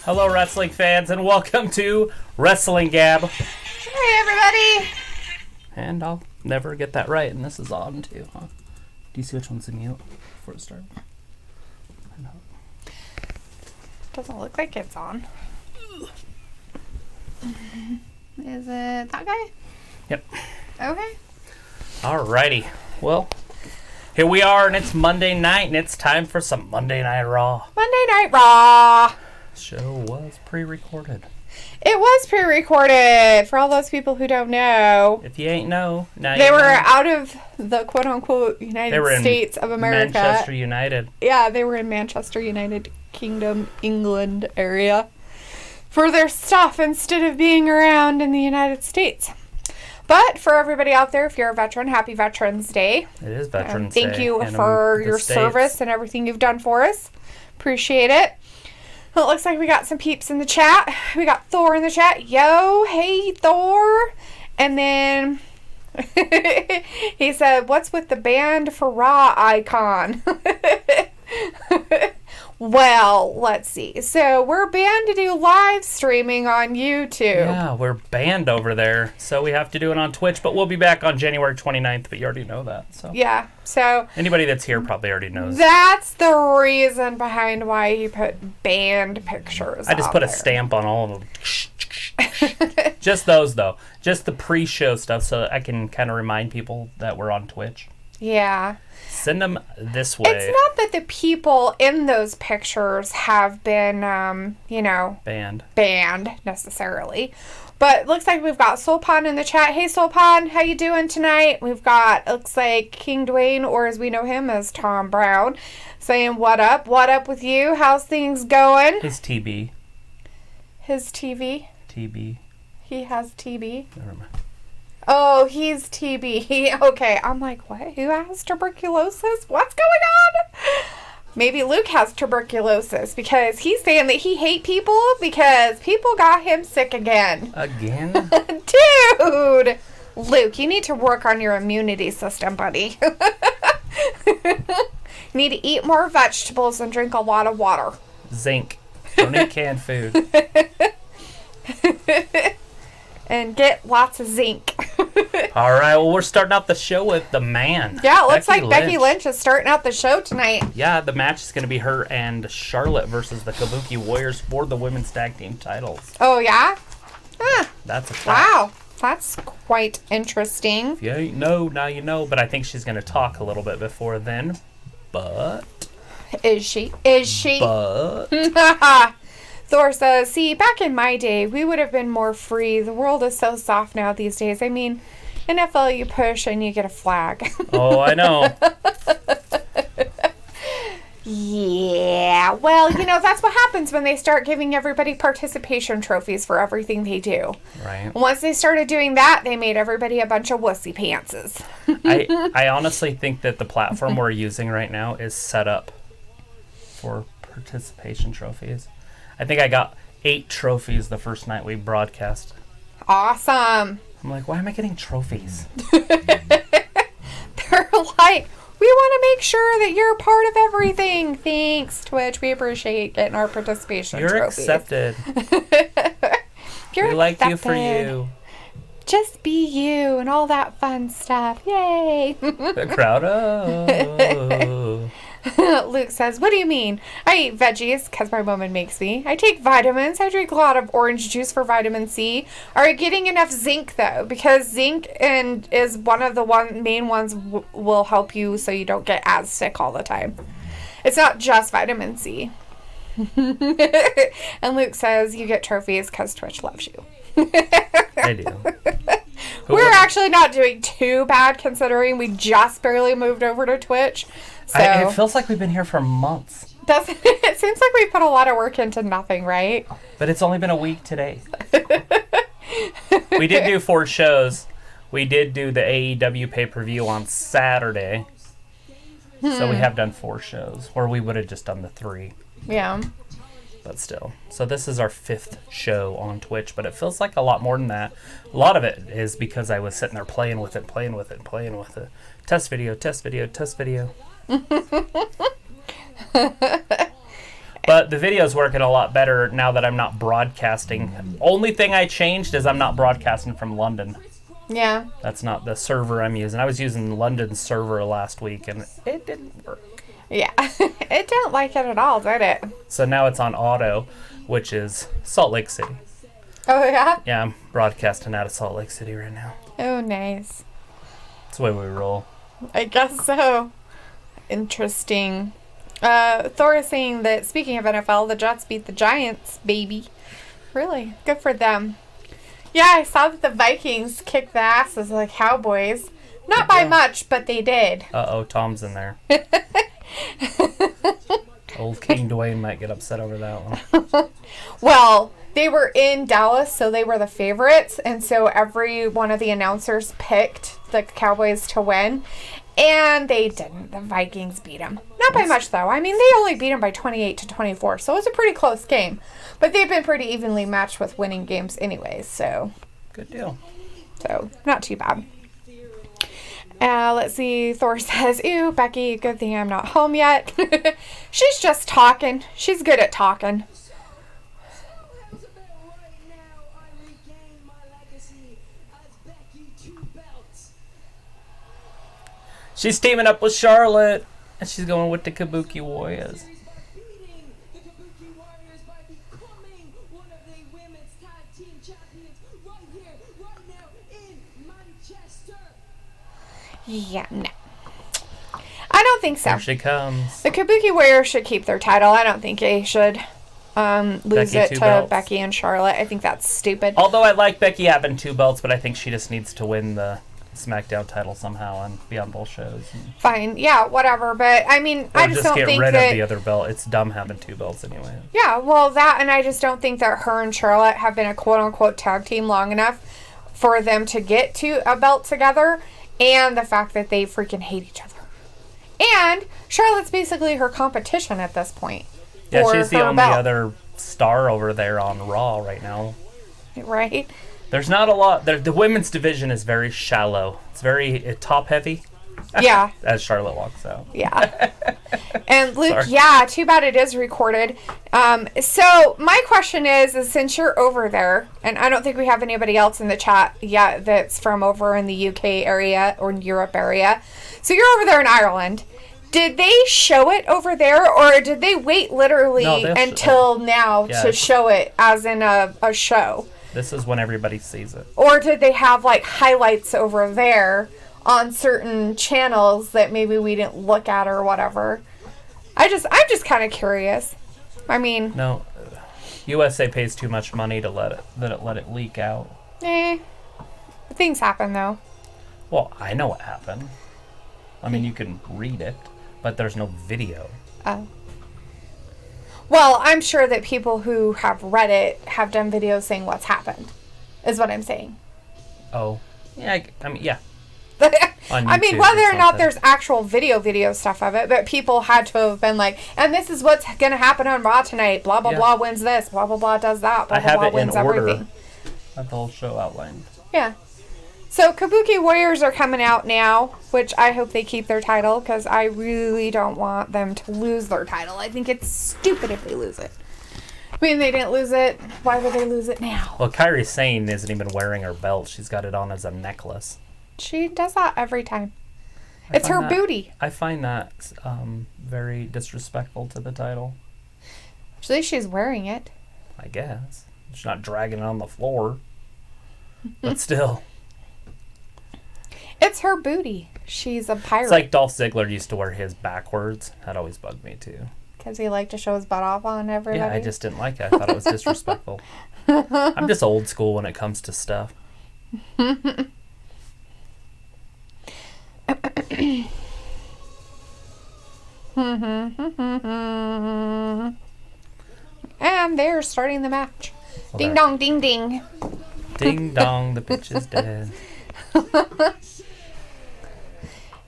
Hello, wrestling fans, and welcome to Wrestling Gab. Hey, everybody. And I'll never get that right, and this is on too, huh? Do you see which one's the mute before it starts? I know. Doesn't look like it's on. Is it that guy? Yep. Okay. Alrighty. Well, here we are, and it's Monday night, and it's time for some Monday Night Raw. Monday Night Raw. Show was pre-recorded. It was pre-recorded, for all those people who don't know. If you ain't know, now They you were know. out of the quote-unquote United States of America. Manchester United. Yeah, they were in Manchester, United Kingdom, England area for their stuff instead of being around in the United States. But for everybody out there, if you're a veteran, happy Veterans Day. It is Veterans Day. Thank you in for the your States. service and everything you've done for us. Appreciate it. Well, it looks like we got some peeps in the chat. We got Thor in the chat. Yo, hey, Thor. And then he said, what's with the band for Raw icon? Well, let's see. So we're banned to do live streaming on YouTube. Yeah, we're banned over there, so we have to do it on Twitch, but we'll be back on January 29th, but you already know that. So Yeah, so anybody that's here probably already knows. that's the reason behind why he put banned pictures I just on put a there. stamp on all of them. Just those, though. Just the pre-show stuff, so that I can kind of remind people that we're on Twitch. Yeah. Send them this way. It's not that the people in those pictures have been, Banned. banned necessarily. But it looks like we've got Soulpon in the chat. Hey, Soulpon, how you doing tonight? We've got, looks like King Dwayne, or as we know him as Tom Brown, saying, what up? What up with you? How's things going? His TB. His TV. TB. He has TB. Never mind. Oh, he's TB. Okay, I'm like, what? Who has tuberculosis? What's going on? Maybe Luke has tuberculosis because he's saying that he hates people because people got him sick again. Again? Dude! Luke, you need to work on your immunity system, buddy. You need to eat more vegetables and drink a lot of water. Zinc. Don't eat canned food. And get lots of zinc. All right, well, we're starting out the show with the man. Yeah, it looks like Becky Lynch is starting out the show tonight. Yeah, the match is going to be her and Charlotte versus the Kabuki Warriors for the women's tag team titles. Oh, yeah? Huh. That's a fact. Wow. That's quite interesting. If you ain't know, now you know. But I think she's going to talk a little bit before then. But. Is she? Is she? But. Thor says, see, back in my day, we would have been more free. The world is so soft now these days. I mean, NFL, you push and you get a flag. Oh, I know. Yeah, well, that's what happens when they start giving everybody participation trophies for everything they do. Right. Once they started doing that, they made everybody a bunch of wussy pantses. I honestly think that the platform we're using right now is set up for participation trophies. I think I got 8 trophies the first night we broadcast. Awesome. I'm like, why am I getting trophies? They're like, we want to make sure that you're part of everything. Thanks, Twitch. We appreciate getting our participation You're trophies. accepted. You're We like you accepted. for you. Just be you and all that fun stuff. Yay. The crowd. Oh. Luke says, what do you mean? I eat veggies because my woman makes me. I take vitamins. I drink a lot of orange juice for vitamin C. Are you getting enough zinc, though? Because zinc is one of the main ones will help you so you don't get as sick all the time. It's not just vitamin C. And Luke says, you get trophies because Twitch loves you. I do. We're actually not doing too bad considering we just barely moved over to Twitch. So It feels like we've been here for months. doesn't it seems like we put a lot of work into nothing, right? But it's only been a week today. We did do 4 shows. We did do the AEW pay-per-view on Saturday. So we have done 4 shows. Or we would have just done the 3. Yeah. But still. So this is our 5th show on Twitch. But it feels like a lot more than that. A lot of it is because I was sitting there playing with it. Test video, test video, test video. But the video's working a lot better now that I'm not broadcasting. Only thing I changed is I'm not broadcasting from London. Yeah. That's not the server I'm using. I was using London's server last week, and it didn't work. Yeah. It didn't like it at all, did it? So now it's on auto, which is Salt Lake City. Oh, yeah? Yeah, I'm broadcasting out of Salt Lake City right now. Oh, nice. That's the way we roll. I guess so. Interesting. Thor is saying that, speaking of NFL, the Jets beat the Giants, baby. Really? Good for them. Yeah, I saw that the Vikings kicked the asses of the Cowboys. Not by much, but they did. Uh-oh, Tom's in there. Old King Dwayne might get upset over that one. Well, they were in Dallas, so they were the favorites, and so every one of the announcers picked the Cowboys to win, and they didn't. The Vikings beat them. Not by much, though. I mean, they only beat them by 28-24, so it was a pretty close game. But they've been pretty evenly matched with winning games anyways, so... Good deal. So, not too bad. Let's see. Thor says, ew, Becky, good thing I'm not home yet. She's just talking. She's good at talking. She's teaming up with Charlotte, and she's going with the Kabuki Warriors. Yeah, no. I don't think so. Here she comes. The Kabuki Warriors should keep their title. I don't think they should lose Becky, it 2 to belts. Becky and Charlotte. I think that's stupid. Although I like Becky having 2 belts, but I think she just needs to win the SmackDown title somehow and be on both shows. Fine. Yeah, whatever. But, I mean, I just don't get think rid that... of the other belt. It's dumb having 2 belts anyway. Yeah, well, that, and I just don't think that her and Charlotte have been a quote-unquote tag team long enough for them to get to a belt together, and the fact that they freaking hate each other. And Charlotte's basically her competition at this point. Yeah, for she's the her only belt, other star over there on Raw right now. right? There's not a lot. The women's division is very shallow. It's very top-heavy. Yeah. As Charlotte walks out. Yeah. And Luke, Sorry. yeah, too bad it is recorded. So my question is since you're over there, and I don't think we have anybody else in the chat yet that's from over in the UK area or Europe area. So you're over there in Ireland. Did they show it over there, or did they wait literally No, they'll until now Yeah. to show it as in a show? This is when everybody sees it. Or did they have like highlights over there on certain channels that maybe we didn't look at or whatever? I'm just kind of curious. I mean, No, USA pays too much money to let it leak out. things happen though. Well, I know what happened. I mean, you can read it, but there's no video. Oh. Well, I'm sure that people who have read it have done videos saying what's happened, is what I'm saying. Oh, yeah. I mean, yeah. On I mean, YouTube whether or not something. there's actual video stuff of it, but people had to have been like, and this is what's going to happen on Raw tonight. Blah, blah, Yeah. blah wins this. Blah, blah, blah does that. Blah, I blah, have blah it in wins order. everything. That the whole show outlined. Yeah. So Kabuki Warriors are coming out now, which I hope they keep their title because I really don't want them to lose their title. I think it's stupid if they lose it. I mean, they didn't lose it. Why would they lose it now? Well, Kairi Sane isn't even wearing her belt. She's got it on as a necklace. She does that every time. I It's her find that- booty. I find that very disrespectful to the title. Actually, she's wearing it. I guess. She's not dragging it on the floor. But still. It's her booty. She's a pirate. It's like Dolph Ziggler used to wear his backwards. That always bugged me too. Because he liked to show his butt off on everybody. Yeah, I just didn't like it. I thought it was disrespectful. I'm just old school when it comes to stuff. And they're starting the match. Well, Ding there. dong, ding ding. Ding dong, the bitch is dead.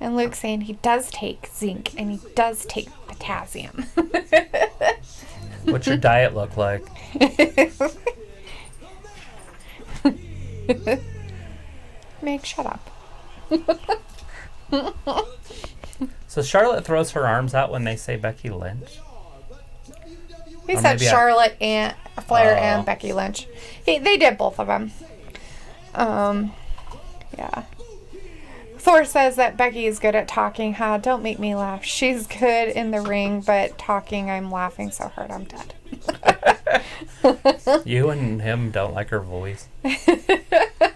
And Luke's saying he does take zinc and he does take potassium. What's your diet look like? Meg, shut up. So Charlotte throws her arms out when they say Becky Lynch. He Or said maybe Charlotte and Flair Oh. and Becky Lynch. They did both of them. Yeah. Thor says that Becky is good at talking. Don't make me laugh. She's good in the ring, but talking, I'm laughing so hard I'm dead. You and him don't like her voice. I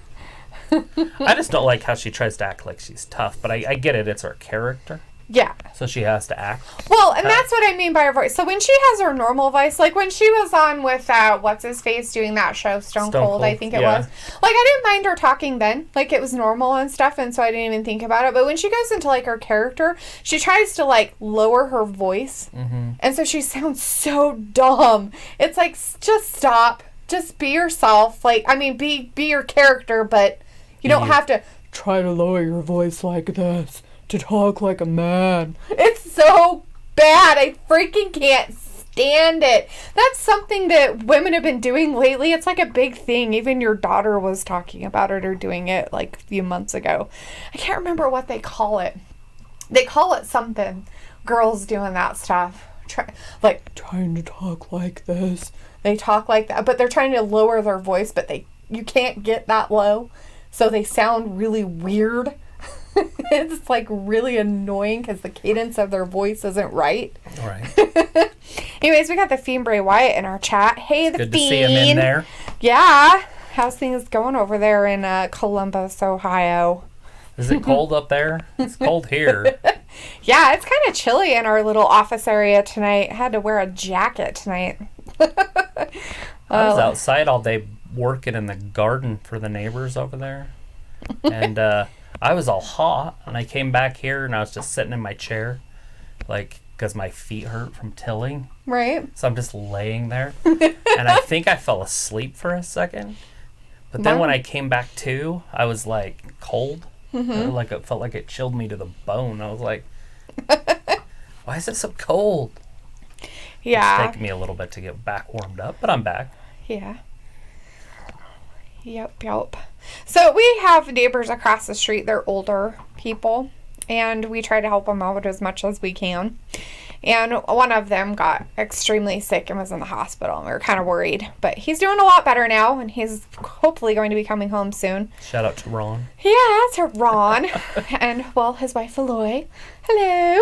just don't like how she tries to act like she's tough, but I get it. It's her character, Yeah. so she has to act. Well, and that's what I mean by her voice. So when she has her normal voice, like when she was on with what's his face doing that show, Stone Cold, I think it yeah. was. Like I didn't mind her talking then, like it was normal and stuff, and so I didn't even think about it. But when she goes into like her character, she tries to like lower her voice, and so she sounds so dumb. It's like just stop, just be yourself. Like I mean, be your character, but you don't have to try to lower your voice like this. To talk like a man. It's so bad. I freaking can't stand it. That's something that women have been doing lately. It's like a big thing. Even your daughter was talking about it or doing it like a few months ago. I can't remember what they call it. They call it something. Girls doing that stuff. Trying to talk like this. They talk like that, but they're trying to lower their voice, but you can't get that low. So they sound really weird. It's like really annoying because the cadence of their voice isn't right. All right. Anyways, we got the Fiend Bray Wyatt in our chat. Hey, the Good Fiend. to see him in there. Yeah. How's things going over there in Columbus, Ohio? Is it cold up there? It's cold here. Yeah, it's kind of chilly in our little office area tonight. I had to wear a jacket tonight. I was outside all day working in the garden for the neighbors over there. And I was all hot, and I came back here, and I was just sitting in my chair, like, because my feet hurt from tilling. Right. So I'm just laying there. And I think I fell asleep for a second. But then when I came back to, I was, like, cold. Like, it felt like it chilled me to the bone. I was like, why is it so cold? Yeah. It's taking me a little bit to get back warmed up, but I'm back. Yeah. Yep. So we have neighbors across the street. They're older people, and we try to help them out as much as we can. And one of them got extremely sick and was in the hospital, and we were kind of worried. But he's doing a lot better now, and he's hopefully going to be coming home soon. Shout out to Ron. Yeah, to Ron. And, well, his wife, Eloy. Hello.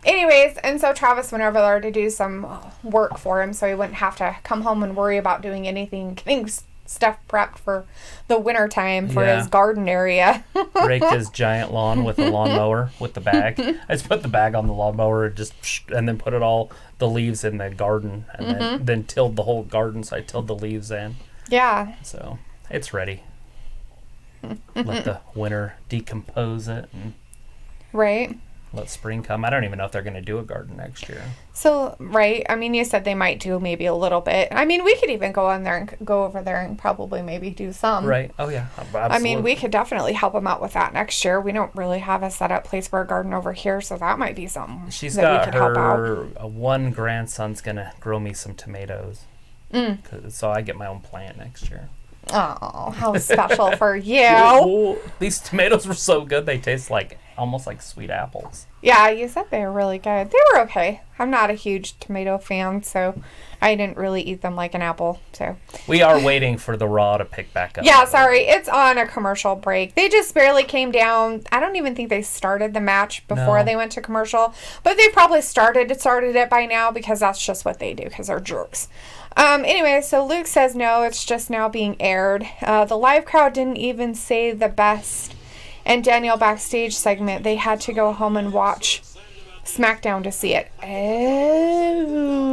Anyways, and so Travis went over there to do some work for him so he wouldn't have to come home and worry about doing anything, getting stuff prepped for the winter time for his garden area. Raked his giant lawn with a lawnmower with the bag. I just put the bag on the lawnmower and then put the leaves in the garden and then tilled the whole garden. So I tilled the leaves in. Yeah. So it's ready. Let the winter decompose it and right. let spring come. I don't even know if they're going to do a garden next year. So, right. I mean, you said they might do maybe a little bit. I mean, we could even go over there and probably maybe do some. Right. Oh, yeah. Absolutely. I mean, we could definitely help them out with that next year. We don't really have a set up place for a garden over here, so that might be something She's that got we could help out. her one grandson's going to grow me some tomatoes. So I get my own plant next year. Oh, how special for you. Oh, these tomatoes were so good. They taste almost like sweet apples. Yeah, you said they were really good. They were okay. I'm not a huge tomato fan, so I didn't really eat them like an apple. So We are waiting for the Raw to pick back up. yeah, sorry. It's on a commercial break. They just barely came down. I don't even think they started the match before they went to commercial, but they probably started it by now because that's just what they do because they're jerks. Anyway, so Luke says no, it's just now being aired. The live crowd didn't even say the best. And Danielle backstage segment, they had to go home and watch SmackDown to see it.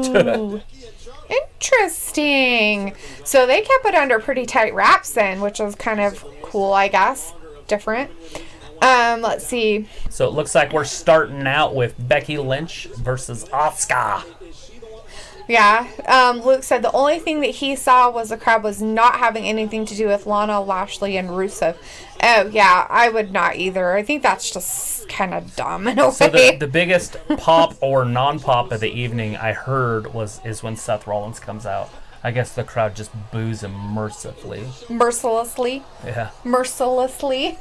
Oh. Interesting. So they kept it under pretty tight wraps then, which was kind of cool, I guess. Different. Let's see. So it looks like we're starting out with Becky Lynch versus Asuka. Yeah. Luke said the only thing that he saw was the crowd was not having anything to do with Lana, Lashley, and Rusev. Oh, yeah. I would not either. I think that's just kind of dumb in a way. So the biggest pop or non-pop of the evening I heard is when Seth Rollins comes out. I guess the crowd just boos him mercilessly. Mercilessly. Yeah. Mercilessly.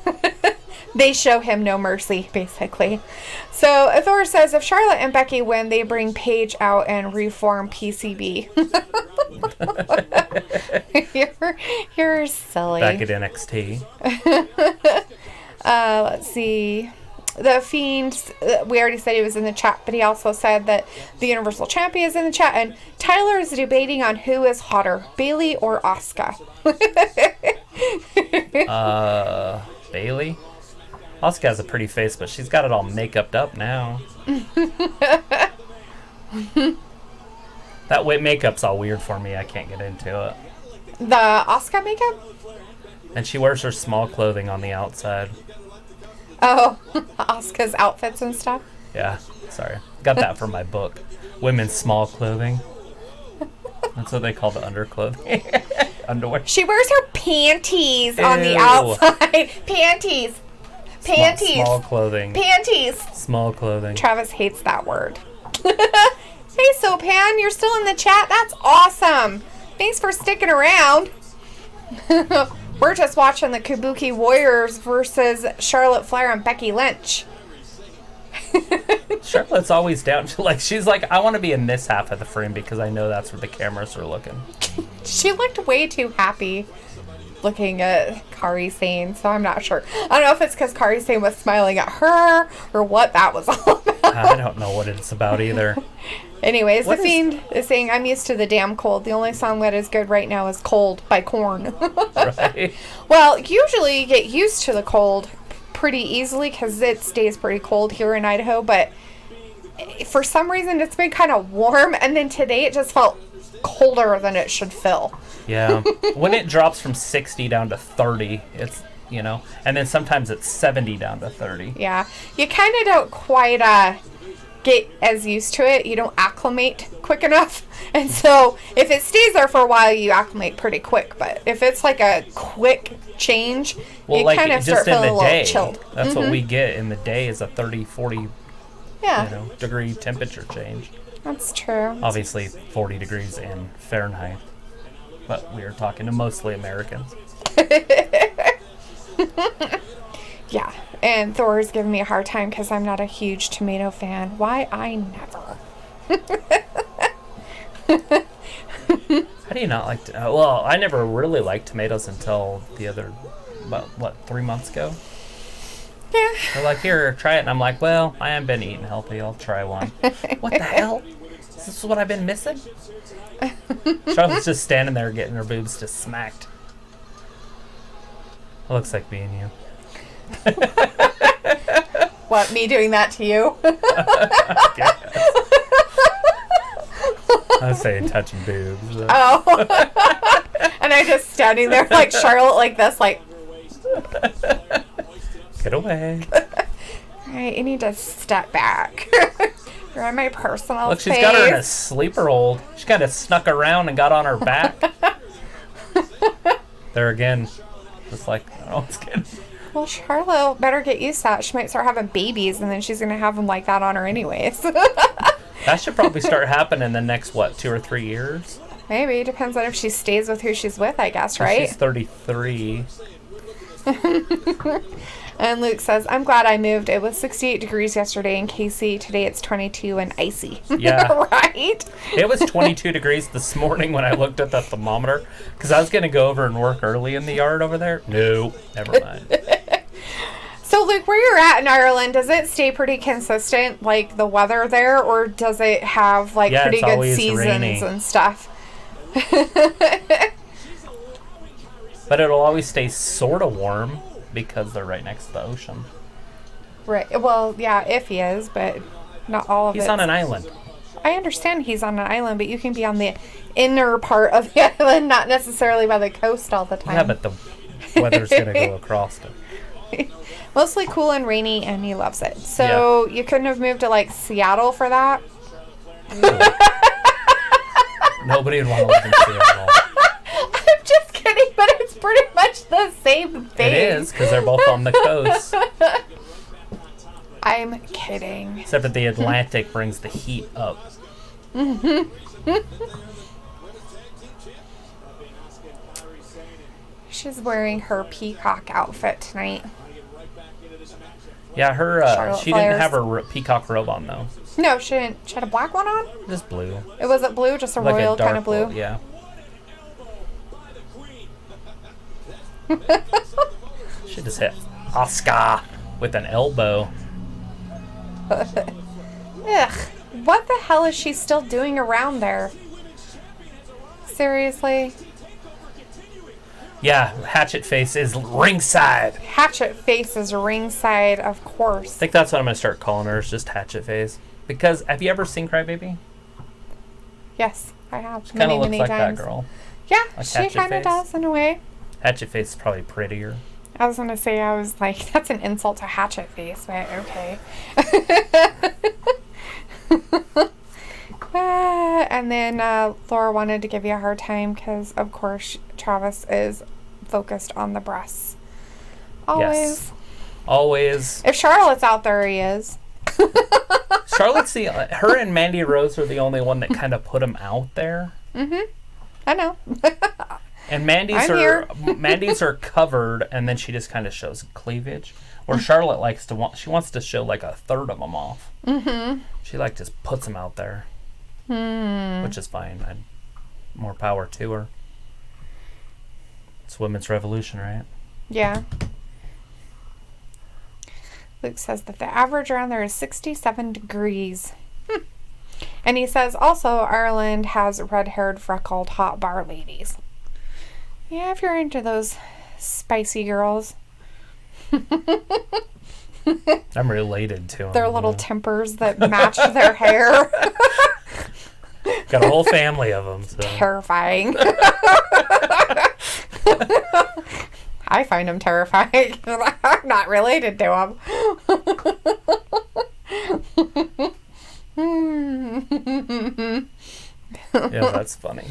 They show him no mercy, basically. So Thor says if Charlotte and Becky win, they bring Paige out and reform PCB. You're silly. Back at NXT. Let's see. The Fiend, we already said he was in the chat, but he also said that the Universal Champion is in the chat, and Tyler is debating on who is hotter, Bailey or Asuka. Bailey? Asuka has a pretty face, but she's got it all make-upped up now. That way makeup's all weird for me. I can't get into it. The Asuka makeup? And she wears her small clothing on the outside. Oh, Asuka's outfits and stuff? Yeah, sorry. Got that from my book. Women's small clothing. That's what they call the underclothing. Underwear. She wears her panties on the Ew. outside. Panties. Panties. Small clothing. Panties. Small clothing. Travis hates that word. Hey, Sopan, you're still in the chat? That's awesome. Thanks for sticking around. We're just watching the Kabuki Warriors versus Charlotte Flair and Becky Lynch. Charlotte's always down to, like, she's like, I want to be in this half of the frame because I know that's where the cameras are looking. She looked way too happy looking at Kairi Sane, so I'm not sure. I don't know if it's because Kairi Sane was smiling at her or what that was all about. I don't know what it's about either. Anyways, The Fiend is saying, I'm used to the damn cold. The only song that is good right now is Cold by Korn. Right? Well, usually you get used to the cold pretty easily because it stays pretty cold here in Idaho, but for some reason it's been kind of warm, and then today it just felt colder than it should feel. Yeah. When it drops from 60 down to 30, it's, you know, and then sometimes it's 70 down to 30. Yeah. You kind of don't quite get as used to it. You don't acclimate quick enough. And so if it stays there for a while, you acclimate pretty quick. But if it's like a quick change, you like, kind of start feeling a little chilled. That's what we get in the day is a 30, 40 Yeah. degree temperature change. That's true. Obviously 40 degrees in Fahrenheit. But we are talking to mostly Americans. Yeah. And Thor is giving me a hard time because I'm not a huge tomato fan. Why? I never. How do you not like well, I never really liked tomatoes until the other, about, 3 months ago? Yeah. They're like, here, try it. And I'm like, well, I haven't been eating healthy. I'll try one. What the hell? Is this what I've been missing? Charlotte's just standing there getting her boobs just smacked. It looks like me and you. What, me doing that to you? I was saying touching boobs. Oh. And I just standing there like Charlotte like this, like. Get away. Alright, you need to step back. You're in my personal Look, she's space. got her in a sleeper hold. She kind of snuck around and got on her back. There again. Just like, I was kidding. Well, Charlotte better get used to that. She might start having babies, and then she's going to have them like that on her anyways. That should probably start happening in the next, 2 or 3 years? Maybe. Depends on if she stays with who she's with, I guess, right? She's 33. And Luke says, I'm glad I moved. It was 68 degrees yesterday in KC. Today it's 22 and icy. Yeah. Right? It was 22 degrees this morning when I looked at the thermometer because I was going to go over and work early in the yard over there. No, never mind. So, Luke, where you're at in Ireland, does it stay pretty consistent, like the weather there, or does it have like Yeah, pretty it's good always seasons rainy. and stuff? But it'll always stay sort of warm because they're right next to the ocean. Right. Well, yeah, if he is, but not all of it. He's on an island. I understand he's on an island, but you can be on the inner part of the island, not necessarily by the coast all the time. Yeah, but the weather's going to go across it. Mostly cool and rainy, and he loves it. So you couldn't have moved to like Seattle for that? Nobody would want to live in Seattle. I'm just kidding, but it's pretty much the same thing. It is, because they're both on the coast. I'm kidding. Except that the Atlantic brings the heat up. She's wearing her peacock outfit tonight. Yeah, her. Charlotte She didn't Flair's. have her peacock robe on though. No, she didn't. She had a black one on? Just blue. It wasn't blue, just a Like royal a dark kind of blue. Yeah. She just hit Asuka with an elbow. Ugh. What the hell is she still doing around there? Seriously? Yeah, Hatchet Face is ringside. Hatchet Face is ringside, of I course. think that's what I'm gonna start calling her. Is just Hatchet Face. Because have you ever seen Crybaby? Yes, I have. She kind Many, of looks many like times. that girl. Yeah, Like she Hatchet kind of Face. does in a way. Hatchet Face is probably prettier. I was going to say, I was like, that's an insult to Hatchet Face, but okay. And then Laura wanted to give you a hard time because, of course, Travis is focused on the breasts. Always. Yes. Always. If Charlotte's out there, he is. Charlotte's her and Mandy Rose are the only one that kind of put him out there. I know. And Mandy's I'm here. Mandy's are covered, and then she just kind of shows cleavage. Or Charlotte she wants to show like a third of them off. She just puts them out there, which is fine. More power to her. It's women's revolution, right? Yeah. Luke says that the average around there is 67 degrees. And he says also Ireland has red-haired, freckled, hot bar ladies. Yeah, if you're into those spicy girls. I'm related to them. Their little tempers that match their hair. Got a whole family of them. So. Terrifying. I find them terrifying. I'm not related to them. Yeah, that's funny.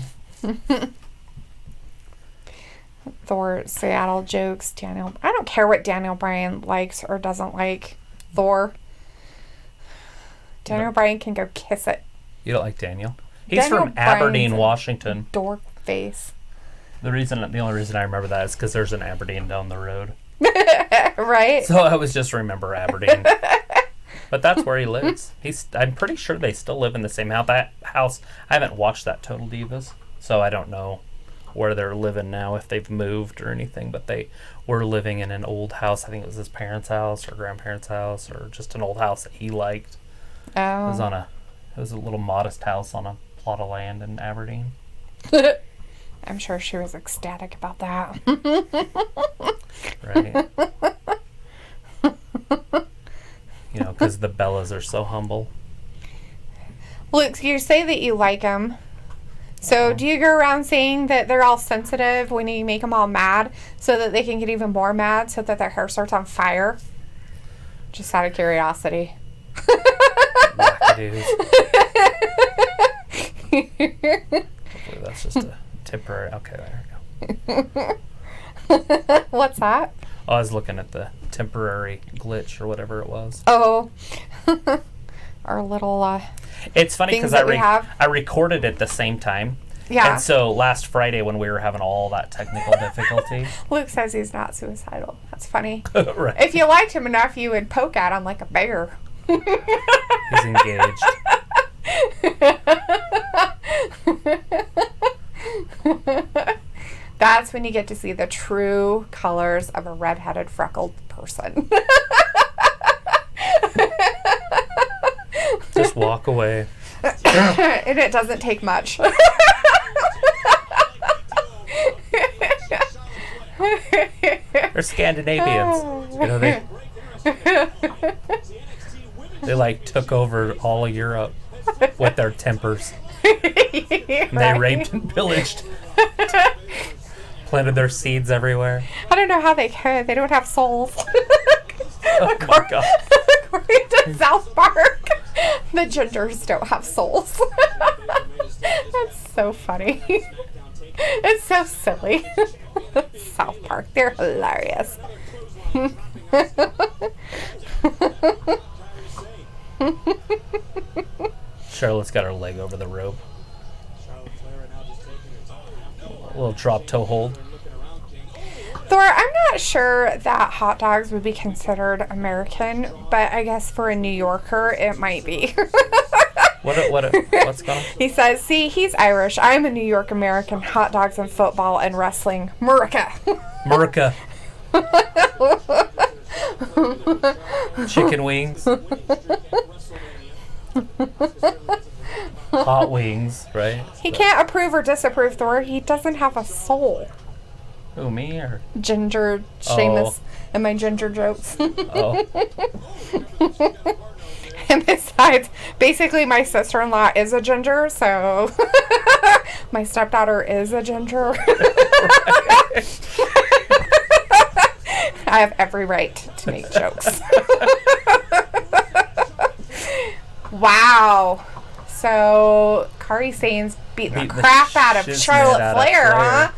Thor Seattle jokes. Daniel. I don't care what Daniel Bryan likes or doesn't like. Thor. Daniel Bryan can go kiss it. You don't like Daniel? He's Daniel from Aberdeen, Bryan's a Washington. Dork face. The only reason I remember that is because there's an Aberdeen down the road. Right? So I was just remember Aberdeen. But that's where he lives. I'm pretty sure they still live in the same house. I haven't watched that Total Divas, so I don't know where they're living now, if they've moved or anything. But they were living in an old house. I think it was his parents' house or grandparents' house or just an old house that he liked. Oh. It was a little modest house on a plot of land in Aberdeen. I'm sure she was ecstatic about that. Right. Because the Bellas are so humble. Luke, you say that you like them. So do you go around saying that they're all sensitive when you make them all mad so that they can get even more mad so that their hair starts on fire? Just out of curiosity. Wackadoos. Hopefully that's just a temporary. Okay, there we go. What's that? I was looking at the temporary glitch or whatever it was. Oh. Our little It's funny things because that we have. I recorded at the same time. Yeah. And so last Friday when we were having all that technical difficulty. Luke says he's not suicidal. That's funny. Right. If you liked him enough, you would poke at him like a bear. He's engaged. That's when you get to see the true colors of a red-headed, freckled person. Just walk away. And it doesn't take much. They're Scandinavians. They took over all of Europe with their tempers. And they raped and pillaged. Planted their seeds everywhere. I don't know how they could. They don't have souls. Oh my God. According to South Park, the genders don't have souls. That's so funny. It's so silly. South Park, they're hilarious. Charlotte's got her leg over the rope. A little drop toe hold. Thor, I'm not sure that hot dogs would be considered American, but I guess for a New Yorker, it might be. What's going on? He says, see, he's Irish. I'm a New York American. Hot dogs and football and wrestling. Murica. Murica. Chicken wings. Hot wings, right? He can't approve or disapprove, Thor. He doesn't have a soul. Who, me or? Ginger, Seamus, and my ginger jokes. Oh. And besides, basically my sister-in-law is a ginger, so my stepdaughter is a ginger. I have every right to make jokes. Wow. So, Kari Sane's beating the crap out of Charlotte Flair, huh?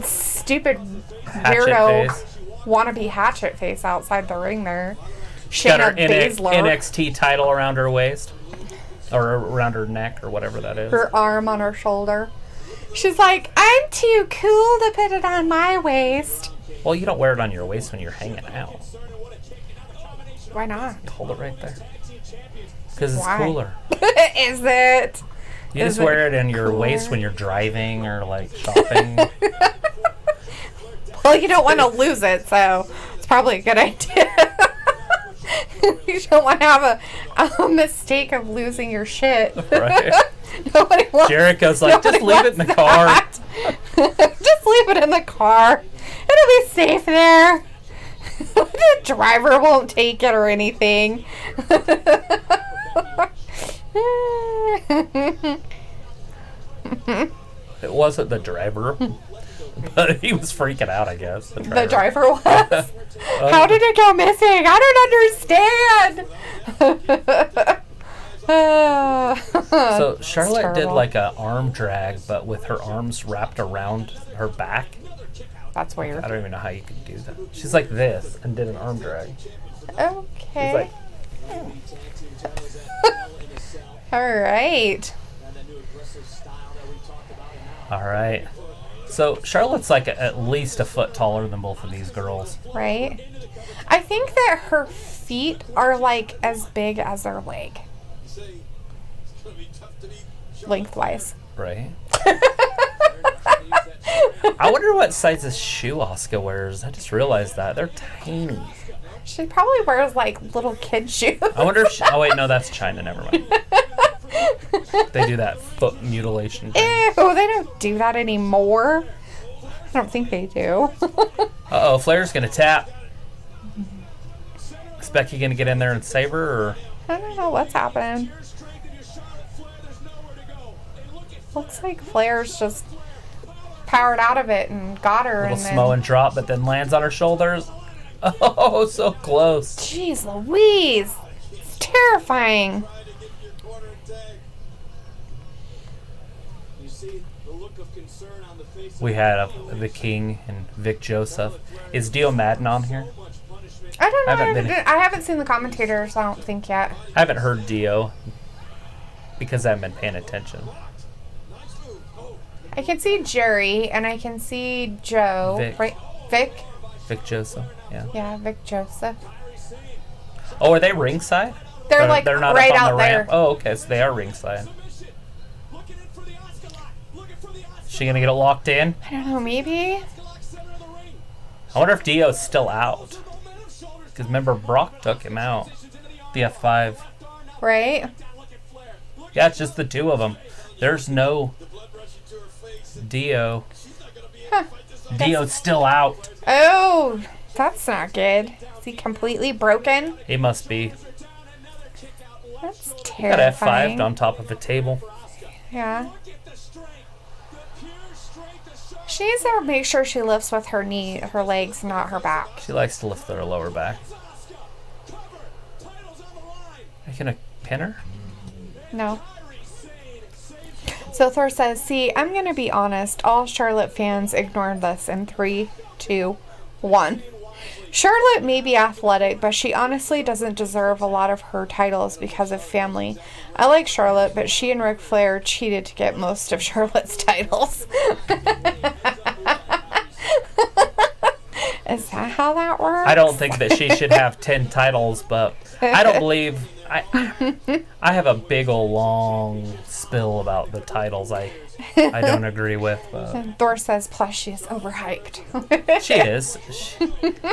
Stupid weirdo wannabe hatchet face outside the ring there. Got her Shayna Baszler. NXT title around her waist. Or around her neck, or whatever that is. Her arm on her shoulder. She's like, I'm too cool to put it on my waist. Well, you don't wear it on your waist when you're hanging out. Why not? Hold it right there. Because it's Why? cooler. Is it? You just wear it in your waist when you're driving or like shopping. Well, you don't want to lose it, so it's probably a good idea. You don't want to have a mistake of losing your shit. Right. Nobody wants. Jericho's like, just leave it in the car. Just leave it in the car. It'll be safe there. The driver won't take it or anything. It wasn't the driver, but he was freaking out, I guess. The driver was? How did it go missing? I don't understand. So Charlotte did like a arm drag, but with her arms wrapped around her back. That's weird. I don't even know how you could do that. She's like this and did an arm drag. Okay. She's like, All right. all right. So Charlotte's like at least a foot taller than both of these girls. Right. I think that her feet are like as big as their leg. Lengthwise. Right. I wonder what size of shoe Asuka wears. I just realized that. They're tiny. She probably wears like little kid shoes. I wonder if oh wait, no, that's China. Never mind. They do that foot mutilation thing. Ew, they don't do that anymore. I don't think they do. Uh-oh, Flair's going to tap. Is Becky going to get in there and save her, or? I don't know what's happening. Looks like Flair's just powered out of it and got her. Little Samoan drop, but then lands on her shoulders. Oh, so close. Jeez Louise. It's terrifying. We had the King and Vic Joseph. Is Dio Madden on here? I don't know. I I haven't seen the commentators, I don't think yet. I haven't heard Dio because I haven't been paying attention. I can see Jerry and I can see Joe. Vic. Right? Vic? Vic Joseph, yeah. Yeah, Vic Joseph. Oh, are they ringside? They're like they're not right up on out the there. ramp. Oh, okay, so they are ringside. Is she gonna get it locked in? I don't know, maybe? I wonder if Dio's still out. Because remember, Brock took him out. The F5. Right? Yeah, it's just the two of them. There's no Dio. Huh. Dio's still out. Oh, that's not good. Is he completely broken? He must be. That's Got terrifying. F5'd on top of a table. Yeah. She needs to make sure she lifts with her legs, not her back. She likes to lift her lower back. Are you gonna pin her? No. So Thor says, see, I'm going to be honest. All Charlotte fans ignored this in 3, 2, 1. Charlotte may be athletic, but she honestly doesn't deserve a lot of her titles because of family. I like Charlotte, but she and Ric Flair cheated to get most of Charlotte's titles. how that works? I don't think that she should have 10 titles, but I don't believe... I have a big ol' long spill about the titles I don't agree with. But Thor says, plus she is overhyped. she is.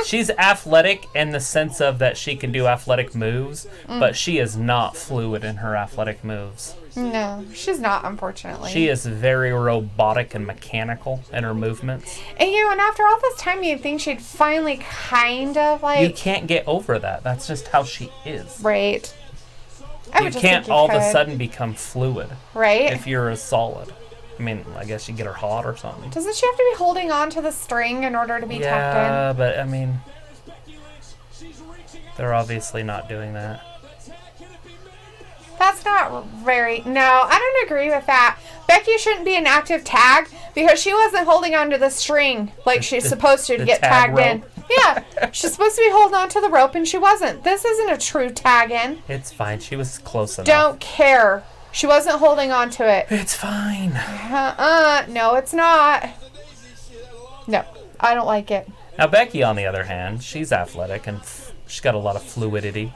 She's athletic in the sense of that she can do athletic moves, but she is not fluid in her athletic moves. No, she's not, unfortunately. She is very robotic and mechanical in her movements. And and after all this time, you'd think she'd finally kind of like... You can't get over that. That's just how she is. Right. You can't all of a sudden become fluid. Right. If you're a solid. I mean, I guess you get her hot or something. Doesn't she have to be holding on to the string in order to be tapped in? Yeah, but I mean, they're obviously not doing that. That's not very... No, I don't agree with that. Becky shouldn't be an active tag because she wasn't holding on to the string like she's supposed to get tagged in. Yeah, she's supposed to be holding on to the rope and she wasn't. This isn't a true tag in. It's fine. She was close enough. Don't care. She wasn't holding on to it. It's fine. No, it's not. No, I don't like it. Now, Becky, on the other hand, she's athletic and she's got a lot of fluidity.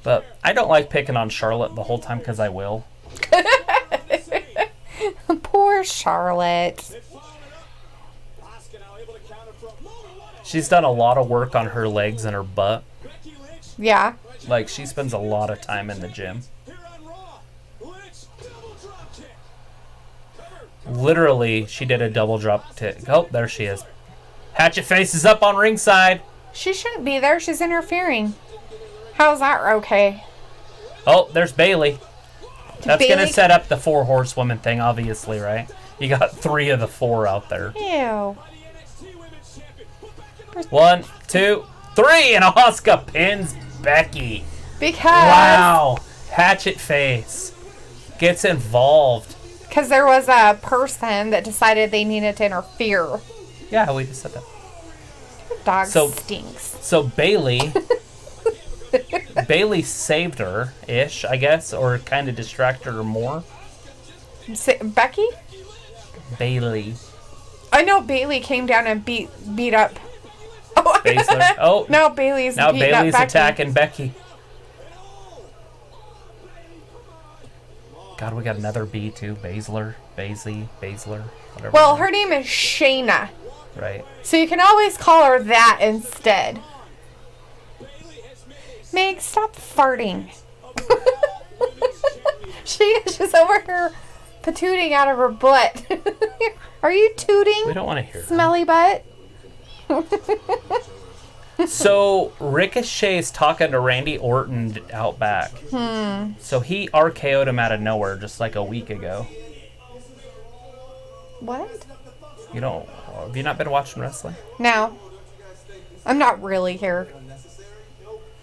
But I don't like picking on Charlotte the whole time because I will. Poor Charlotte. She's done a lot of work on her legs and her butt. Yeah. Like, she spends a lot of time in the gym. Literally, she did a double drop kick. Oh, there she is. Hatchet Face is up on ringside. She shouldn't be there. She's interfering. How's that okay? Oh, there's Bayley. That's Bayley? going to set up the 4 horsewomen thing, obviously, right? You got 3 of the 4 out there. Ew. 1, 2, 3, and Asuka pins Becky. Because... Wow. Hatchet Face gets involved. Because there was a person that decided they needed to interfere. Yeah, we just said that. Your dog stinks. So Bayley... Bayley saved her-ish, I guess, or kind of distracted her more. Becky? Bayley. I know Bayley came down and beat up. Oh, Baszler. Oh, now Bayley's attacking Becky. God, we got another B too. Baszler, whatever. Well, her name is Shayna. Right. So you can always call her that instead. Meg, stop farting. She is just over here patooting out of her butt. Are you tooting? We don't want to hear Smelly butt. So Ricochet's talking to Randy Orton out back. So he RKO'd him out of nowhere just like a week ago. What? Have you not been watching wrestling? No. I'm not really here.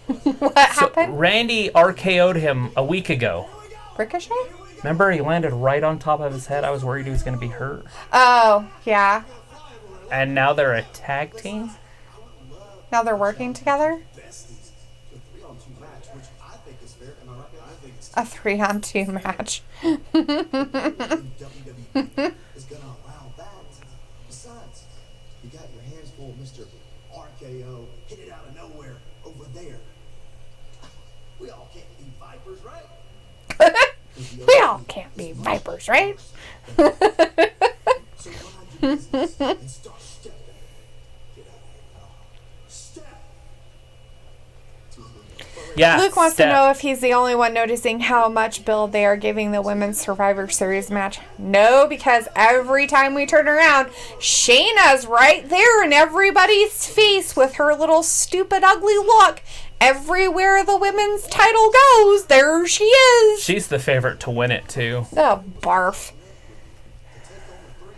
What happened? Randy RKO'd him a week ago. Ricochet? Remember, he landed right on top of his head. I was worried he was going to be hurt. Oh, yeah. And now they're a tag team? Now they're working together? A 3-on-2 match. We all can't be vipers, right? Yeah. Luke wants to know if he's the only one noticing how much build they are giving the Women's Survivor Series match. No, because every time we turn around, Shayna's right there in everybody's face with her little stupid ugly look. Everywhere the women's title goes, there she is. She's the favorite to win it, too. Oh, barf.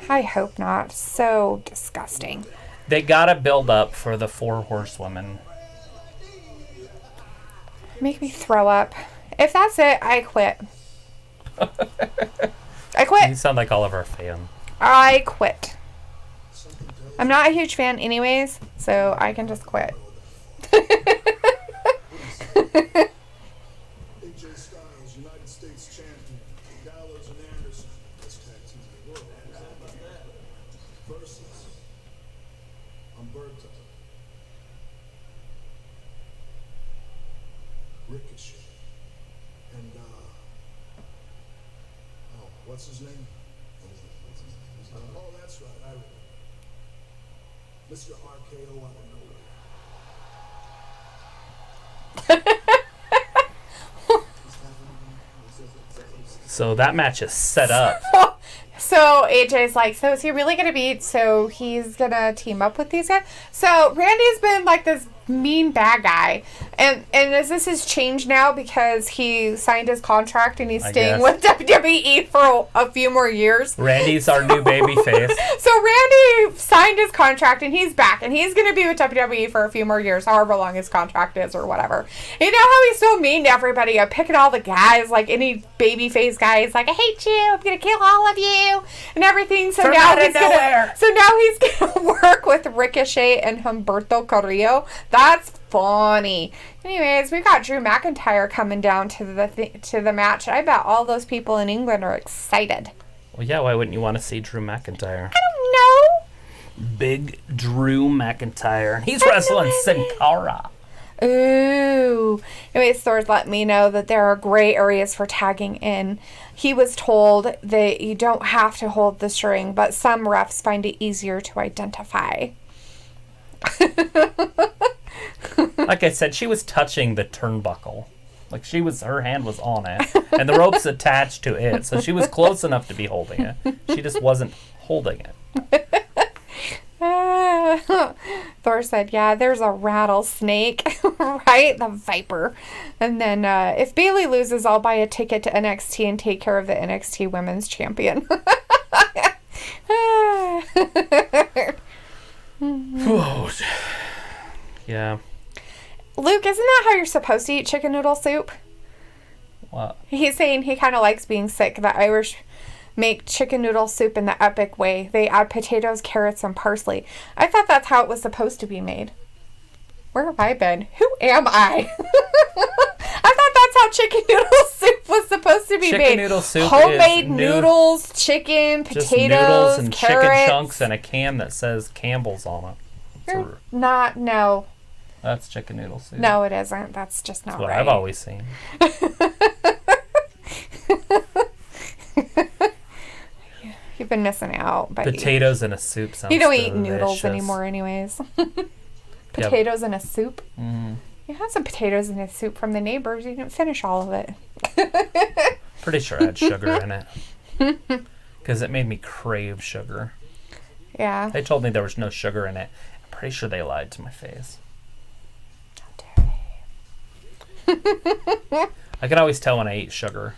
I hope not. So disgusting. They gotta build up for the 4 horsewomen. Make me throw up. If that's it, I quit. I quit. You sound like all of our fans. I quit. I'm not a huge fan anyways, so I can just quit. Ricochet. And, what's his name? Oh, that's right, I remember. Mr. RKO out of nowhere. So that match is set up. So AJ's like, so is he really going to beat? So he's going to team up with these guys? So Randy's been like this mean bad guy. And is this his change now because he signed his contract and he's staying with WWE for a few more years? Randy's our new baby face. So Randy signed his contract and he's back and he's going to be with WWE for a few more years, however long his contract is or whatever. You know how he's so mean to everybody, picking all the guys, like any baby face guy. He's like, I hate you, I'm going to kill all of you and everything. So now he's going to work with Ricochet and Humberto Carrillo. That's funny. Anyways, we got Drew McIntyre coming down to the match. I bet all those people in England are excited. Well, yeah, why wouldn't you want to see Drew McIntyre? I don't know. Big Drew McIntyre. He's wrestling Sin Cara. Ooh. Anyways, Thor's let me know that there are gray areas for tagging in. He was told that you don't have to hold the string, but some refs find it easier to identify. Like I said, she was touching the turnbuckle. Like her hand was on it, and the rope's attached to it, so she was close enough to be holding it. She just wasn't holding it. Thor said, yeah, there's a rattlesnake, right? The viper. And then if Bayley loses, I'll buy a ticket to NXT and take care of the NXT Women's Champion. Yeah. Luke, isn't that how you're supposed to eat chicken noodle soup? What? He's saying he kind of likes being sick. The Irish make chicken noodle soup in the epic way. They add potatoes, carrots, and parsley. I thought that's how it was supposed to be made. Where have I been? Who am I? I thought that's how chicken noodle soup was supposed to be made. Chicken noodle soup Homemade is noodles, chicken, just potatoes, noodles and carrots. chicken chunks and a can that says Campbell's on it. You're not, no. That's chicken noodle soup. No, it isn't. That's just not That's what right. I've always seen. You've been missing out. But Potatoes in a soup sounds you don't eat delicious. noodles anymore anyways. Potatoes in a soup? Mm-hmm. You had some potatoes in a soup from the neighbors. You didn't finish all of it. Pretty sure I had sugar in it. Because it made me crave sugar. Yeah. They told me there was no sugar in it. I'm pretty sure they lied to my face. I can always tell when I eat sugar.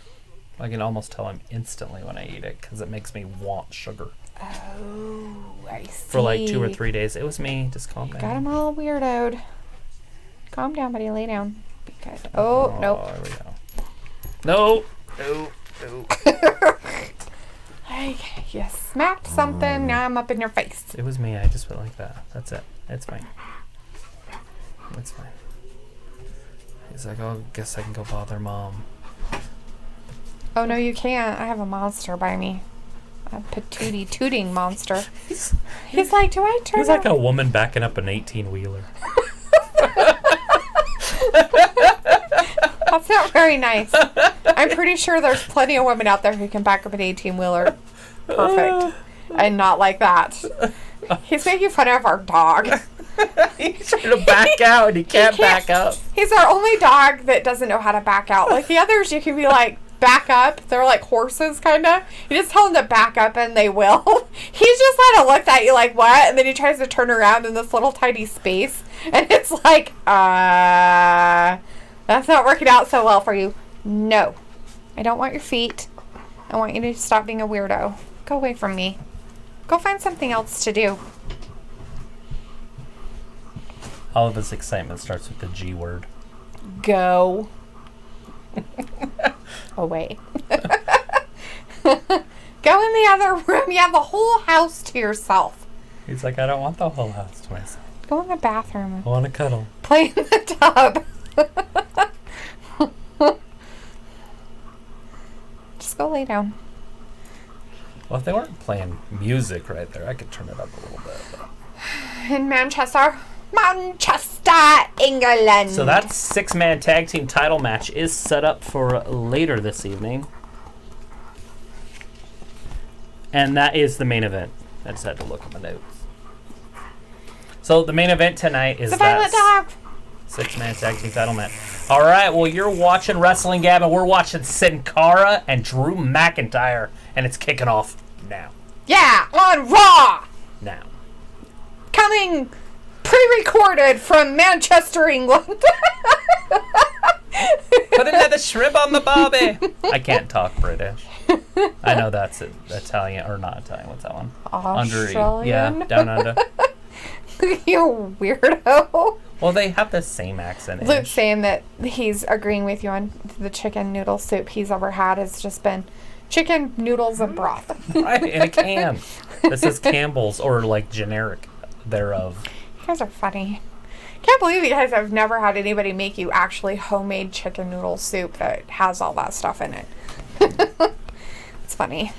I can almost tell them instantly when I eat it because it makes me want sugar. Oh, I see. For like 2 or 3 days. It was me. Just calm down. Got him all weirdowed. Calm down, buddy. Lay down. Be good. Oh, nope. There we go. No. Hey, you smacked something. Now I'm up in your face. It was me. I just went like that. That's it. It's fine. It's fine. He's like, oh, guess I can go bother Mom. Oh, no, you can't. I have a monster by me. A patootie tooting monster. He's like, do I turn He's like a woman backing up an 18-wheeler. That's not very nice. I'm pretty sure there's plenty of women out there who can back up an 18-wheeler perfect. And not like that. He's making fun of our dog. He's trying to back out and he can't back up. He's our only dog that doesn't know how to back out. Like the others, you can be like, back up. They're like horses, kind of. You just tell them to back up and they will. He's just kind of looked at you like, what? And then he tries to turn around in this little tiny space. And it's like, that's not working out so well for you. No. I don't want your feet. I want you to stop being a weirdo. Go away from me. Go find something else to do. All of his excitement starts with the G word. Go away. Go in the other room. You have the whole house to yourself. He's like, I don't want the whole house to myself. Go in the bathroom. I want to cuddle. Play in the tub. Just go lay down. Well, if they weren't playing music right there, I could turn it up a little bit. In Manchester? Manchester, England. So that 6-man tag team title match is set up for later this evening. And that is the main event. I just had to look at my notes. So the main event tonight is the Violet Dog. 6-man tag team title match. All right, well, you're watching Wrestling Gab, and we're watching Sin Cara and Drew McIntyre, and it's kicking off now. Yeah, on Raw. Now. Coming pre-recorded from Manchester, England. Put another shrimp on the barbie. I can't talk British. I know that's it. Italian, or not Italian. What's that one? Australian? Yeah, down under. You weirdo. Well, they have the same accent. Luke's saying that he's agreeing with you on the chicken noodle soup he's ever had has just been chicken noodles and broth. Right, in a can. This is Campbell's, or like generic thereof. You guys are funny. Can't believe you guys have never had anybody make you actually homemade chicken noodle soup that has all that stuff in it. It's funny.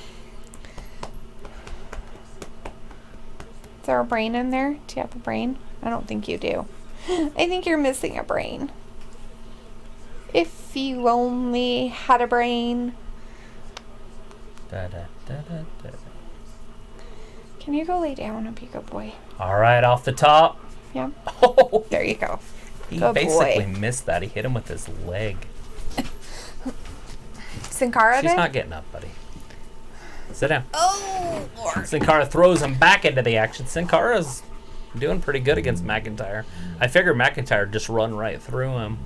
Is there a brain in there? Do you have a brain? I don't think you do. I think you're missing a brain. If you only had a brain. Da, da, da, da, da. Can you go lay down and be a good boy? All right, off the top. Yeah. Oh, There you go. he Good basically boy. missed that. He hit him with his leg. Sin Cara She's did? not getting up, buddy. Sit down. Oh, Lord. Sin Cara throws him back into the action. Sin Cara's doing pretty good against McIntyre. I figured McIntyre would just run right through him.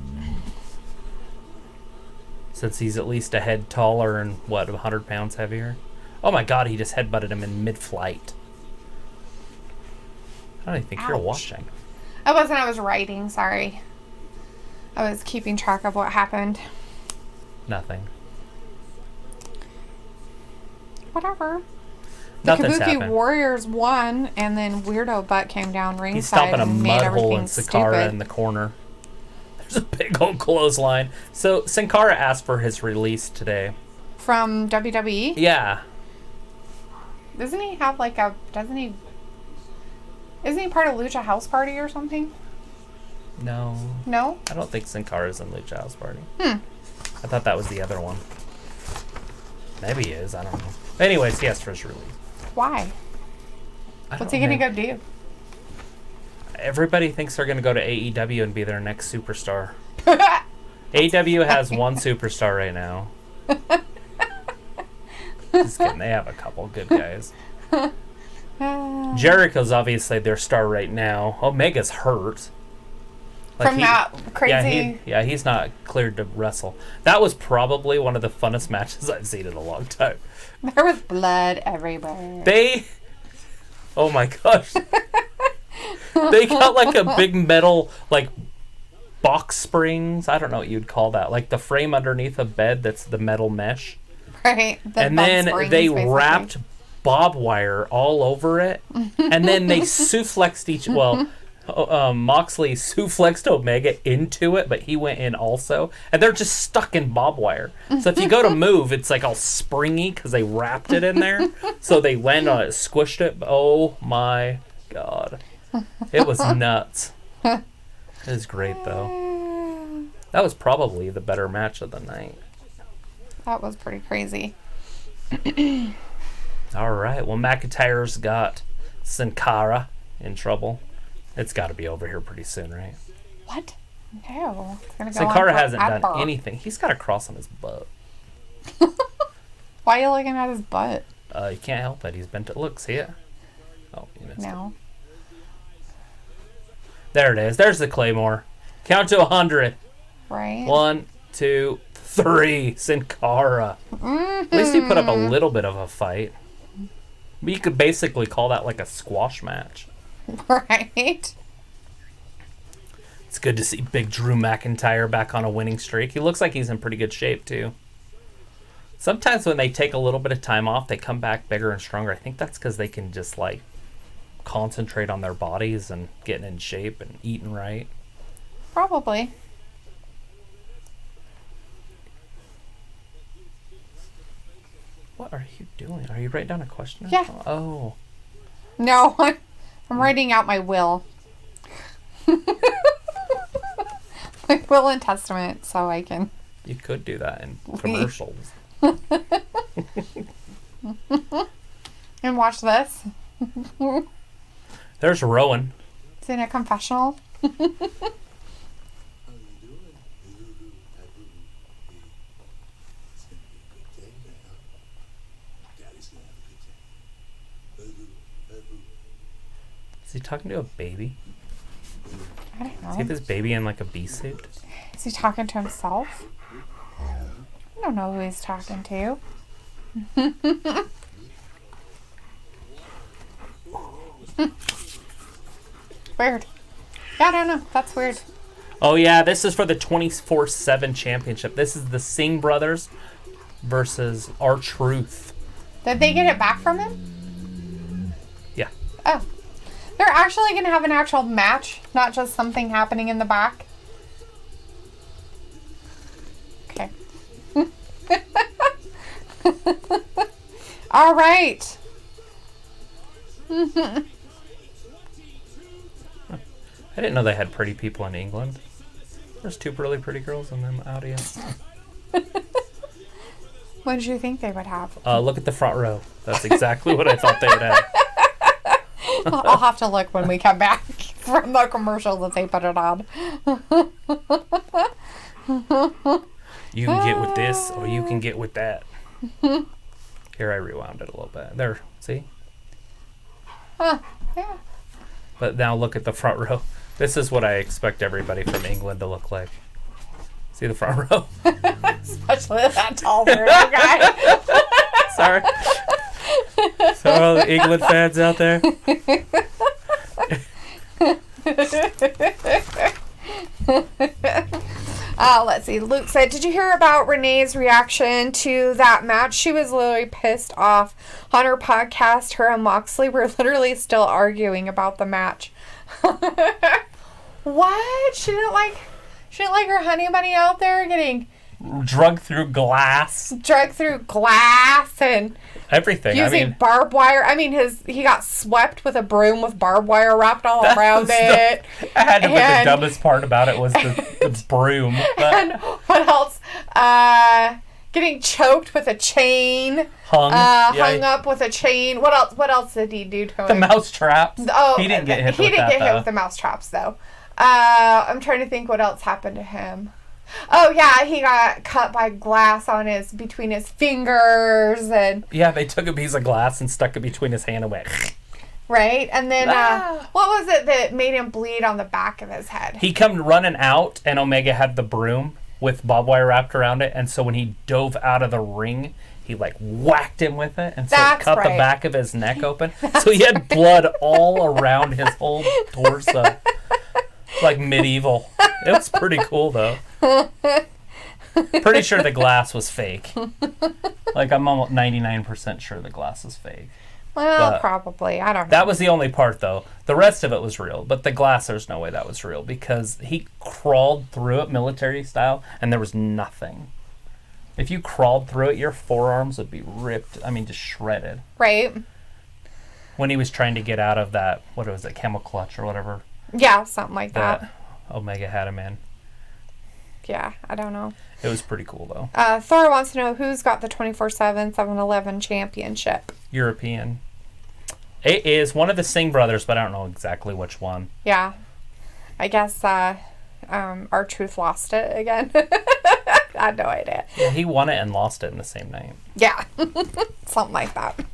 Since he's at least a head taller and, 100 pounds heavier? Oh my god, he just headbutted him in mid-flight. I don't even think you're Ouch. watching. I wasn't. I was writing. Sorry. I was keeping track of what happened. Nothing. Whatever. The Nothing's Kabuki happened. Warriors won, and then Weirdo Butt came down ringside He's stomping a and made mud hole everything in Sakara stupid. in the corner. There's a big old clothesline. So Sin Cara asked for his release today. From WWE? Yeah. Doesn't he have like a... Isn't he part of Lucha House Party or something? No. No? I don't think Sin Cara's in Lucha House Party. Hmm. I thought that was the other one. Maybe he is. I don't know. Anyways, he asked for his release. Why? I What's don't he gonna know. go do? Everybody thinks they're going to go to AEW and be their next superstar. AEW has one superstar right now. Just kidding. They have a couple good guys. Jericho's obviously their star right now. Omega's hurt. From that crazy... He's not cleared to wrestle. That was probably one of the funnest matches I've seen in a long time. There was blood everywhere. Oh my gosh. They got like a big metal, like, box springs. I don't know what you'd call that. Like the frame underneath a bed that's the metal mesh. Right. And then they wrapped barbed wire all over it. And then they suplexed Moxley suplexed Omega into it, but he went in also. And they're just stuck in barbed wire. So if you go to move, it's like all springy because they wrapped it in there. So they land on it, squished it. Oh my god. It was nuts. It was great, though. That was probably the better match of the night. That was pretty crazy. All right. Well, McIntyre's got Sin Cara in trouble. It's got to be over here pretty soon, right? What? No. It's gonna go Sin on Cara hasn't forever. done anything. He's got a cross on his butt. Why are you looking at his butt? You can't help it. He's bent. Look, see it? Oh, you missed it. No. There it is. There's the Claymore. Count to 100. Right? 1, 2, 3. Sin Cara. At least he put up a little bit of a fight. But you could basically call that like a squash match. Right? It's good to see big Drew McIntyre back on a winning streak. He looks like he's in pretty good shape, too. Sometimes when they take a little bit of time off, they come back bigger and stronger. I think that's because they can just, like, concentrate on their bodies and getting in shape and eating right. Probably. What are you doing? Are you writing down a question? Yeah. Oh. No. I'm writing out my will. Like Will and Testament, so I can. You could do that in commercials. And watch this. There's Rowan. It's in a confessional. How you doing? It's gonna be a good day now. Daddy's gonna have a good day. Is he talking to a baby? I don't Is he know. this baby in like a bee suit? Is he talking to himself? I don't know who he's talking to. Weird. Yeah, I don't know. That's weird. Oh yeah, this is for the 24/7 championship. This is the Singh brothers versus R-Truth. Did they get it back from him? Yeah. Oh. They're actually going to have an actual match, not just something happening in the back. Okay. All right. I didn't know they had pretty people in England. There's two really pretty girls in the audience. What did you think they would have? Look at the front row. That's exactly what I thought they would have. I'll have to look when we come back from the commercial that they put it on. You can get with this, or you can get with that. Here, I rewound it a little bit. There, see? Huh, yeah. But now look at the front row. This is what I expect everybody from England to look like. See the front row? Especially that tall weirdo guy. Sorry. So all the England fans out there. Let's see. Luke said, did you hear about Renee's reaction to that match? She was literally pissed off on her podcast. Her and Moxley were literally still arguing about the match. What? She didn't like her honey bunny out there getting Drug through glass. dragged through glass and Everything. using I mean, barbed wire. I mean, he got swept with a broom with barbed wire wrapped all around it. I had to put the And- dumbest part about it was the broom. But And what else? Getting choked with a chain. hung. Hung up with a chain. What else? What else did he do to him? The mouse traps. Oh, he didn't get hit He with didn't that, get hit though. with the mouse traps though. I'm trying to think what else happened to him. Oh yeah, he got cut by glass on between his fingers and Yeah, they took a piece of glass and stuck it between his hand and went. right. And then Ah. what was it that made him bleed on the back of his head? He come running out, and Omega had the broom with barbed wire wrapped around it, and so when he dove out of the ring, he like whacked him with it, and so it That's cut the right. back of his neck open. So he had blood all around his whole torso, like medieval. It was pretty cool though. Pretty sure the glass was fake. Like I'm almost 99% sure the glass is fake. Well, but probably. I don't know. That was the only part, though. The rest of it was real. But the glass, there's no way that was real because he crawled through it military style, and there was nothing. If you crawled through it, your forearms would be ripped. I mean, just shredded. Right. When he was trying to get out of that, what was it, camel clutch or whatever Yeah, something like that. that Omega had him in. Yeah, I don't know. It was pretty cool, though. Thor wants to know who's got the 24/7 7-Eleven championship. European. It is one of the Singh brothers, but I don't know exactly which one. Yeah. I guess R-Truth lost it again. I had no idea. Yeah, he won it and lost it in the same night. Yeah. Something like that.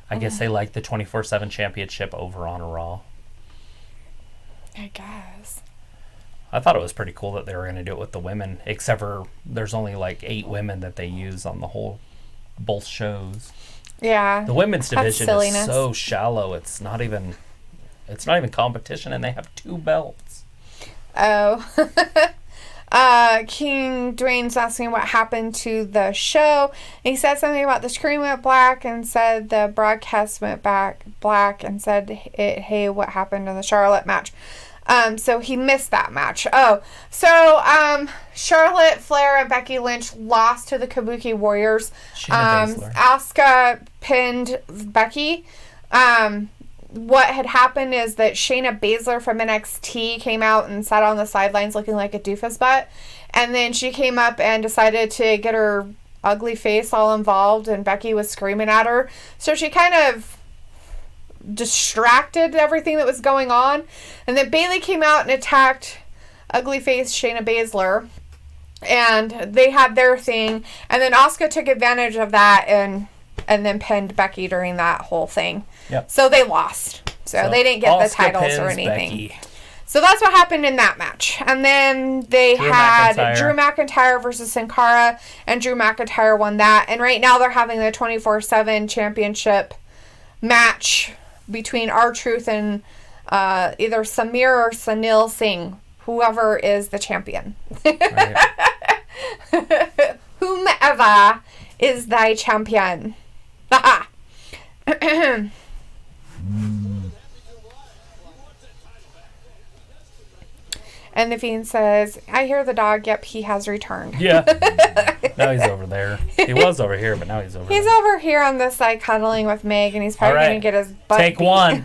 I guess they like the 24/7 championship over on Raw. I guess. I thought it was pretty cool that they were going to do it with the women, except for there's only like 8 women that they use on the whole both shows. Yeah. The women's That's division silliness. is so shallow. It's not even competition, and they have 2 belts. Oh. King Dwayne's asking what happened to the show. And he said something about the screen went black and said the broadcast went back black and said, hey, what happened in the Charlotte match? So he missed that match. Oh, so Charlotte Flair and Becky Lynch lost to the Kabuki Warriors. Shayna Baszler. Asuka pinned Becky. what had happened is that Shayna Baszler from NXT came out and sat on the sidelines looking like a doofus butt. And then she came up and decided to get her ugly face all involved, and Becky was screaming at her. So she kind of distracted everything that was going on. And then Bayley came out and attacked ugly face Shayna Baszler. And they had their thing. And then Asuka took advantage of that and then pinned Becky during that whole thing. Yep. So they lost. So they didn't get the Asuka titles or pins anything. Becky. So that's what happened in that match. And then they had Drew McIntyre versus Sin Cara, and Drew McIntyre won that. And right now they're having the 24/7 championship match between R-Truth and either Samir or Sunil Singh, whoever is the champion. Right. Whomever is thy champion. Haha. And the Fiend says, I hear the dog. Yep, he has returned. Yeah. Now he's over there. He was over here, but now he's over He's there. over here on this side cuddling with Meg, and he's probably All right. going to get his butt Take beat. one.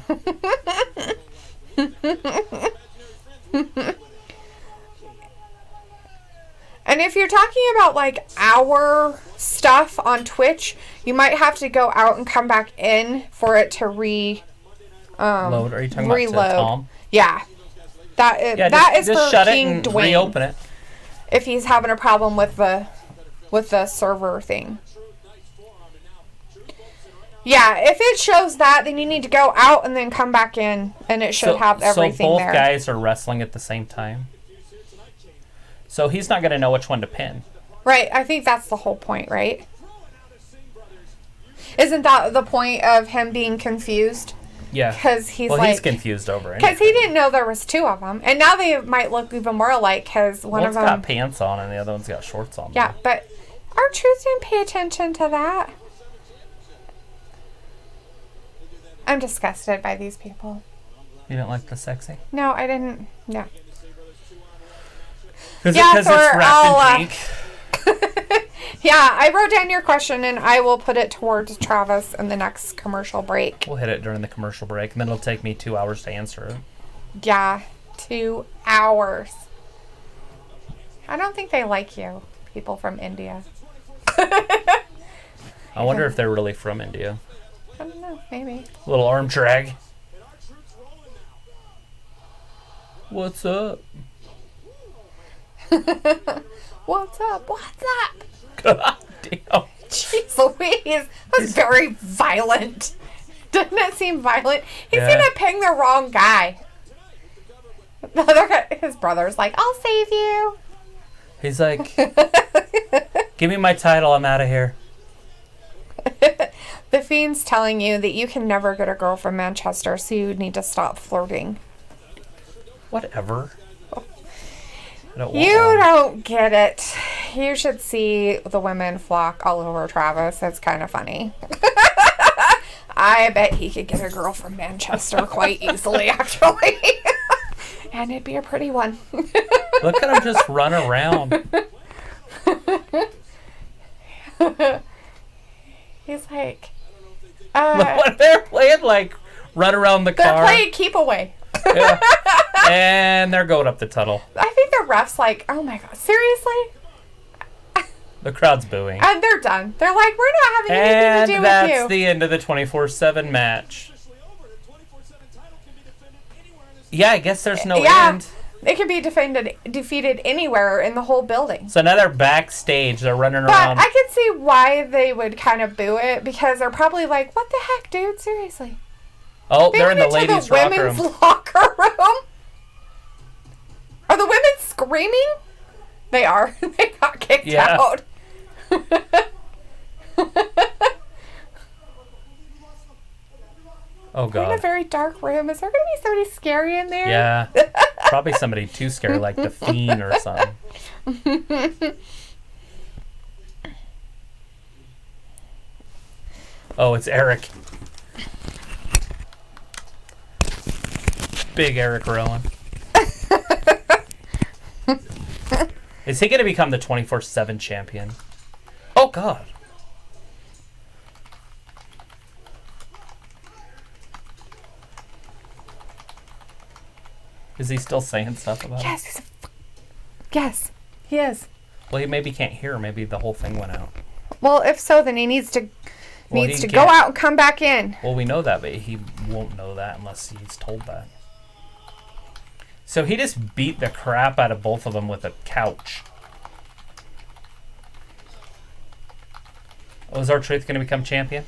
And if you're talking about like our stuff on Twitch, you might have to go out and come back in for it to Load. Are you talking reload. about Tom? Yeah. Yeah, that is just for shut King it and Dwayne. reopen it. If he's having a problem with the server thing. Yeah, if it shows that, then you need to go out and then come back in, and it should have everything so both there. guys are wrestling at the same time. So he's not going to know which one to pin. Right, I think that's the whole point, right? Isn't that the point of him being confused? Yeah. Because he's he's confused over it. Because he didn't know there was two of them, and now they might look even more alike. Because one of One's them got pants on and the other one's got shorts on. Yeah, but our truth didn't pay attention to that. I'm disgusted by these people. You don't like the sexy? No, I didn't. No. Because Yeah, it's Thor, wrapped in pink. Yeah, I wrote down your question, and I will put it towards Travis in the next commercial break. We'll hit it during the commercial break, and then it'll take me 2 hours to answer it. Yeah, 2 hours. I don't think they like you, people from India. I wonder if they're really from India. I don't know, maybe. Little arm drag. What's up? What's up? What's up? God damn. Jeez Louise, that's very violent. Doesn't it seem violent? He's Yeah. gonna ping the wrong guy. The other guy, his brother's like, I'll save you. He's like, give me my title, I'm out of here. The Fiend's telling you that you can never get a girl from Manchester, so you need to stop flirting. Whatever. I don't want You one. don't get it. You should see the women flock all over Travis. It's kind of funny. I bet he could get a girl from Manchester quite easily, actually. And it'd be a pretty one. Look at him just run around. He's like, What they're playing, like, run around the they're car. playing keep away. Yeah. And they're going up the tunnel. I think the ref's like, oh my god, seriously? The crowd's booing. And they're done. They're like, we're not having anything And to do that's with you. the end of the 24/7 match. Yeah, I guess there's no Yeah. end. It can be defeated anywhere in the whole building. So now they're backstage. They're running But around. I can see why they would kind of boo it, because they're probably like, what the heck, dude? Seriously. Oh, They they're in went the into ladies' the locker women's room. locker room? Are the women screaming? They are. They got kicked Yeah. out. Oh, We're in a God. very dark room. Is there going to be somebody scary in there? Yeah. Probably somebody too scary, like the Fiend or something. Oh, it's Eric. Big Eric Rowan. Is he going to become the 24/7 champion? Oh, God. Is he still saying stuff about it? Yes, yes, he is. Well, he maybe can't hear. Maybe the whole thing went out. Well, if so, then he needs to Well, go he can't- out and come back in. Well, we know that, but he won't know that unless he's told that. So he just beat the crap out of both of them with a couch. Oh, is R-Truth going to become champion?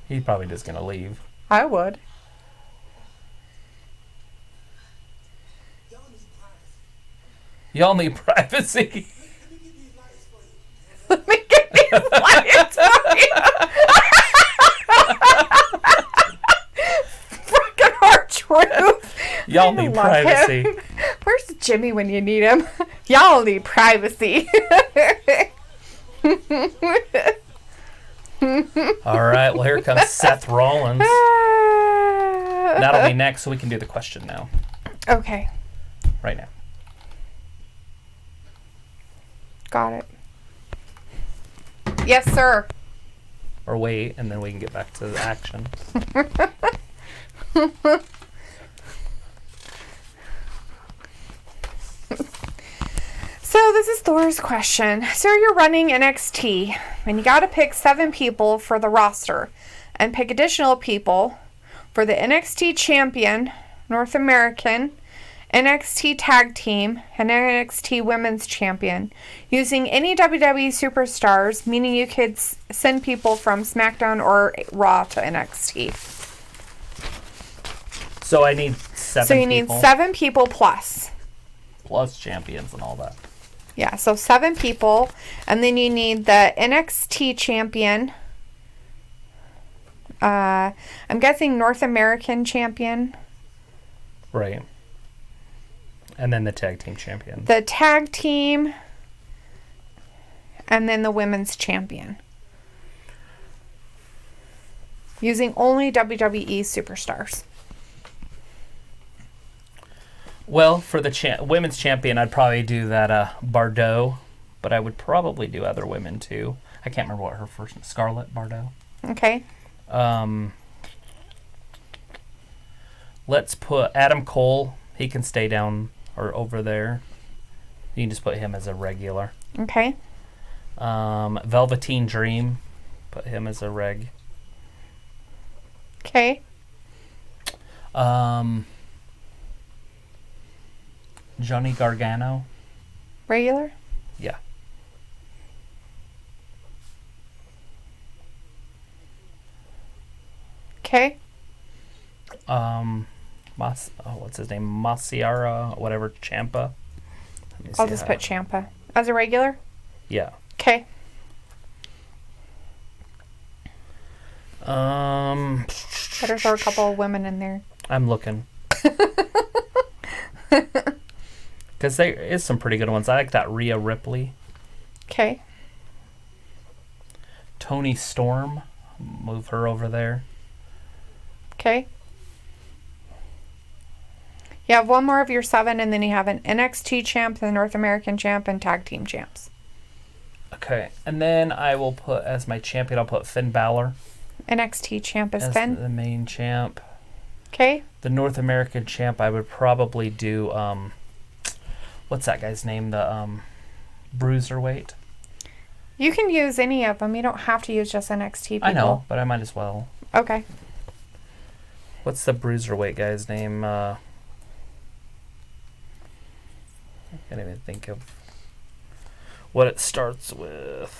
He's probably just going to leave. I would. Y'all need privacy. Y'all need privacy. Let me get these lights for you. Freaking R-Truth. Y'all I need love privacy. him. Where's Jimmy when you need him? Y'all need privacy. All right, well, here comes Seth Rollins. That'll be next, so we can do the question now. Okay, Right now. got it. Yes, sir. Or wait, and then we can get back to the action. So this is Thor's question. So you're running NXT, and you got to pick 7 people for the roster, and pick additional people for the NXT Champion, North American, NXT Tag Team, and NXT Women's Champion, using any WWE superstars, meaning you could send people from SmackDown or Raw to NXT. So I need 7 So you people. need 7 people plus. Plus champions and all that. Yeah, so 7 people, and then you need the NXT champion. I'm guessing North American champion, Right. And then the tag team champions. the tag team, and then the women's champion. Using only WWE superstars. Well, for the women's champion, I'd probably do that Bardot, but I would probably do other women too. I can't remember what her first name, Scarlett Bardot. Okay. Let's put Adam Cole. He can stay down or over there. You can just put him as a regular. Okay. Velveteen Dream, put him as a reg. Okay. Johnny Gargano. Regular? Yeah. Okay. What's his name? Masiara, whatever, Ciampa. Let me I'll see just how- put Ciampa. As a regular? Yeah. Okay. Better throw a couple of women in there. I'm looking. Because there is some pretty good ones. I like that Rhea Ripley. Okay. Tony Storm. Move her over there. Okay. You have one more of your 7, and then you have an NXT champ, the North American champ, and tag team champs. Okay. And then I will put, as my champion, I'll put Finn Balor. NXT champ is As Finn. the main champ. Okay. The North American champ, I would probably do, what's that guy's name? The, Bruiserweight. You can use any of them. You don't have to use just NXT people. I know, but I might as well. Okay. What's the Bruiserweight guy's name? I can't even think of what it starts with.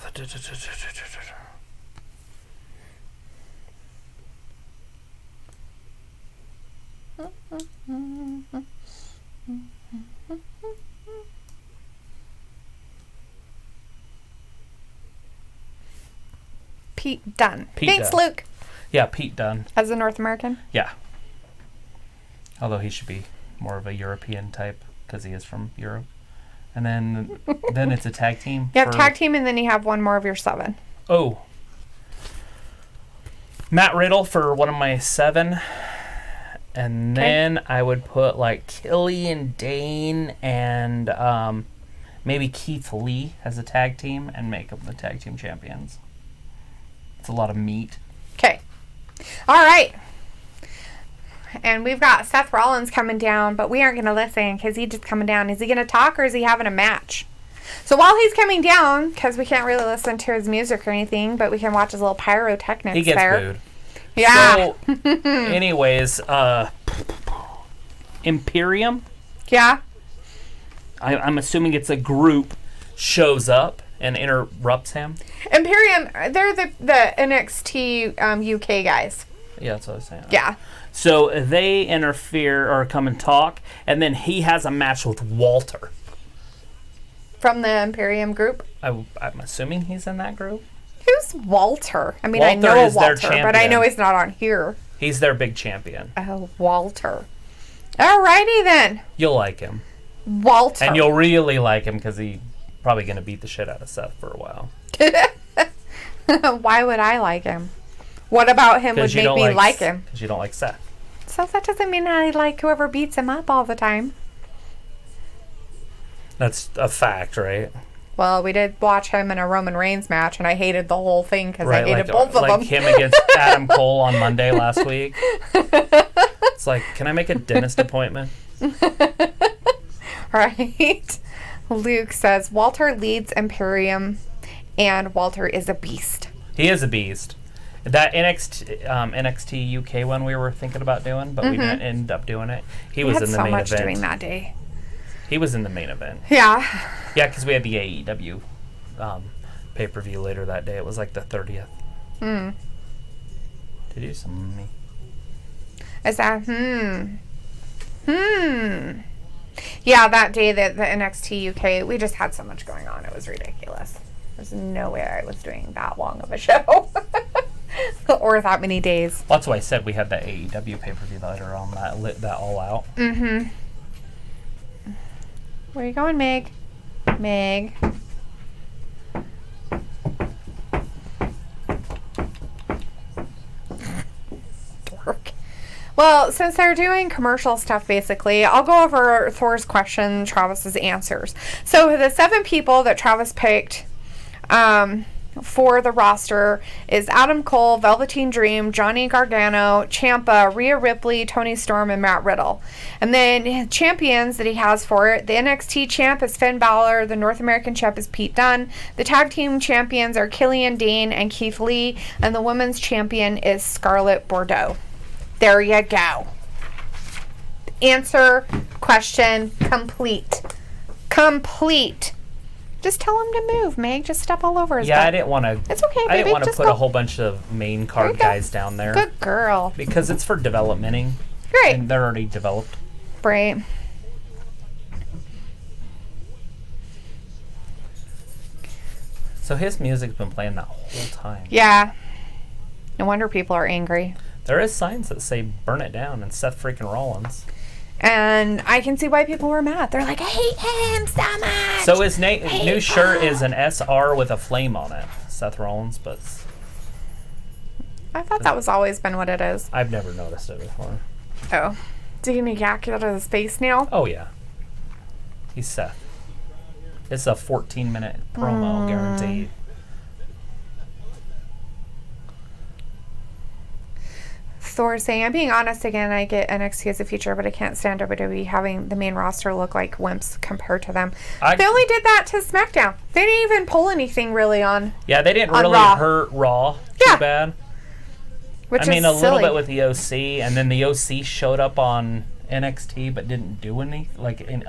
Pete Dunne. Pete Thanks, Dunne. Luke. Yeah, Pete Dunne. As a North American. Yeah. Although he should be more of a European type because he is from Europe. And then it's a tag team. You have tag team, and then you have one more of your 7. Oh. Matt Riddle for one of my 7. And then I would put like Killian Dane and maybe Keith Lee as a tag team and make them the tag team champions. It's a lot of meat. Okay. All right. And we've got Seth Rollins coming down, but we aren't going to listen because he's just coming down. Is he going to talk or is he having a match? So while he's coming down, because we can't really listen to his music or anything, but we can watch his little pyrotechnics He gets there. booed. Yeah. So, anyways, Imperium, Yeah. I'm assuming it's a group, shows up and interrupts him. Imperium, they're the NXT UK guys. Yeah, that's what I was saying. Yeah. So they interfere or come and talk, and then he has a match with Walter. From the Imperium group. I'm assuming he's in that group. Who's Walter? I mean, Walter I know is their Walter, but I know champion. he's not on here. He's their big champion. Oh, Walter. Alrighty then. You'll like him. Walter. And you'll really like him because he's probably going to beat the shit out of Seth for a while. Why would I like him? What about him would Because you make don't me like him? Because you don't like Seth. So that doesn't mean I like whoever beats him up all the time. That's a fact, right? Well, we did watch him in a Roman Reigns match, and I hated the whole thing because I hated both of them. Like him against Adam Cole on Monday last week. It's like, can I make a dentist appointment? Right? Luke says, Walter leads Imperium, and Walter is a beast. He is a beast. That NXT UK one we were thinking about doing, but we didn't end up doing it. He was had in the so main much event. doing that day. He was in the main event. Yeah. Yeah, because we had the AEW pay-per-view later that day. It was like the 30th. Hmm. Did you some me? Is that, Yeah, that day that the NXT UK, we just had so much going on. It was ridiculous. There's no way I was doing that long of a show. Or that many days. Well, that's why I said we had that AEW pay-per-view later on that lit that all out. Mm-hmm. Where you going, Meg? Meg. Dork. Well, since they're doing commercial stuff, basically, I'll go over Thor's question, Travis's answers. So the 7 people that Travis picked for the roster is Adam Cole, Velveteen Dream, Johnny Gargano, Ciampa, Rhea Ripley, Tony Storm, and Matt Riddle. And then champions that he has for it, the NXT champ is Finn Balor, the North American champ is Pete Dunne, the tag team champions are Killian Dane and Keith Lee, and the women's champion is Scarlett Bordeaux. There you go. Answer, question, complete. Complete. Just tell him to move, Meg. Just step all over his Yeah, butt. I didn't want to. It's okay, I didn't baby. want to Just put go. a whole bunch of main There card you go. guys down there Good girl. because it's for developmenting. Great. And they're already developed. Right. So his music's been playing that whole time. Yeah. No wonder people are angry. There is signs that say "burn it down" and Seth freaking Rollins. And I can see why people were mad. They're like, I hate him so much. So his new Hate shirt him. is an SR with a flame on it. Seth Rollins, but I thought that was always been what it is. I've never noticed it before. Oh. Did he yak out of his face now? Oh yeah, he's Seth. It's a 14-minute promo guaranteed. Thor saying, I'm being honest again, I get NXT as a future, but I can't stand WWE having the main roster look like wimps compared to them. They only did that to SmackDown. They didn't even pull anything really on. Yeah, they didn't On really Raw. hurt Raw too Yeah. bad. Which I mean, is a little silly. bit with the OC, and then the OC showed up on NXT, but didn't do any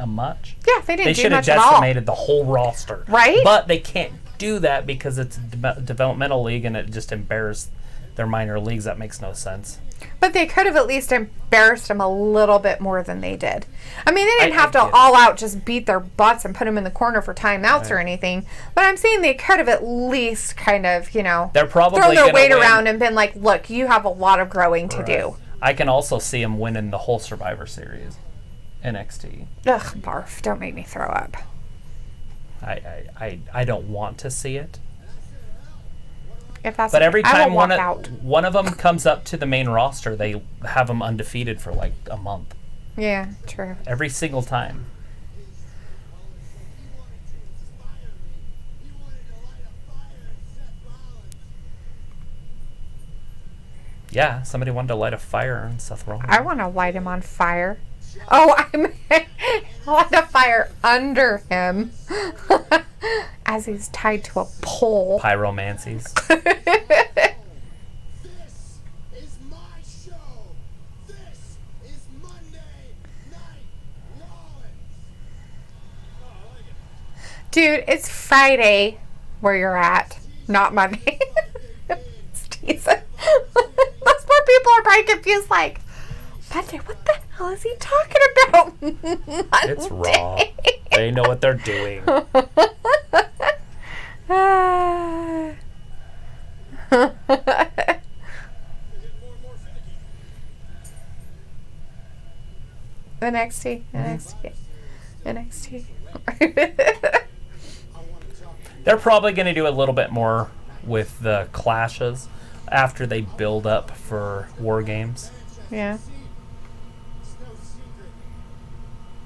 much. Yeah, they They didn't do should have much at all. decimated the whole roster, Right? But they can't do that because it's a developmental league, and it just embarrassed their minor leagues. That makes no sense. But they could have at least embarrassed them a little bit more than they did. I mean, they didn't I have to get it. all out just beat their butts and put them in the corner for timeouts or anything. But I'm saying they could have at least kind of, They're probably thrown their gonna weight win. around and been like, look, you have a lot of growing to do. I can also see them winning the whole Survivor Series, NXT. Ugh, barf. Don't make me throw up. I don't want to see it. If that's But every I time will walk out. one of them comes up to the main roster, they have them undefeated for like a month. Yeah, true. Every single time. Yeah, somebody wanted to light a fire on Seth Rollins. I want to light him on fire. Oh, I light a fire under him as he's tied to a pole. Pyromancies. This is my show. This is Monday Night Rollins. Dude, it's Friday where you're at, not Monday. Jesus. Most more people are probably confused, like, Monday, what the hell is he talking about? It's raw. They know what they're doing. NXT, NXT, NXT. They're probably going to do a little bit more with the clashes after they build up for War Games. Yeah. It's no secret.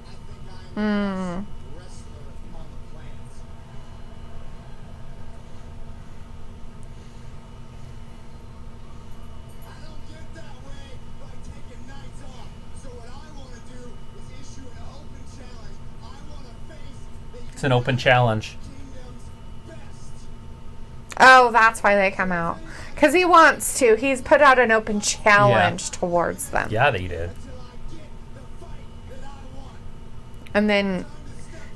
I think I am Mm. the wrestler on the planet. I don't get that way by taking nights off. So what I want to do is issue an open challenge. I want to face the It's an open challenge. Kingdom's best. Oh, that's why they come out. Because he wants to. He's put out an open challenge towards them. Yeah, they did. Till I get the fight that I want. And then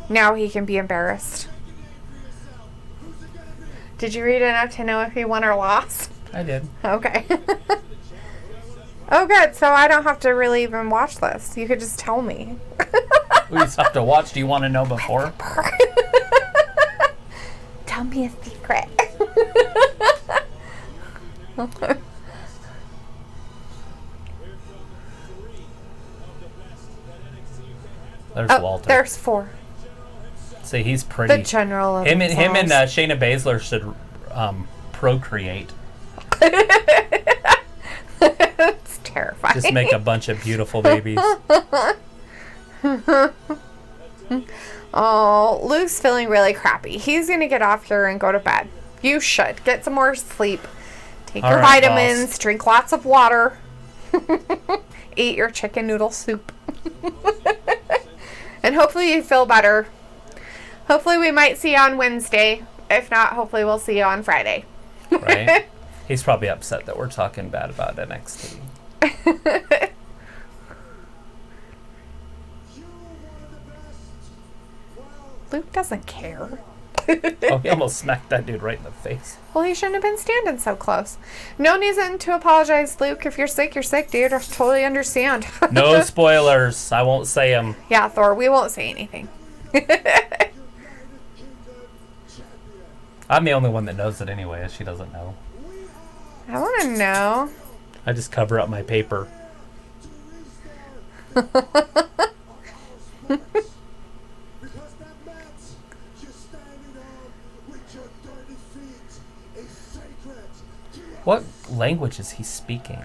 now he can be embarrassed. Make a name for yourself. Who's it gonna be? Did you read enough to know if he won or lost? I did. Okay. Oh, good. So I don't have to really even watch this. You could just tell me. We just have to watch. Do you want to know before? Tell me a secret. There's Oh, Walter. there's 4. See, he's The pretty. general of Him and themselves. Shayna Baszler should procreate. It's terrifying. Just make a bunch of beautiful babies. Oh, Luke's feeling really crappy. He's going to get off here and go to bed. You should. Get some more sleep. Take All your right, vitamins. boss. Drink lots of water. Eat your chicken noodle soup. And hopefully you feel better. Hopefully we might see you on Wednesday. If not, hopefully we'll see you on Friday. Right? He's probably upset that we're talking bad about NXT. You're one of the best. Well, Luke doesn't care. Oh, he almost smacked that dude right in the face. Well, he shouldn't have been standing so close. No reason to apologize, Luke. If you're sick, dude. I totally understand. No spoilers. I won't say them. Yeah, Thor, we won't say anything. United Kingdom champion. I'm the only one that knows it anyway. She doesn't know. I want to know. I just cover up my paper. Because that mat you're standing on with your dirty feet is sacred to your What language is he speaking?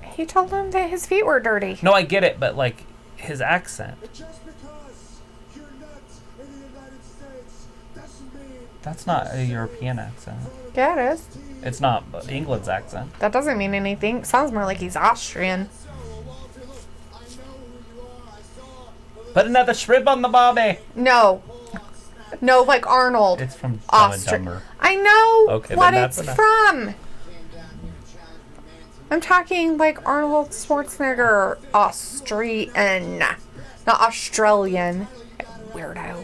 He told him that his feet were dirty. No, I get it, but like his accent. just because you're not in the United States doesn't mean That's not a European accent. Yeah, it is. It's not but England's accent. That doesn't mean anything. Sounds more like he's Austrian. so. Walter, look, I know who you are. I saw the Put another shrimp on the bobby. No. No, like Arnold. It's from Dumb and Austri- Dumber. I know Okay, what then that's it's enough. from. came down here and challenged my man to I'm talking like Arnold Schwarzenegger, Austrian, not Australian. Weirdo.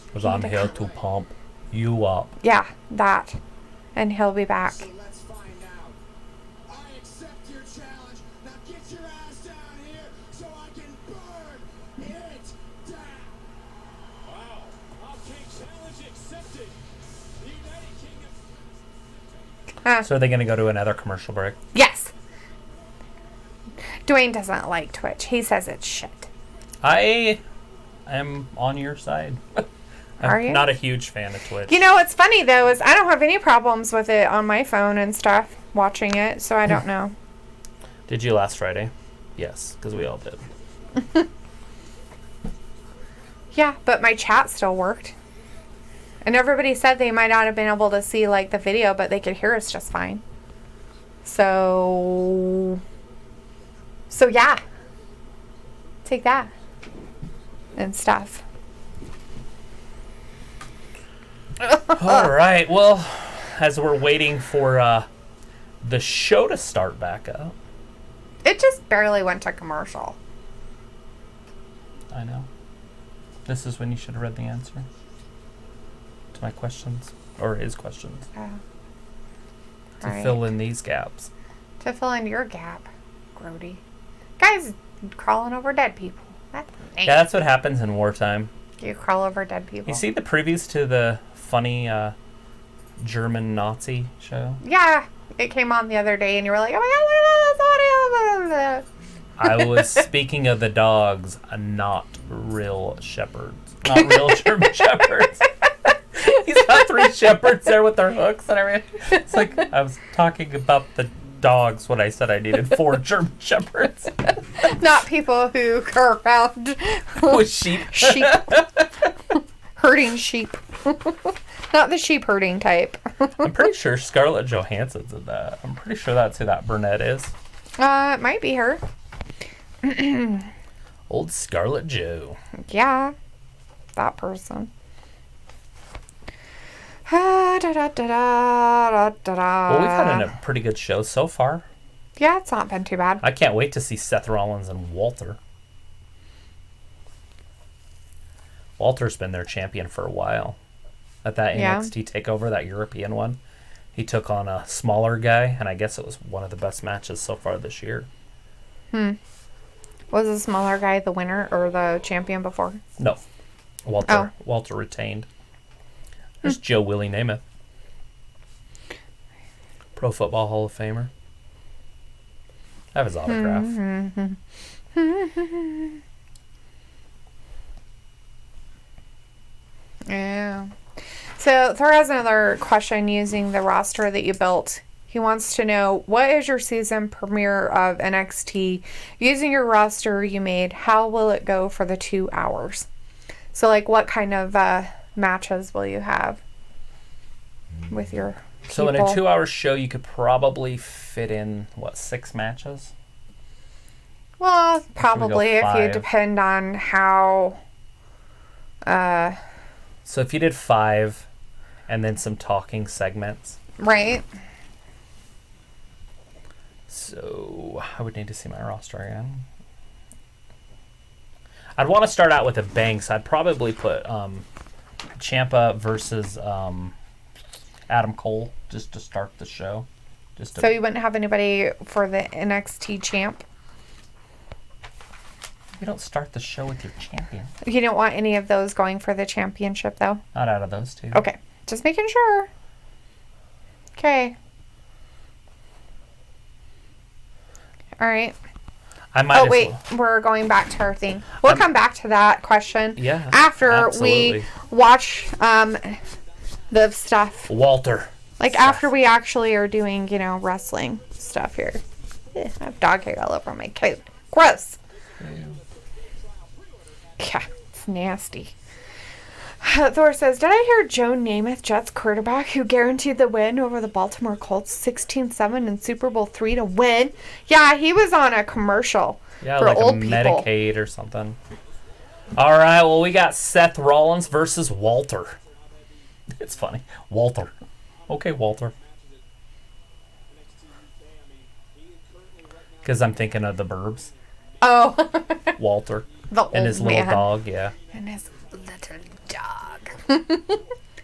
Because I'm here to pump you up. Yeah, that. And he'll be back. let's find out. I accept your challenge. Now get your ass down here so I can burn it down. Wow. Okay, challenge accepted. The United Kingdom. So are they going to go to another commercial break? Yes. Dwayne doesn't like Twitch. He says it's shit. I am on your side. I'm Are you? not a huge fan of Twitch. You know what's funny though is I don't have any problems with it on my phone and stuff watching it, so I don't know. Did you last Friday? Yes, because we all did. Yeah, but my chat still worked. And everybody said they might not have been able to see like the video, but they could hear us just fine. So yeah. Take that. And stuff. All right. Well, as we're waiting for the show to start back up. It just barely went to commercial. I know. This is when you should have read the answer to my questions, or his questions, to Right. fill in these gaps. To fill in your gap, Grody. Guys crawling over dead people. That's nice. Yeah, that's what happens in wartime. You crawl over dead people. You see the previews to the funny German Nazi show? Yeah. It came on the other day and you were like, oh my god, look at this audio. I was speaking of the dogs, not real shepherds. Not real German shepherds. He's got 3 shepherds there with their hooks and everything. It's like, I was talking about the dogs when I said I needed 4 German shepherds. Not people who are found With sheep. sheep. Herding sheep. Not the sheep herding type. I'm pretty sure Scarlett Johansson's in that. I'm pretty sure that's who that brunette is. It might be her. Old Scarlett Jo. Yeah. That person. Well, Well, we've had a pretty good show so far. Yeah, it's not been too bad. I can't wait to see Seth Rollins and Walter. Walter's been their champion for a while. At that Yeah. NXT takeover, that European one, he took on a smaller guy, and I guess it was one of the best matches so far this year. Was the smaller guy the winner or the champion before? No, Walter retained. There's Joe Willie Namath, Pro Football Hall of Famer. I have his autograph. Yeah. So Thor has another question using the roster that you built. He wants to know, what is your season premiere of NXT? Using your roster you made, how will it go for the 2 hours? So, like, what kind of matches will you have with your people? So in a 2-hour show, you could probably fit in, 6 matches? Well, probably if you 5? depend on how... So if you did 5 and then some talking segments. Right? So I would need to see my roster again. I'd want to start out with a bang, so I'd probably put Ciampa versus Adam Cole just to start the show. So you wouldn't have anybody for the NXT champ? You don't start the show with your champion. You don't want any of those going for the championship, though? Not out of those 2. Okay. Just making sure. Okay. All right. I might. Oh, wait. We're going back to our thing. We'll come back to that question Yeah, after absolutely. we watch the stuff. Walter. Like, after we actually are doing, wrestling stuff here. I have dog hair all over my coat. Gross. Yeah, it's nasty. Thor says, did I hear Joe Namath, Jets quarterback, who guaranteed the win over the Baltimore Colts 16-7 in Super Bowl III to win? Yeah, he was on a commercial for like old a people. Medicaid or something. All right, well, we got Seth Rollins versus Walter. It's funny. Walter. Okay, Walter. Because I'm thinking of the Burbs. Oh. Walter. The old And his little man. dog, yeah. And his little dog.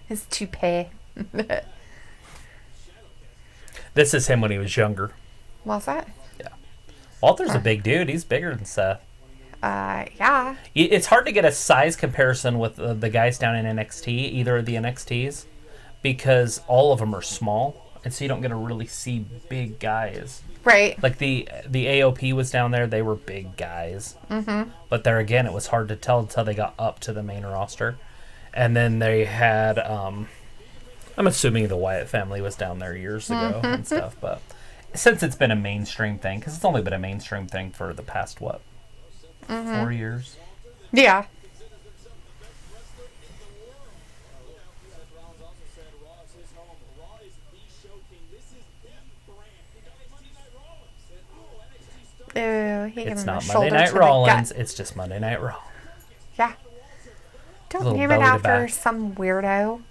His toupee. This is him when he was younger. What's that? Walter's a big dude. He's bigger than Seth. Yeah. It's hard to get a size comparison with the guys down in NXT, either of the NXTs, because all of them are small, and so you don't get to really see big guys. Right. Like the AOP was down there; they were big guys. Mm-hmm. But there again, it was hard to tell until they got up to the main roster, and then they had. I'm assuming the Wyatt family was down there years ago and stuff, but since it's been a mainstream thing, because it's only been a mainstream thing for the past 4 years. Yeah. he gave It's him a not shoulder Monday Night to the Rollins. gut. It's just Monday Night Raw. Yeah. Don't Little name it belly to after back. some weirdo.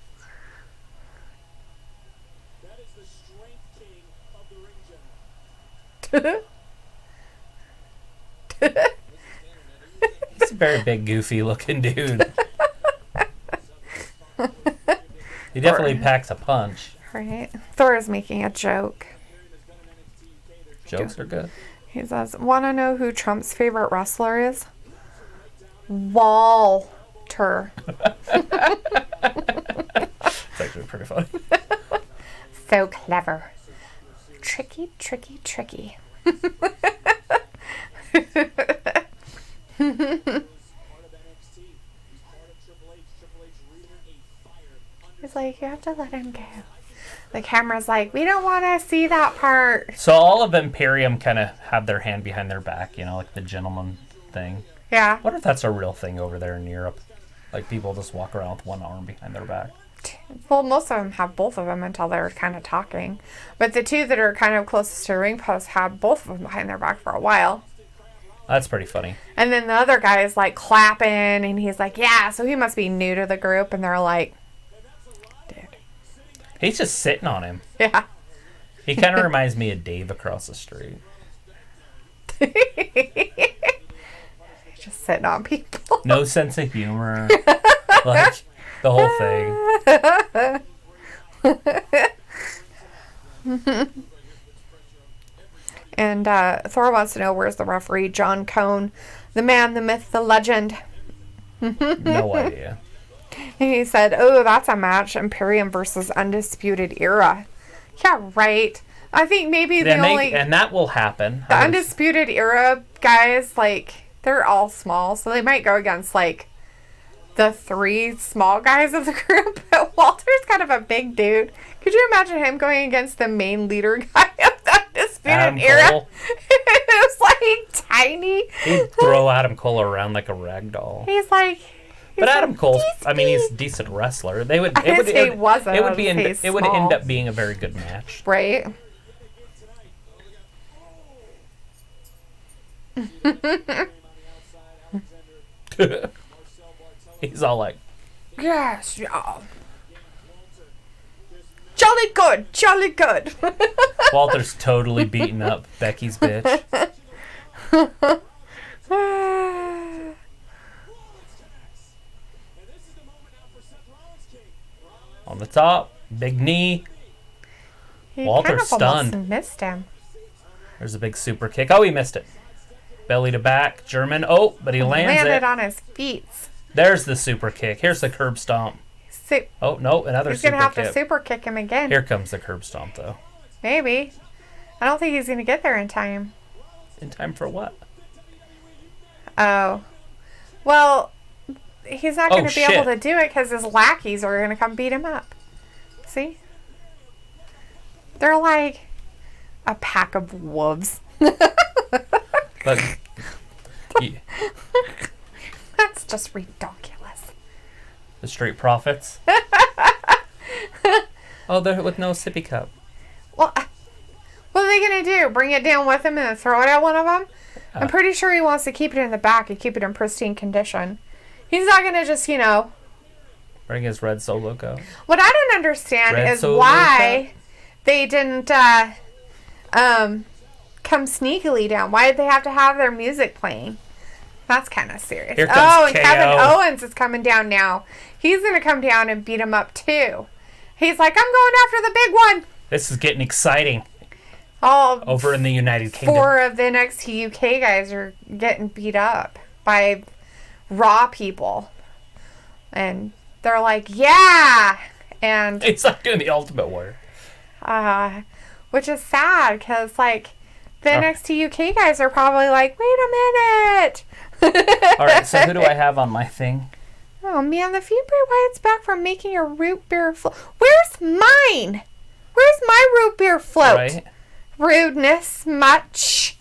That is the strength king of the ring general. He's a very big, goofy looking dude. He definitely packs a punch. Right? Thor is making a joke. Jokes are good. He says, "Want to know who Trump's favorite wrestler is?" Walter. It's actually pretty funny. So clever. Tricky, tricky, tricky. Part of NXT. He's part of Triple H. Triple H reared a fire under He's like, you have to let him go. The camera's like, we don't want to see that part. So all of Imperium kind of have their hand behind their back, like the gentleman thing. Yeah. What if that's a real thing over there in Europe? Like people just walk around with one arm behind their back. Well, most of them have both of them until they're kind of talking. But the two that are kind of closest to the ring post have both of them behind their back for a while. That's pretty funny. And then the other guy is like clapping and he's like, yeah, so he must be new to the group. And they're like, dude. He's just sitting on him. Yeah. He kind of reminds me of Dave across the street. Just sitting on people. No sense of humor. Like, the whole thing. And Thor wants to know where's the referee, John Cone, the man, the myth, the legend. No idea. And he said, oh, that's a match, Imperium versus Undisputed Era. Yeah, right. I think maybe And that will happen. the Undisputed Era guys, like, they're all small, so they might go against, like, the three small guys of the group. But Walter's kind of a big dude. Could you imagine him going against the main leader guy of the Undisputed Era? Cole. It was, like, tiny. He'd throw Adam Cole around like a rag doll. He's like... But Adam like, Cole's, "Peace, I mean, he's peace." a decent wrestler. They would. I didn't say he wasn't, It I would be. would say he's It would small. end up being a very good match. Right? He's all like, Yes, yeah. Jolly good, jolly good. Walter's totally beating up Becky's bitch. And this is the moment now for Seth Rollins King. Rollins On the top, big knee. He Walter's kind of almost stunned. missed him. There's a big super kick. Oh, he missed it. Belly to back, German. Oh, but he lands Landed it. on his feet. There's the super kick. Here's the curb stomp. Oh, no, another He's super gonna have kick. to super kick him again. Here comes the curb stomp, though. Maybe. I don't think he's gonna get there in time. In time for what? Oh. Well, he's not Oh, gonna be able shit. to do it because his lackeys are gonna come beat him up. See? They're like a pack of wolves. But y- That's just ridiculous. the Street Profits. Oh, they're with no sippy cup. Well, what are they going to do? Bring it down with him and then throw it at one of them? I'm pretty sure he wants to keep it in the back and keep it in pristine condition. He's not going to just, Bring his red Solo cup. What I don't understand Red is Solo why they didn't come sneakily down. Why did they have to have their music playing? That's kind of serious. Here comes Oh, and KO. Kevin Owens is coming down now. He's going to come down and beat him up too. He's like, I'm going after the big one. This is getting exciting All over in the United Kingdom. 4 of the NXT UK guys are getting beat up by Raw people. And they're like, yeah. And It's like doing the Ultimate Warrior. which is sad because, like, the Oh. NXT UK guys are probably like, wait a minute. All right, so who do I have on my thing? Oh, man, the few Bray Wyatt's back from making a root beer float. Where's mine? Where's my root beer float? Right? Rudeness much.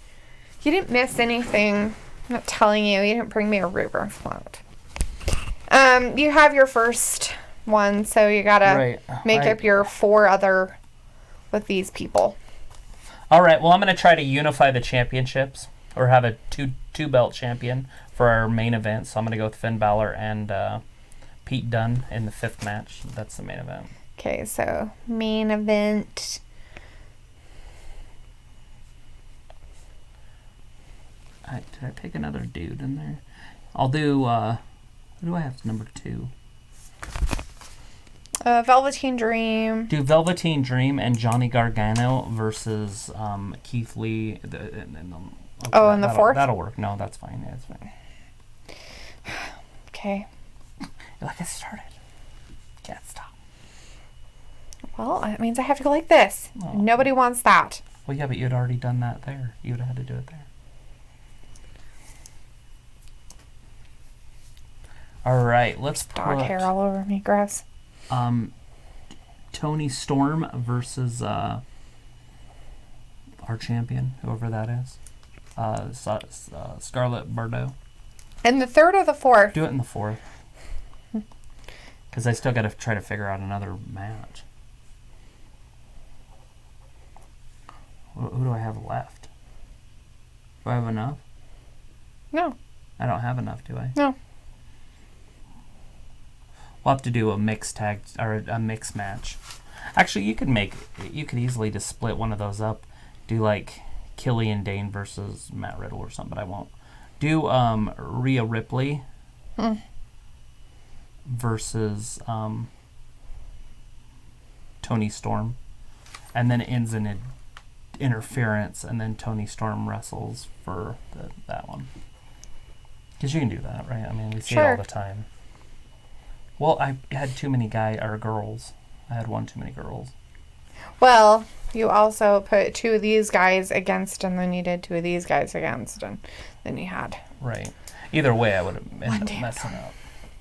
You didn't miss anything. I'm not telling you. You didn't bring me a root beer float. You have your first one, so you gotta Right. make I- up your 4 other with these people. All right, well, I'm going to try to unify the championships. or have a two belt champion for our main event. So I'm gonna go with Finn Balor and Pete Dunne in the 5th match. That's the main event. Okay, so main event. Did I pick another dude in there? I'll do. Who do I have number 2? Velveteen Dream. Do Velveteen Dream and Johnny Gargano versus Keith Lee. In the that'll- 4th? That'll work. No, that's fine. Yeah, that's fine. Okay. Like I started. Can't stop. Well, that means I have to go like this. Oh. Nobody wants that. Well, yeah, but you'd already done that there. You'd have had to do it there. All right, let's Dog put hair all over me. Gross. Tony Storm versus our champion, whoever that is, Scarlett Bordeaux. In the 3rd or the 4th? Do it in the 4th, because I still got to try to figure out another match. Who do I have left? Do I have enough? No. I don't have enough, do I? No. We'll have to do a mixed tag or a mixed match. Actually, you could easily just split one of those up. Do like Killian Dane versus Matt Riddle or something, but I won't. Do Rhea Ripley versus Tony Storm, and then it ends in an interference, and then Tony Storm wrestles for that one. Because you can do that, right? I mean, we see it all the time. Well, I had too many girls. I had one too many girls. Well, you also put 2 of these guys against, and then you did 2 of these guys against, and then you had. Right. Either way, I would have ended up damn messing up.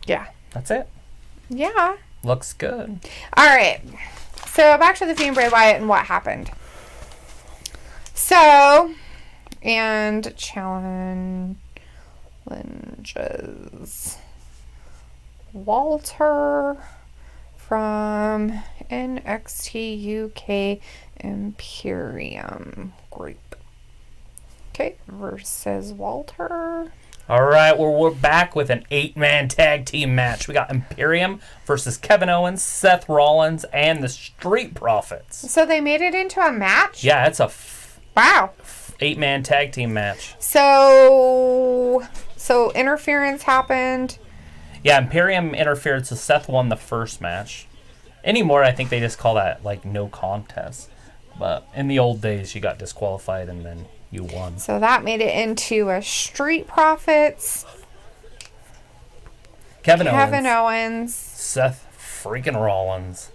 Yeah. That's it. Yeah. Looks good. All right. So back to the Fiend Bray Wyatt and what happened. So, and challenges. Walter from NXT UK Imperium Group. Okay, versus Walter. All right, we're back with an 8-man tag team match. We got Imperium versus Kevin Owens, Seth Rollins, and the Street Profits. So they made it into a match? Yeah, it's a Wow. 8-man tag team match. So interference happened. Yeah, Imperium interfered, so Seth won the first match. Anymore, I think they just call that, like, no contest. But in the old days, you got disqualified and then you won. So that made it into a Street Profits. Kevin Owens. Seth freaking Rollins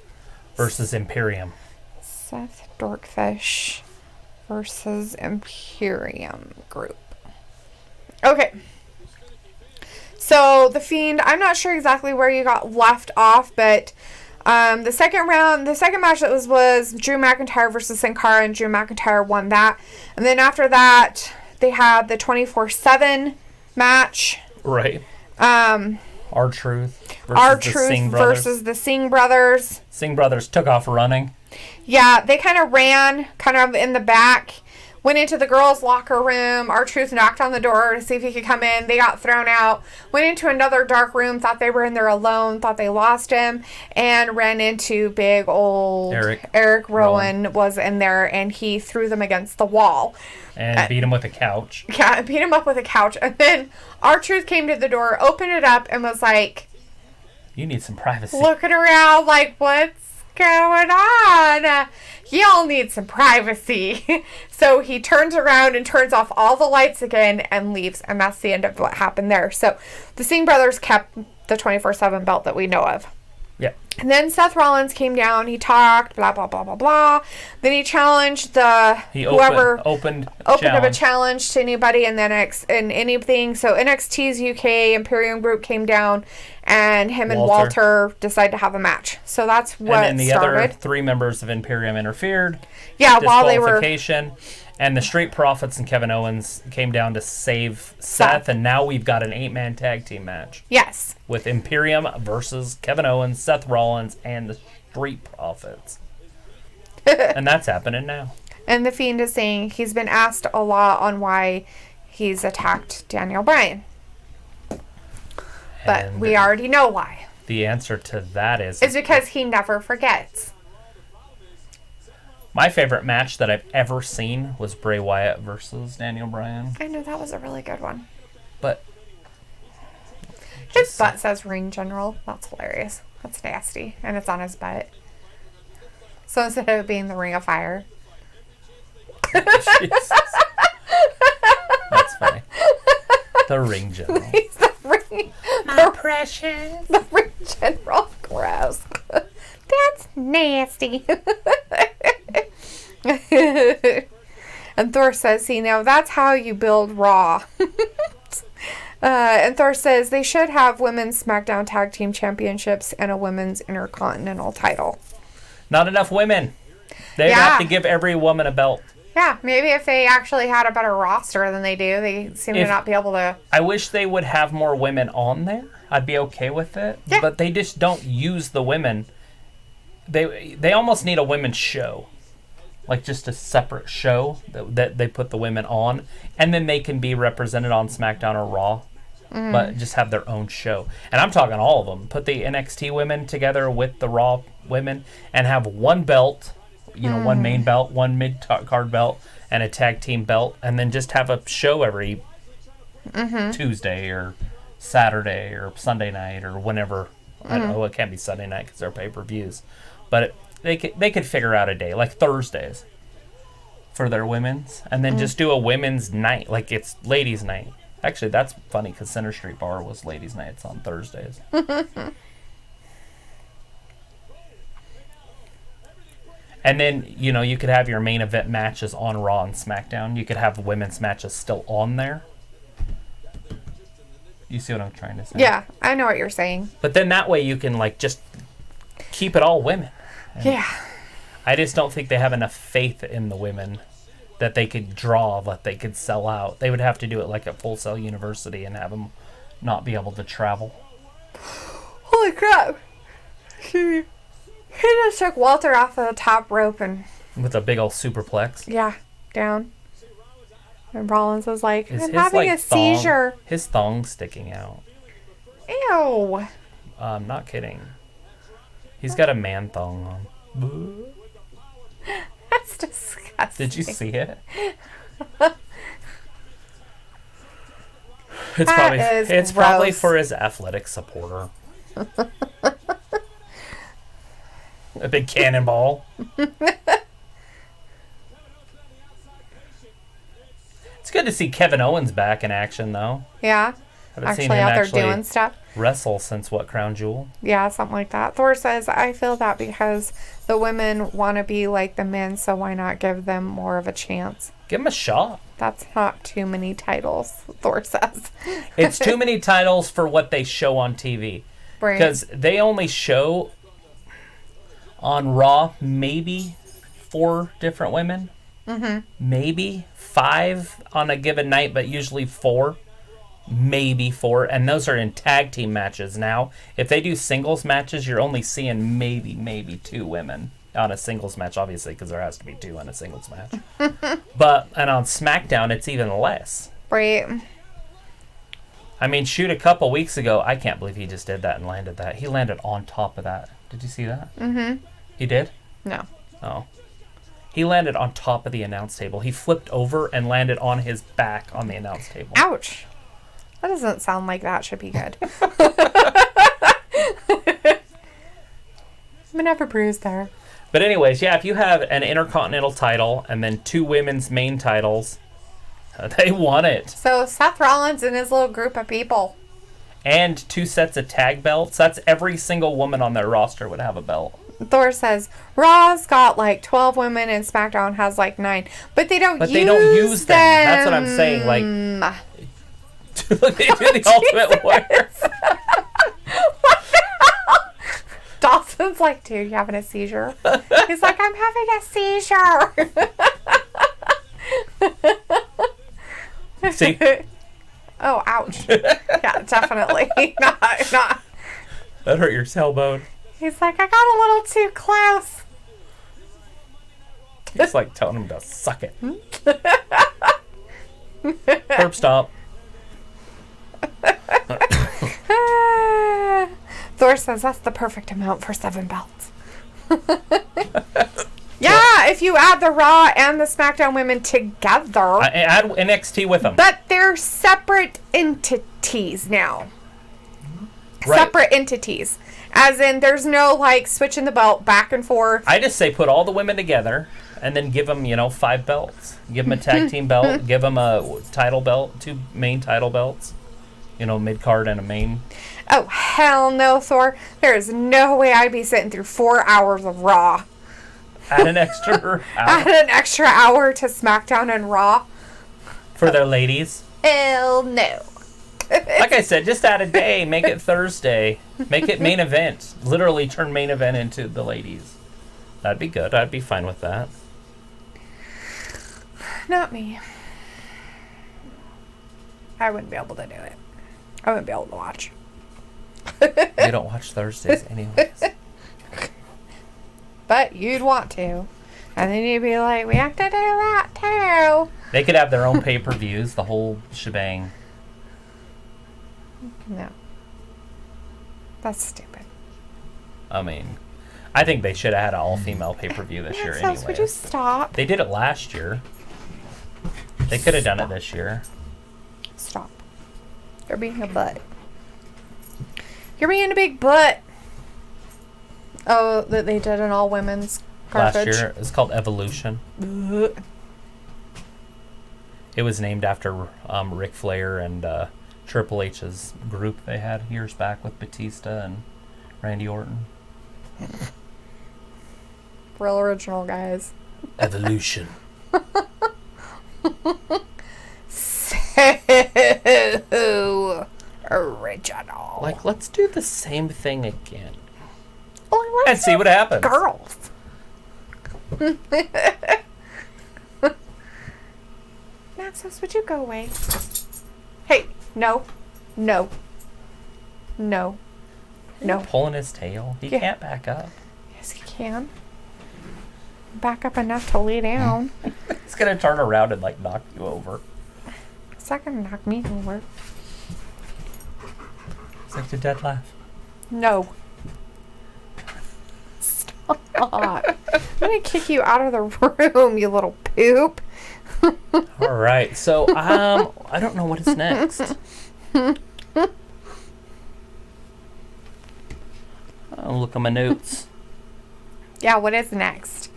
versus Imperium. Seth Dorkfish versus Imperium Group. Okay. So the Fiend, I'm not sure exactly where you got left off, but the second match that was Drew McIntyre versus Sin Cara, and Drew McIntyre won that. And then after that, they had the 24/7 match. Right. R-Truth versus the Singh Brothers. Singh Brothers took off running. Yeah, they kind of ran in the back, went into the girls' locker room. R-Truth knocked on the door to see if he could come in. They got thrown out. Went into another dark room, thought they were in there alone, thought they lost him, and ran into big old Eric Rowan was in there, and he threw them against the wall. And beat him with a couch. Yeah, beat him up with a couch. And then R-Truth came to the door, opened it up, and was like, "You need some privacy." Looking around like, what's going on? Y'all need some privacy. So he turns around and turns off all the lights again and leaves. And that's the end of what happened there. So the Singh Brothers kept the 24/7 belt that we know of. Yeah. And then Seth Rollins came down. He talked, blah, blah, blah, blah, blah. Then he challenged opened up a challenge to anybody in anything. So NXT's UK Imperium Group came down, and him and Walter decided to have a match. So that's what and then the started. other 3 members of Imperium interfered. Yeah, while they were... And the Street Profits and Kevin Owens came down to save Seth, and now we've got an 8-man tag team match. Yes. With Imperium versus Kevin Owens, Seth Rollins, and the Street Profits. And that's happening now. And the Fiend is saying he's been asked a lot on why he's attacked Daniel Bryan. But And we already know why. the answer to that is It's because he never forgets. my favorite match that I've ever seen was Bray Wyatt versus Daniel Bryan. I know that was a really good one. But His butt says ring general. That's hilarious. That's nasty. And it's on his butt. So instead of it being the ring of fire. Jesus. That's funny. The ring general. He's the ring. My precious. The ring general. Gross. That's nasty. And Thor says, see, now that's how you build Raw. And Thor says they should have women's SmackDown Tag Team Championships and a women's Intercontinental title. Not enough women. They Yeah. have to give every woman a belt. Yeah, maybe if they actually had a better roster than they do, they seem to If- not be able to. I wish they would have more women on there. I'd be okay with it. Yeah. But they just don't use the women. They almost need a women's show. Like just a separate show that they put the women on. And then they can be represented on SmackDown or Raw. But just have their own show. And I'm talking all of them. Put the NXT women together with the Raw women and have one belt. You know, one main belt, one mid-card belt, and a tag team belt. And then just have a show every Tuesday or Saturday or Sunday night or whenever. I don't know. It can't be Sunday night because they're pay-per-views. But they could figure out a day, like Thursdays, for their women's. And then just do a women's night, like it's ladies' night. Actually, that's funny because Center Street Bar was ladies' nights on Thursdays. And then, you know, you could have your main event matches on Raw and SmackDown. You could have women's matches still on there. You see what I'm trying to say? Yeah, I know what you're saying. But then that way you can, like, just keep it all women. Yeah. I just don't think they have enough faith in the women that they could draw, that they could sell out. They would have to do it like at Full Sail University and have them not be able to travel. Holy crap. He just took Walter off of the top rope and, With a big old superplex. yeah, down. And Rollins was like, Is I'm his, having like, a seizure. His thong's sticking out. Ew. I'm not kidding. He's got a man thong on. That's disgusting. Did you see it? It's is probably gross. for his athletic supporter. A big cannonball. It's good to see Kevin Owens back in action, though. Yeah. Haven't seen Actually him out there actually doing stuff. wrestle since what, Crown Jewel? Yeah, something like that. Thor says, I feel that because the women want to be like the men, so why not give them more of a chance? Give him a shot. That's not too many titles, Thor says. It's too many titles for what they show on TV. Right. Because they only show on Raw maybe 4 different women. Mm-hmm. Maybe 5 on a given night, but usually 4. Maybe 4. And those are in tag team matches now. If they do singles matches, you're only seeing maybe 2 women on a singles match, obviously, because there has to be 2 on a singles match. And on SmackDown, it's even less. Right. I mean, shoot, a couple weeks ago, I can't believe he just did that and landed that. He landed on top of that. Did you see that? Mm-hmm. He did? No. Oh. He landed on top of the announce table. He flipped over and landed on his back on the announce table. Ouch. That doesn't sound like that should be good. I'm never bruised there. But anyways, yeah, if you have an Intercontinental title and then 2 women's main titles, they won it. So Seth Rollins and his little group of people. And 2 sets of tag belts. That's every single woman on their roster would have a belt. Thor says Raw's got like 12 women and SmackDown has like 9, but they don't. But use they don't use them. That's what I'm saying. Like, they do the Ultimate Warrior. Dawson's like, dude, you having a seizure? He's like, I'm having a seizure. See? Oh, ouch. Yeah, definitely. Not. That hurt your tailbone. He's like, I got a little too close. It's like telling him to suck it. Burp stop. Thor says that's the perfect amount for 7 belts. Yeah, if you add the Raw and the SmackDown women together. I add NXT with them. But they're separate entities now. Right. Separate entities. As in, there's no, like, switching the belt back and forth. I just say put all the women together and then give them, 5 belts. Give them a tag team belt. Give them a title belt, 2 main title belts. Mid-card and a main. Oh, hell no, Thor. There is no way I'd be sitting through 4 hours of Raw. Add an extra hour Add an extra hour to SmackDown and Raw. for their ladies. Hell no. Like I said, just add a day. Make it Thursday. Make it main event. Literally turn main event into the ladies. That'd be good. I'd be fine with that. Not me. I wouldn't be able to do it. I wouldn't be able to watch. You don't watch Thursdays anyways. But you'd want to. And then you'd be like, we have to do that too. They could have their own pay-per-views, the whole shebang. No. That's stupid. I mean, I think they should have had an all-female pay-per-view this year Maxos, would you anyway. stop? They did it last year. They could have done it this year. Stop. You're being a butt. You're being a big butt. Oh, that they did an all women's garbage. Last year, it's called Evolution. Ugh. It was named after Ric Flair and Triple H's group they had years back with Batista and Randy Orton. Real original, guys. Evolution. So original. Like, let's do the same thing again. Oh, And see what happens. Girls. Maxos, would you go away? Hey, no. No. No. No. Pulling his tail. He Yeah. can't back up. Yes, he can. Back up enough to lay down. He's gonna turn around and knock you over. It's not gonna knock me over. It's like the dead laugh. No. Stop. I'm gonna kick you out of the room, you little poop. All right, so I don't know what is next. I'll look at my notes. Yeah, what is next?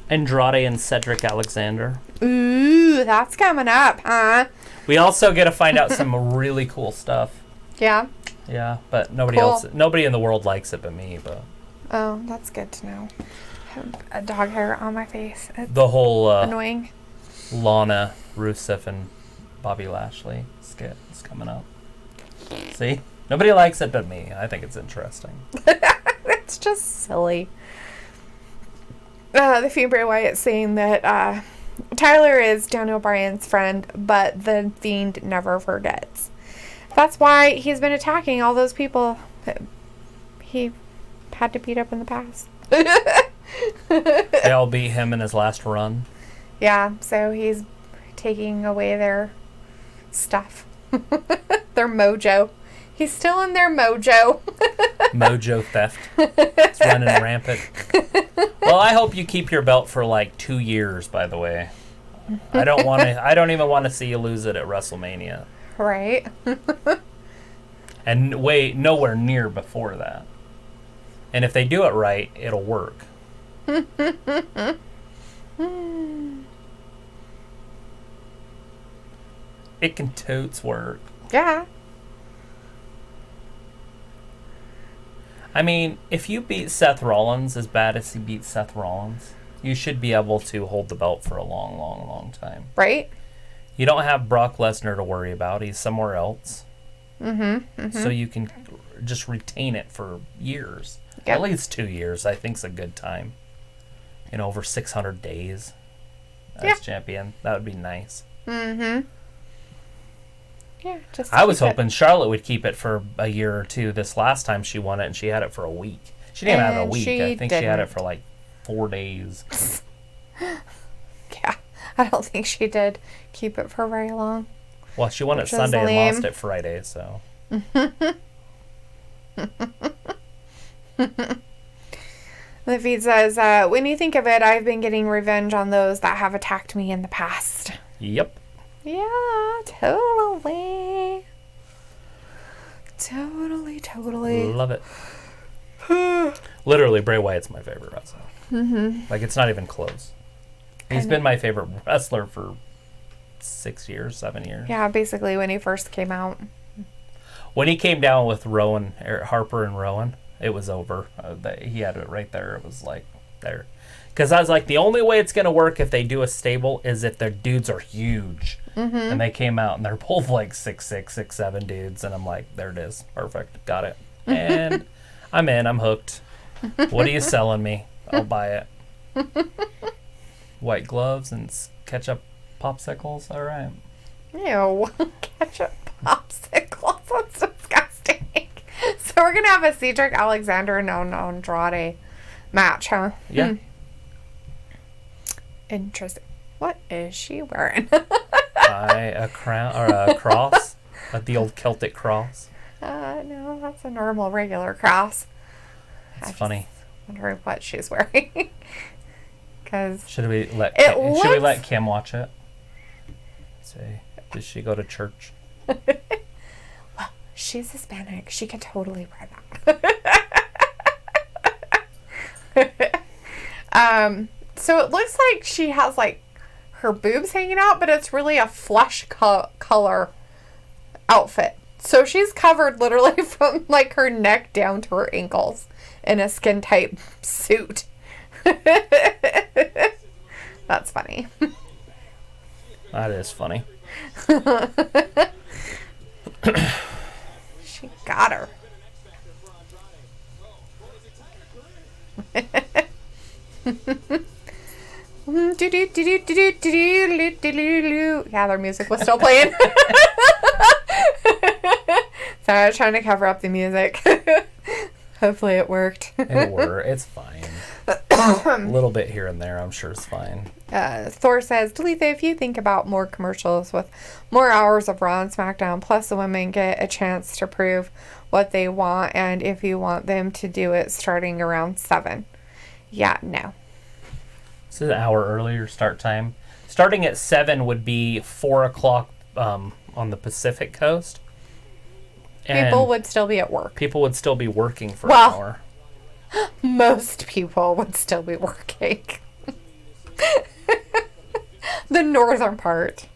Andrade and Cedric Alexander. Ooh, that's coming up, huh? We also get to find out some really cool stuff. Yeah. Yeah, but nobody Cool. else, nobody in the world likes it but me. But Oh, that's good to know. I have a dog hair on my face. It's the whole annoying. Lana, Rusev, and Bobby Lashley skit is coming up. See? Nobody likes it but me. I think it's interesting. It's just silly. The Fiend Bray Wyatt saying that Tyler is Daniel Bryan's friend, but the Fiend never forgets. That's why he's been attacking all those people that he had to beat up in the past. They all beat him in his last run. Yeah, so he's taking away their stuff. Their mojo. He's still in their mojo. Mojo theft. It's running rampant. Well, I hope you keep your belt for 2 years, by the way. I don't even want to see you lose it at WrestleMania. Right? And wait, nowhere near before that. And if they do it right, it'll work. It can totes work. Yeah. I mean, if you beat Seth Rollins as bad as he beat Seth Rollins, you should be able to hold the belt for a long, long, long time. Right? You don't have Brock Lesnar to worry about. He's somewhere else. So you can just retain it for years. Yep. At least 2 years, I think, is a good time. Over 600 days as Yeah. champion. That would be nice. Mm-hmm. Yeah, just I was keep it. hoping Charlotte would keep it for a year or two this last time she won it, and she had it for a week. She didn't have it a And week. she I think she had didn't. it for like 4 days. Yeah, I don't think she did keep it for very long. Well, she won it Which is Sunday and lame. lost it Friday, so. The feed says, when you think of it, I've been getting revenge on those that have attacked me in the past. Yep. Yeah, totally. Totally. Love it. Literally, Bray Wyatt's my favorite wrestler. Like, it's not even close. He's been my favorite wrestler for 6 years, 7 years. Yeah, basically when he first came out. When he came down with Rowan, Harper and Rowan, it was over. He had it right there. It was like there. Because I was like, the only way it's going to work if they do a stable is if their dudes are huge. And they came out and they're both like 6'6", 6'7" dudes. And I'm like, there it is. Perfect. Got it. And I'm in. I'm hooked. What are you selling me? I'll buy it. White gloves and ketchup popsicles. All right. Ew. Ketchup popsicles. That's disgusting. So we're going to have a Cedric Alexander and Andrade match, huh? Yeah. Interesting. What is she wearing? A crown or a cross. Like the old Celtic cross. No, that's a normal, regular cross. It's funny. Wondering what she's wearing. Because Should we let It looks- Kim watch it? Say, does she go to church? she's Hispanic. She could totally wear that. So it looks like she has like her boobs hanging out, but it's really a flesh color outfit. So she's covered literally from like her neck down to her ankles in a skin tight suit. That's funny. That is funny. She got her. Yeah, their music was still playing. So I was trying to cover up the music. Hopefully it worked. It's fine. A little bit here and there, I'm sure it's fine. Thor says, Talitha, if you think about more commercials with more hours of Raw and SmackDown, plus the women get a chance to prove what they want, and if you want them to do it starting around 7. Yeah, no. This is an hour earlier start time. Starting at 7 would be 4 o'clock on the Pacific coast. And People would still be at work. people would still be working for Well- an hour. Most people would still be working. The northern part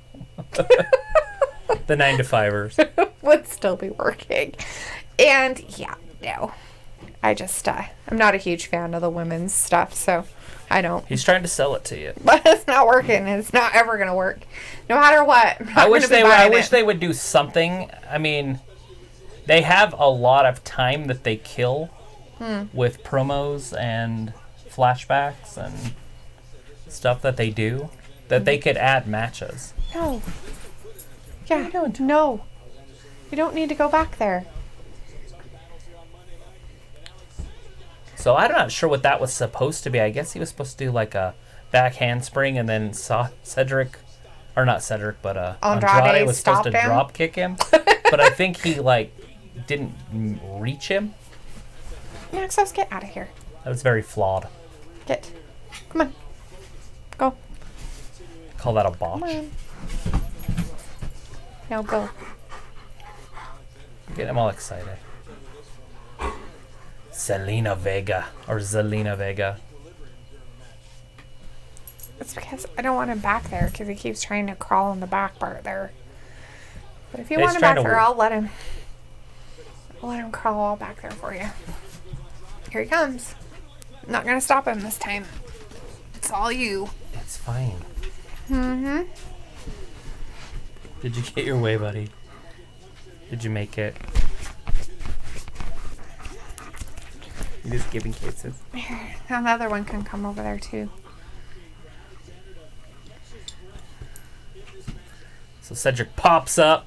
The 9 to 5ers. would still be working. And yeah, no. I just, I'm not a huge fan of the women's stuff, so I don't. He's trying to sell it to you. But it's not working. It's not ever going to work. No matter what. I'm not I wish gonna be they would. I buying wish it. they would do something. I mean, they have a lot of time that they kill with promos and flashbacks and stuff that they do. That they could add matches. No. Yeah, no. You don't need to go back there. So I'm not sure what that was supposed to be. I guess he was supposed to do like a back handspring and then saw Cedric, or not Cedric, but Andrade was supposed to stopped him. drop kick him. But I think he like didn't reach him. Maxos, get out of here. That was very flawed. Get. Come on. Go. Call that a botch. Come on. Now go. Get him all excited. Zelina Vega. It's because I don't want him back there because he keeps trying to crawl in the back part there. But if you He's want him trying back to there, I'll let him. I'll let him crawl all back there for you. Here he comes. I'm not gonna stop him this time. It's all you. It's fine. Mm-hmm. Did you get your way, buddy? Did you make it? You just giving cases. Now the other one can come over there too. So Cedric pops up.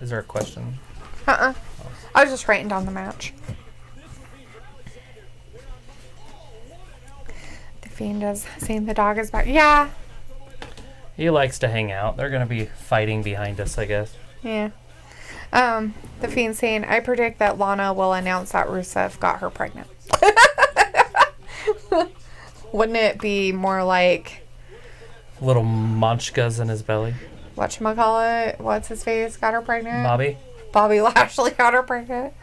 Is there a question? I was just writing down the match. Fiend is saying the dog is back. Yeah. He likes to hang out. They're going to be fighting behind us, I guess. Yeah. The Fiend saying, I predict that Lana will announce that Rusev got her pregnant. Wouldn't it be more like, Little munchkas in his belly. whatchamacallit, what's his face, got her pregnant? Bobby? Bobby Lashley got her pregnant.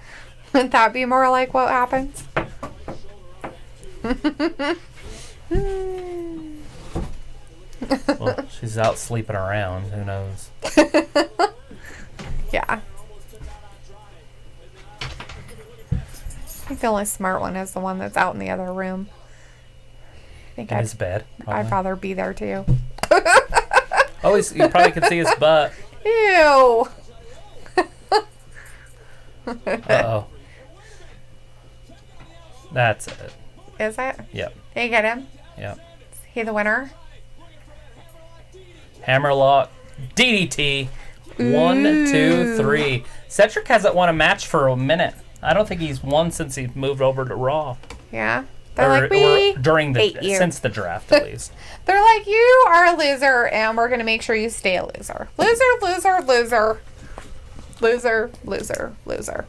Wouldn't that be more like what happens? Well, she's out sleeping around. Who knows? Yeah. I think the only smart one is the one that's out in the other room. I think In his bed. I'd rather be there too. Oh, you probably could see his butt. Ew. Uh-oh. That's it. Is it? Yep. Did you get him? Yep. Is he the winner? Hammerlock. DDT. 1, 2, 3. Cedric hasn't won a match for a minute. I don't think he's won since he moved over to Raw. Yeah. They're like, we during hate you. since the draft at least. They're like, you are a loser, and we're going to make sure you stay a loser. Loser, loser, loser. Loser, loser, loser.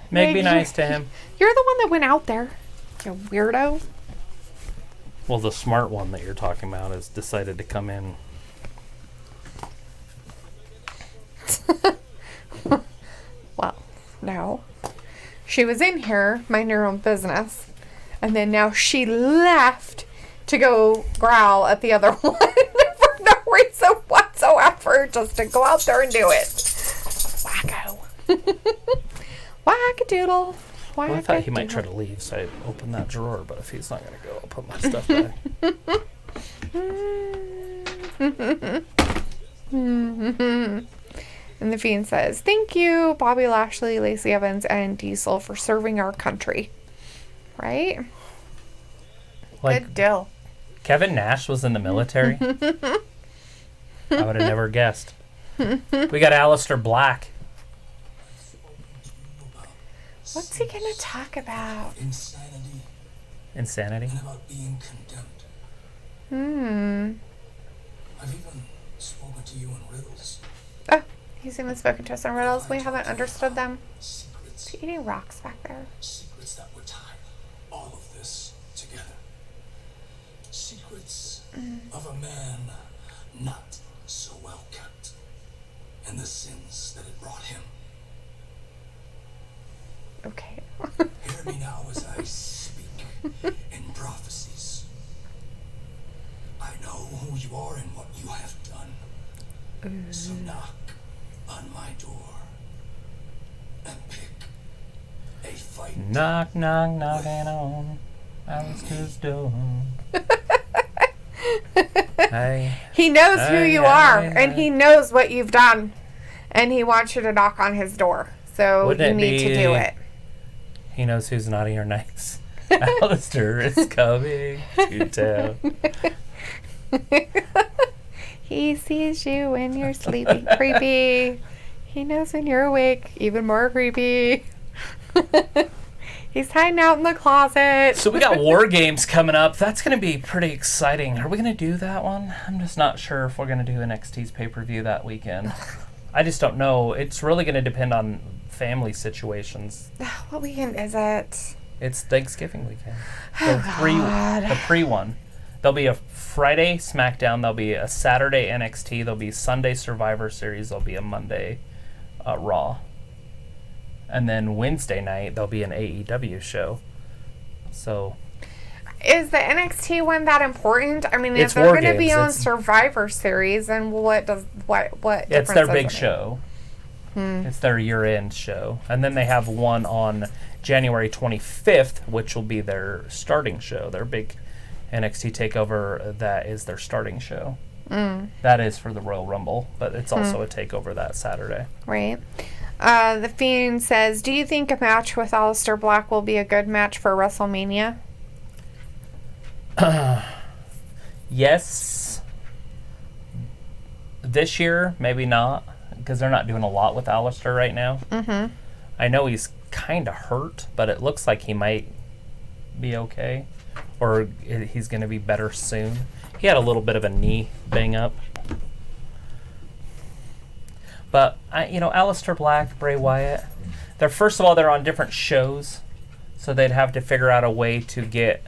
Meg, be Meg, nice to him. You're the one that went out there, you weirdo. Well, the smart one that you're talking about has decided to come in. Well, no. She was in here, minding her own business, and then now she left to go growl at the other one for no reason whatsoever, just to go out there and do it. Wacko. Wackadoodle. Well, I thought he might try to leave, so I opened that drawer, but if he's not going to go, I'll put my stuff back. And the Fiend says, thank you, Bobby Lashley, Lacey Evans, and Diesel for serving our country. Right? Like, Good deal. Kevin Nash was in the military? I would have never guessed. We got Aleister Black. What's he going to talk about? Insanity Insanity? and about being condemned. I've even spoken to you in riddles. Oh, he's even spoken to us in riddles. We haven't understood them. Secrets. Is he eating rocks back there? Secrets that would tie all of this together. Secrets of a man not so well kept. And the sins that it brought him. Okay. Hear me now as I speak in prophecies. I know who you are and what you have done. So knock on my door and pick a fight. Knock, knock, knocking on Alistair's door. Hey. He knows who Hey, you hey, are, hey. and he knows what you've done. And he wants you to knock on his door. So Wouldn't you it need to do be- it. He knows who's naughty or nice. Alistair is coming to town. He sees you when you're sleeping. Creepy. He knows when you're awake. Even more creepy. He's hiding out in the closet. So we got War Games coming up. That's going to be pretty exciting. Are we going to do that one? I'm just not sure if we're going to do NXT's pay-per-view that weekend. I just don't know. It's really going to depend on family situations. What weekend is it? It's Thanksgiving weekend. Oh, The pre one. There'll be a Friday SmackDown. There'll be a Saturday NXT. There'll be Sunday Survivor Series. There'll be a Monday Raw. And then Wednesday night, there'll be an AEW show. So Is the NXT one that important? I mean, It's if they're War going to be Games. on It's- Survivor Series, then what it's difference their does big it make? show. It's their year-end show. And then they have one on January 25th, which will be their starting show. Their big NXT takeover, that is their starting show. That is for the Royal Rumble, but it's also a takeover that Saturday. Right. The Fiend says, do you think a match with Aleister Black will be a good match for WrestleMania? Yes. This year, maybe not, because they're not doing a lot with Alistair right now. I know he's kind of hurt, but it looks like he might be okay. or he's going to be better soon. He had a little bit of a knee bang up. But, Aleister Black, Bray Wyatt, first of all, they're on different shows, so they'd have to figure out a way to get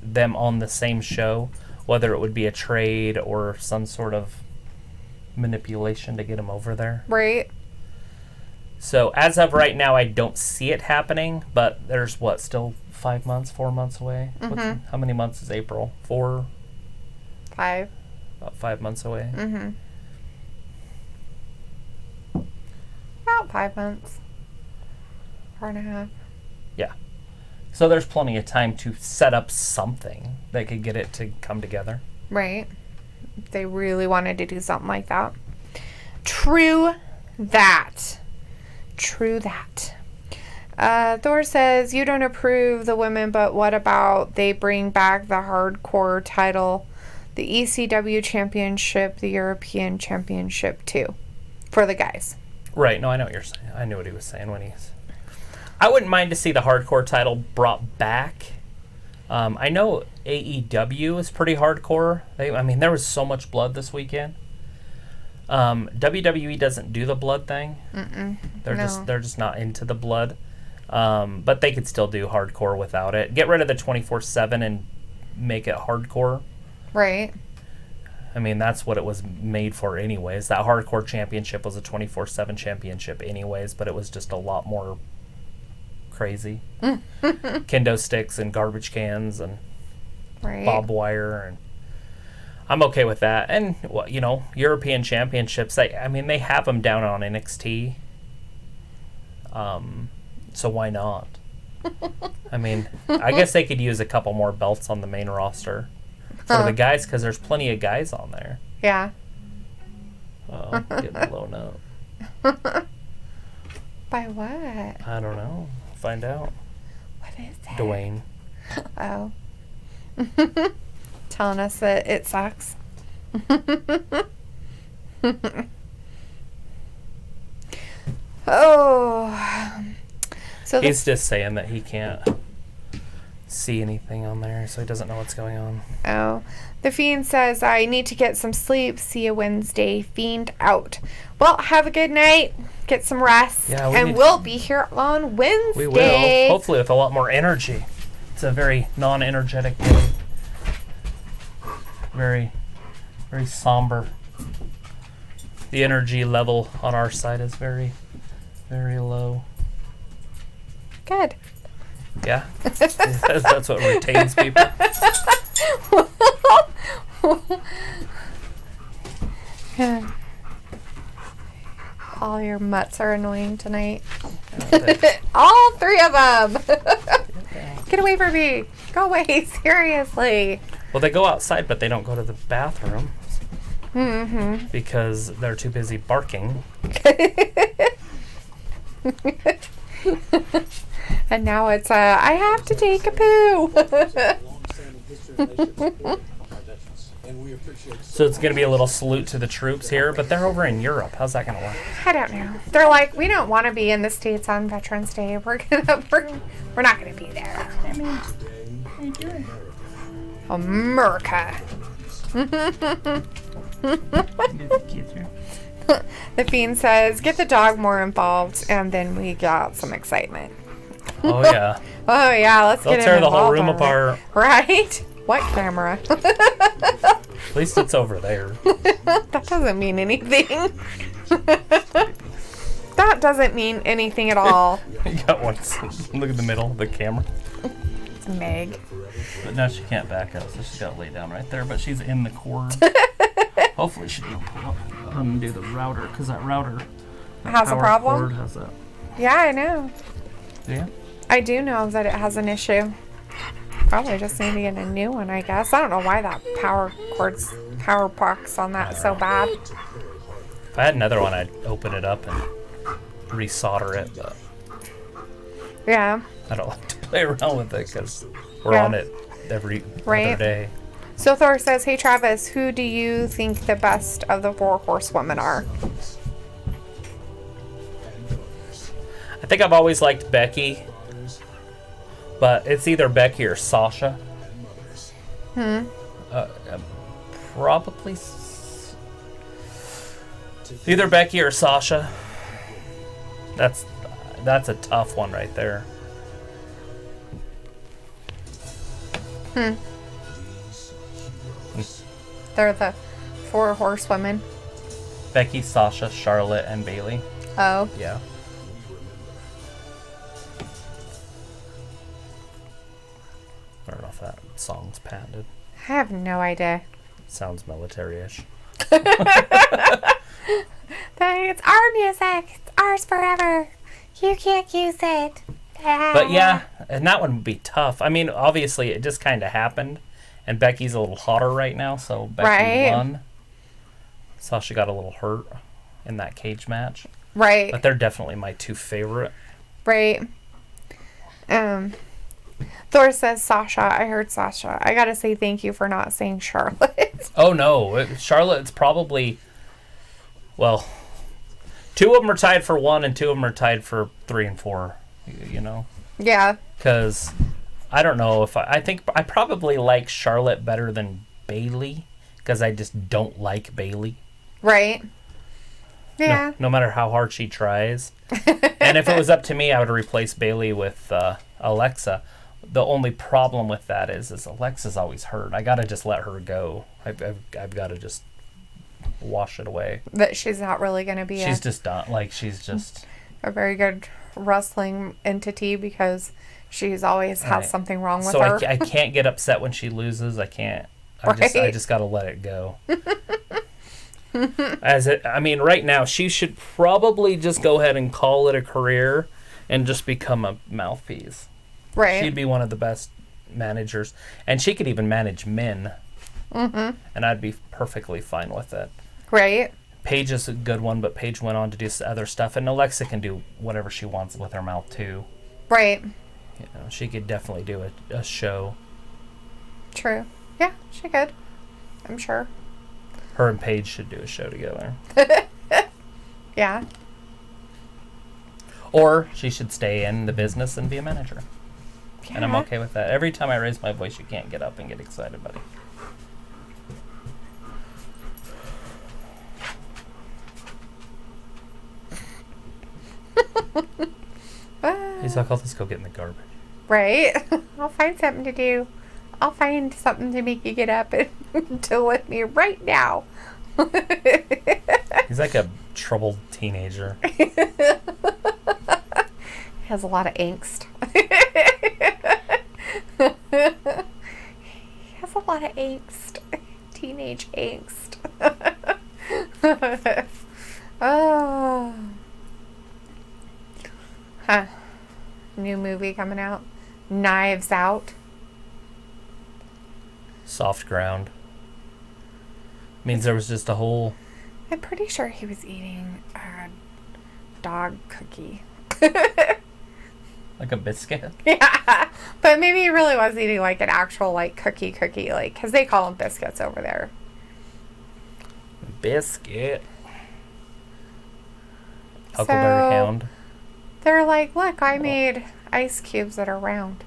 them on the same show, whether it would be a trade or some sort of manipulation to get them over there. Right. So as of right now, I don't see it happening, but there's still 4 months away? How many months is April? 4? 5. About 5 months away. About 5 months. 4.5. Yeah. So there's plenty of time to set up something that could get it to come together. Right. If they really wanted to do something like that. True that. Thor says, you don't approve the women, but what about they bring back the hardcore title, the ECW championship, the European championship too, for the guys? Right. No, I know what you're saying. I knew what he was saying when I wouldn't mind to see the hardcore title brought back. I know AEW is pretty hardcore. There was so much blood this weekend. WWE doesn't do the blood thing. They're just not into the blood. But they could still do hardcore without it. Get rid of the 24/7 and make it hardcore. Right. That's what it was made for anyways. That hardcore championship was a 24/7 championship anyways, but it was just a lot more crazy. Kendo sticks and garbage cans and barbed wire, and I'm okay with that. And European championships, they have them down on NXT. So why not? I guess they could use a couple more belts on the main roster for the guys, because there's plenty of guys on there. Yeah. Oh, getting blown up. By what? I don't know. Find out. What is it? Dwayne. Oh. Telling us that it sucks. Oh. So he's just saying that he can't see anything on there, so he doesn't know what's going on. Oh. The Fiend says, I need to get some sleep. See you Wednesday. Fiend out. Well, have a good night. Get some rest. Yeah, we'll be here on Wednesday. We will. Hopefully with a lot more energy. It's a very non-energetic day. Very, very somber. The energy level on our side is very, very low. Good. Yeah? That's what retains people. All your mutts are annoying tonight. All 3 of them. Get away from me. Go away. Seriously. Well, they go outside, but they don't go to the bathroom. Because they're too busy barking. And now it's I have to take a poo. So it's going to be a little salute to the troops here, but they're over in Europe. How's that going to work? I don't know. They're like, we don't want to be in the States on Veterans Day. We're not gonna be there. America. The Fiend says, get the dog more involved, and then we got some excitement. Oh yeah. Oh yeah, let's They'll get tear him the whole involved room already. apart. Right? What camera? At least it's over there. That doesn't mean anything. That doesn't mean anything at all. You got one. Look at the middle of the camera. It's Meg. But now she can't back up, so she's got to lay down right there. But she's in the cord. Hopefully she don't pull up, undo the router, because that router Has a power problem? cord has that. Yeah, I know. Yeah. I do know that it has an issue. Probably just need to get a new one, I guess. I don't know why that power box on that is so bad. If I had another one, I'd open it up and resolder it, but Yeah. I don't like to play around with it because we're on it every other day. So Thor says, hey Travis, who do you think the best of the 4 horsewomen are? I think I've always liked Becky, but it's either Becky or Sasha. Probably either Becky or Sasha. That's a tough one right there. They're the 4 horsewomen. Becky, Sasha, Charlotte, and Bailey. Oh. Yeah. I don't know if that song's patented. I have no idea. Sounds military-ish. It's our music. It's ours forever. You can't use it. But yeah, and that one would be tough. I mean, obviously, it just kind of happened. And Becky's a little hotter right now, so Becky won. Sasha got a little hurt in that cage match. Right. But they're definitely my 2 favorite. Right. Thor says Sasha. I heard Sasha. I gotta say thank you for not saying Charlotte. Oh, no. Charlotte's probably... Well, 2 of them are tied for 1, and 2 of them are tied for 3 and 4, you know? Yeah. Because I don't know if I think I probably like Charlotte better than Bailey, because I just don't like Bailey. Right. Yeah. No matter how hard she tries. And if it was up to me, I would replace Bailey with Alexa. The only problem with that is Alexa's always hurt. I gotta just let her go. I've got to just wash it away. That she's not really going to be She's just done. Like, she's just... a very good wrestling entity because she's always has Right. something wrong with So her. I can't get upset when she loses. I can't. I Right. just got to let it go. I mean, right now, she should probably just go ahead and call it a career and just become a mouthpiece. Right. She'd be one of the best managers. And she could even manage men. Mm-hmm. And I'd be perfectly fine with it. Right. Paige is a good one, but Paige went on to do other stuff. And Alexa can do whatever she wants with her mouth, too. Right. You know, she could definitely do a show. True. Yeah, she could. I'm sure. Her and Paige should do a show together. Yeah. Or she should stay in the business and be a manager. Yeah. And I'm okay with that. Every time I raise my voice, you can't get up and get excited, buddy. He's like, let's go get in the garbage. Right. I'll find something to do. I'll find something to make you get up and deal with me right now. He's like a troubled teenager. He has a lot of angst. He has a lot of angst. Teenage angst. Oh. Huh. New movie coming out. Knives Out. Soft ground. Means there was just a whole... I'm pretty sure he was eating a dog cookie. Like a biscuit. Yeah. But maybe he really was eating like an actual like cookie, like, because they call them biscuits over there. Biscuit. Huckleberry Hound. They're like, look, I made ice cubes that are round.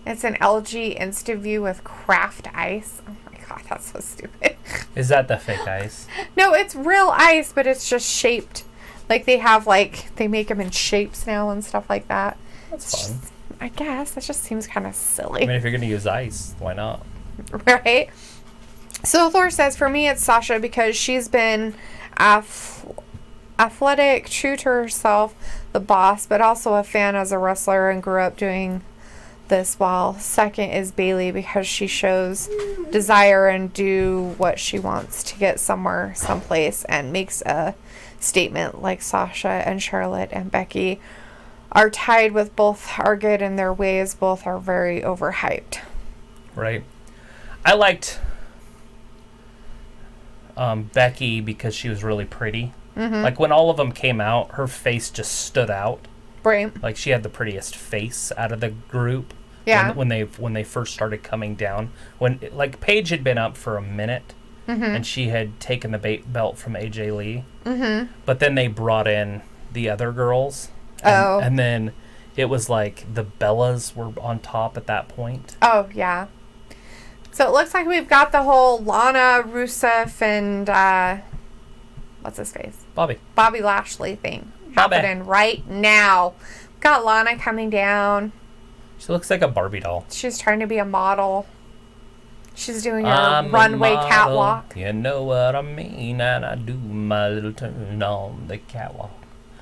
It's an LG InstaView with craft ice. Oh my god, that's so stupid. Is that the fake ice? No, it's real ice, but it's just shaped. Like they have they make them in shapes now and stuff like that. That's fun. I guess that just seems kind of silly. I mean, if you're going to use ice, why not? Right? So Thor says, for me, it's Sasha because she's been athletic, true to herself, the boss, but also a fan as a wrestler and grew up doing this. While second is Bailey because she shows desire and do what she wants to get somewhere, someplace, and makes a statement like Sasha and Charlotte and Becky are tied with both are good in their ways. Both are very overhyped. Right. I liked Becky because she was really pretty. Mm-hmm. Like when all of them came out, her face just stood out. Right. Like she had the prettiest face out of the group. Yeah. When they first started coming down, when like Paige had been up for a minute, and she had taken the belt from AJ Lee. Mm-hmm. But then they brought in the other girls. And then it was like the Bellas were on top at that point. Oh, yeah. So it looks like we've got the whole Lana, Rusev, and, what's his face? Bobby Lashley thing happening right now. Got Lana coming down. She looks like a Barbie doll. She's trying to be a model. She's doing I'm her a runway model, catwalk. You know what I mean, and I do my little turn on the catwalk.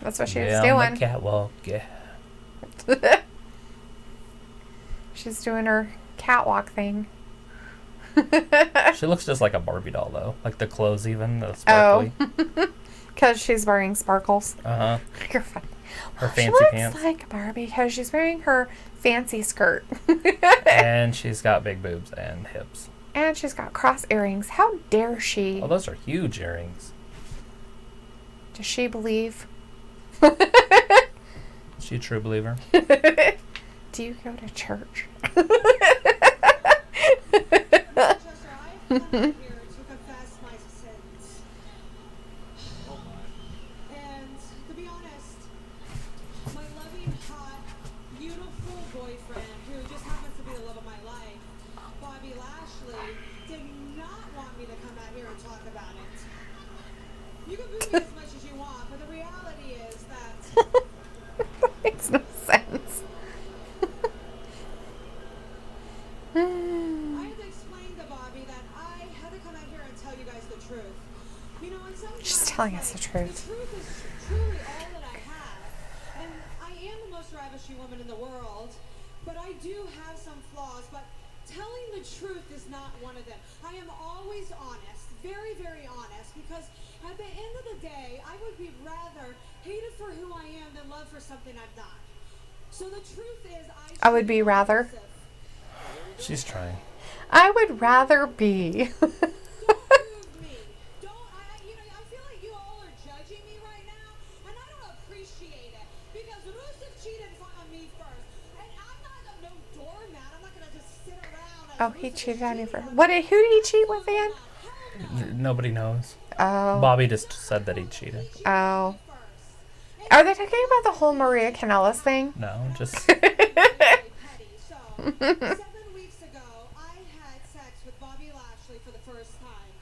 That's what she Yeah, was on doing. the catwalk, yeah. She's doing her catwalk thing. She looks just like a Barbie doll, though. Like the clothes, even the Oh, sparkly. because she's wearing sparkles. Uh huh. You're funny. Her She fancy looks pants, like Barbie because she's wearing her fancy skirt. and she's got big boobs and hips. And she's got cross earrings. How dare she? Oh, those are huge earrings. Does she believe? Is she a true believer? Do you go to church? Chester, I've come here to confess my sins. And to be honest, my loving, hot, beautiful boyfriend, who just happens to be the love of my life, Bobby Lashley, did not want me to come out here and talk about it. You can boo me as much as you want, but the reality is that That makes no sense. I had to explain to Bobby that I had to come out here and tell you guys the truth. You know, and sometimes She's telling us the truth. The truth is truly all that I have. And I am the most ravishing woman in the world, but I do have some flaws. But telling the truth is not one of them. I am always honest, very, very honest, because at the end of the day, I would be rather hated for who I am than loved for something I'm not. So the truth is, I would be rather. She's trying. I would rather be. Don't prove me. Don't, I feel like you all are judging me right now, and I don't appreciate it, because Rusev cheated on me first, and I'm not no doormat. I'm not gonna just sit around. Oh, he cheated on you first. Who did he cheat with again? Nobody knows. Oh. Bobby just said that he cheated. Oh. Are they talking about the whole Maria Kanellis thing? No, just So, 7 weeks ago, I had sex with Bobby Lashley for the first time.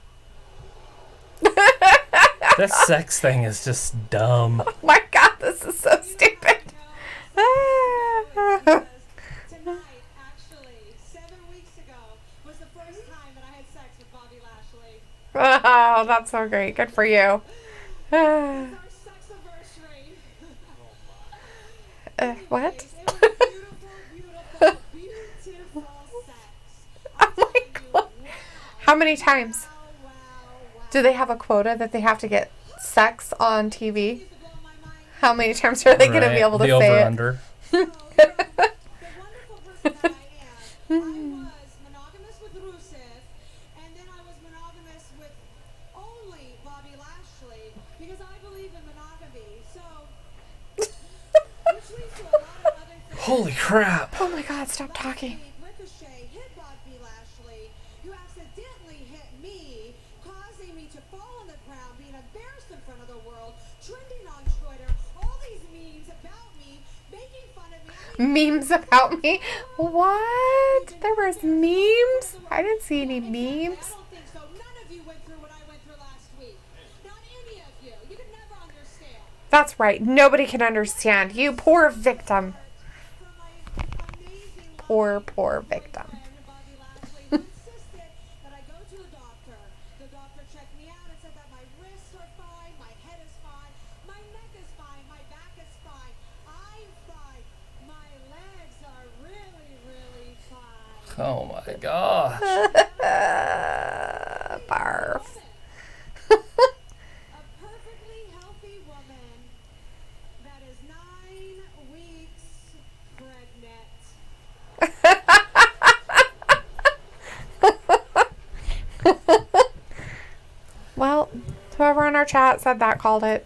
this sex thing is just dumb. Oh my god, this is so stupid. Because tonight, actually, 7 weeks ago, was the first time that I had sex with Bobby Lashley. Oh, that's so great. Good for you. It's our sex anniversary. What? It was beautiful, beautiful sex. Oh my god. How many times? Wow. Do they have a quota that they have to get sex on TV? Used to blow my mind. How many times are they going to be Right, able to the say over it? under. So, the wonderful person that I am, I was monogamous with Rusev, and then I was monogamous with only Bobby Lashley, because I believe in monogamy. So, which leads to a lot of other things. Holy crap. Oh my god, stop talking. Ricochet hit Bobby Lashley, who accidentally hit me, causing me to fall on the ground, being embarrassed in front of the world, trending on Twitter, all these memes about me, making fun of me. I mean, Memes about me? What? There was memes? I didn't see any I memes. don't think so. None of you went through what I went through last week. Not any of you. You could never understand. That's right. Nobody can understand. You poor victim. For my amazing Poor victim. boyfriend, Bobby Lashley, who insisted that I go to the doctor. The doctor checked me out and said that my wrists are fine, my head is fine, my neck is fine, my back is fine, I'm fine, my legs are really, really fine. Oh my gosh. Barf. A perfectly healthy woman that is 9 weeks pregnant. Well, whoever in our chat said that called it.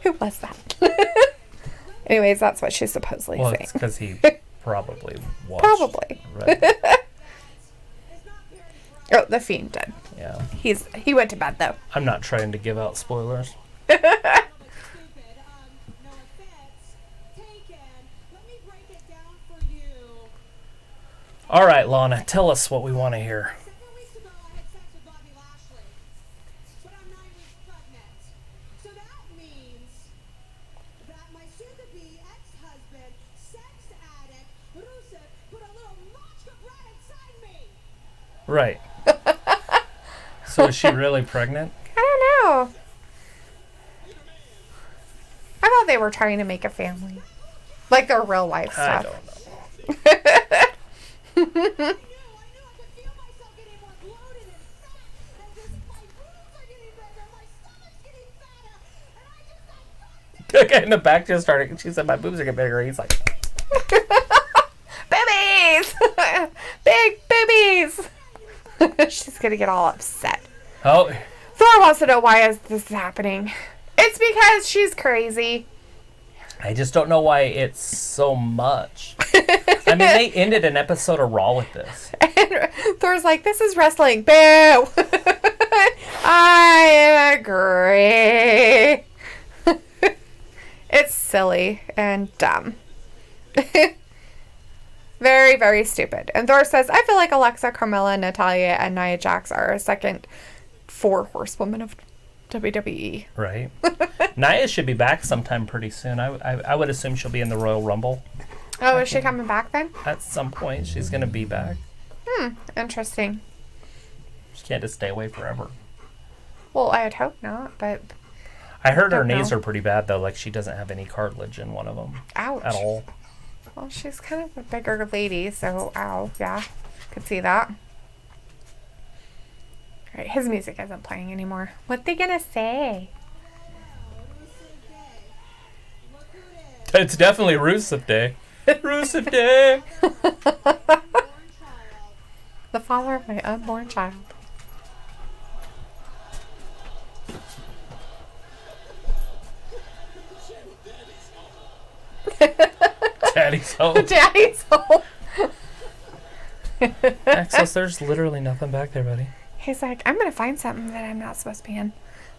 Who was that? Anyways, that's what she's supposedly Well, saying. it's because he probably watched. Probably. Right. It's not very bright. Oh, the Fiend did. Yeah. He went to bed though. I'm not trying to give out spoilers. But stupid. No offense taken. All right, Lana, tell us what we want to hear. 7 weeks ago, I had sex with Bobby Lashley, but I'm 9 weeks pregnant. So that means that my soon-to-be ex-husband, sex addict, Rusev, put a little Machka brat inside me. Right. So is she really pregnant? I don't know. I thought they were trying to make a family. Like their real life I stuff. don't know. I knew I could feel myself getting more bloated and fat, and just my boobs are getting bigger, my stomach's getting fatter, and I just got The guy in the back just started. She said, "My boobs are getting bigger." He's like, Boobies! Big boobies! She's gonna get all upset. "Oh, Thor wants to know why is this happening. It's because she's crazy. I just don't know why it's so much." I mean, they ended an episode of Raw with this. And Thor's like, this is wrestling. Boo! I agree. It's silly and dumb. Very, very stupid. And Thor says, I feel like Alexa, Carmella, Natalia, and Nia Jax are a second 4 horsewomen of WWE. Right. Nia should be back sometime pretty soon. I would assume she'll be in the Royal Rumble Oh, is she coming back then? at some point. She's going to be back. Interesting. She can't just stay away forever. Well, I'd hope not, but I heard her Don't knees know. are pretty bad, though. Like, she doesn't have any cartilage in one of them ouch. at all. Well, she's kind of a bigger lady, so ow, yeah. Could see that. Alright, his music isn't playing anymore. What they gonna say? Rusev Day. Look who it is. It's definitely Rusev Day. Rusev Day. Born child. The father of my unborn child. Daddy's home. Daddy's home. Axos, there's literally nothing back there, buddy. He's like, I'm gonna find something that I'm not supposed to be in.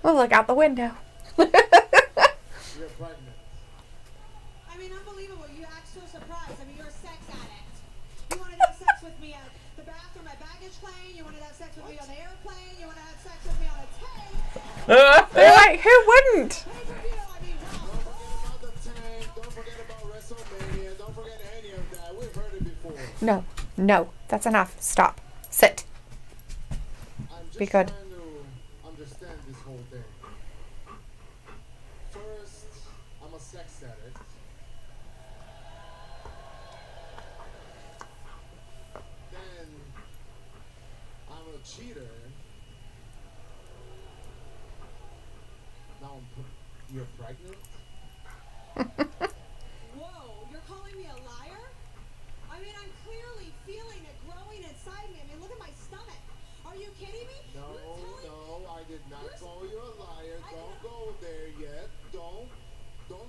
We'll look out the window. You're pregnant. I mean, unbelievable. You act so surprised. I mean, you're a sex addict. You wanted to have sex with me at the bathroom at baggage claim. You wanted to have sex with me on the airplane. You want to have sex with me on a tank. They're like, who wouldn't? Pay-per-view, I mean, wow. Don't forget about the tank. Don't forget about WrestleMania. Don't forget any of that. We've heard it before. No, that's enough. Stop. Sit. I'm just Be good. trying to understand this whole thing. First, I'm a sex addict. Then, I'm a cheater. Now you're pregnant? Whoa, you're calling me a liar? I mean, I'm clearly feeling it growing inside me. I mean, look at my stomach. Are you kidding me? No, You're telling no, I did not You're- call you a liar. I Don't did- go there yet. Don't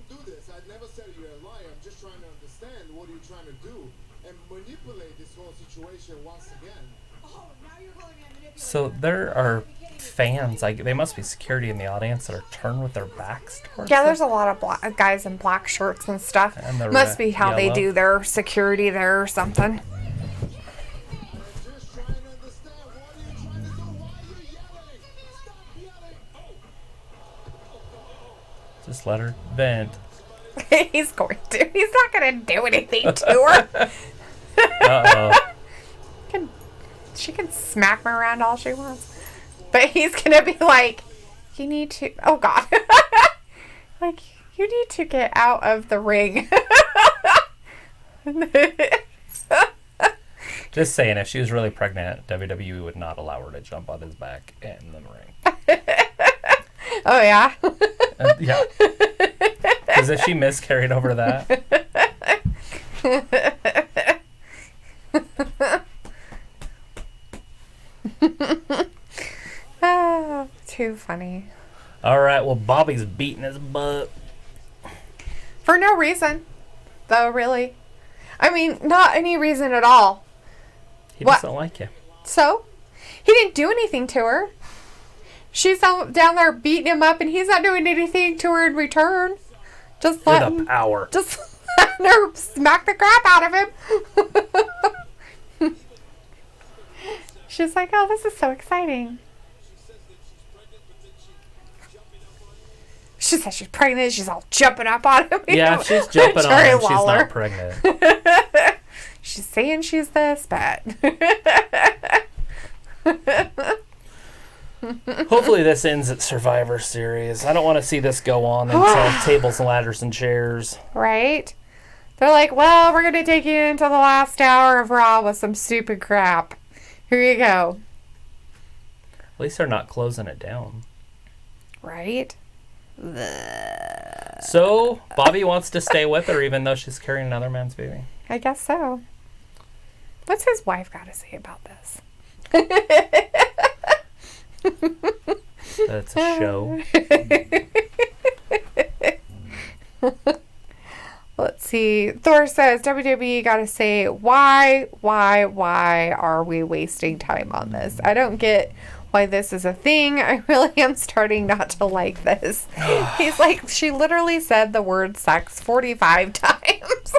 do this. I never said you're a liar. I'm just trying to understand what are you trying to do and manipulate this whole situation once again. Oh, now you're calling me a manipulator. So there are fans, like they must be security in the audience that are turned with their backs towards Yeah, them. there's a lot of black guys in black shirts and stuff. And the Must be how they yellow. do their security there or something. I'm just trying to understand what are you trying to do? Why are you yelling? Stop yelling! Just let her vent. He's going to. He's not going to do anything to her. Uh-oh. She can smack me around all she wants. But he's going to be like, you need to... Oh, God. Like, you need to get out of the ring. Just saying, if she was really pregnant, WWE would not allow her to jump on his back in the ring. Oh, yeah? Yeah. Because if she miscarried over that, Oh, too funny. all right. Well, Bobby's beating his butt. For no reason. Though, really. I mean, not any reason at all. He What? doesn't like you. So, he didn't do anything to her. She's down there beating him up, and he's not doing anything to her in return. Just For letting, the power. just letting her smack the crap out of him. She's like, oh, this is so exciting. She says she's pregnant. She's all jumping up on him. Yeah, if she's jumping on Jerry him, she's Lawler. not pregnant. She's saying she's this, but Hopefully this ends at Survivor Series. I don't want to see this go on until Tables and Ladders and Chairs. right? They're like, well, we're gonna take you into the last hour of Raw with some stupid crap. Here you go. At least they're not closing it down. Right? So, Bobby wants to stay with her even though she's carrying another man's baby. I guess so. What's his wife got to say about this? That's a show. Let's see. Thor says WWE got to say why are we wasting time on this? I don't get why this is a thing. I really am starting not to like this. He's like, she literally said the word sex 45 times.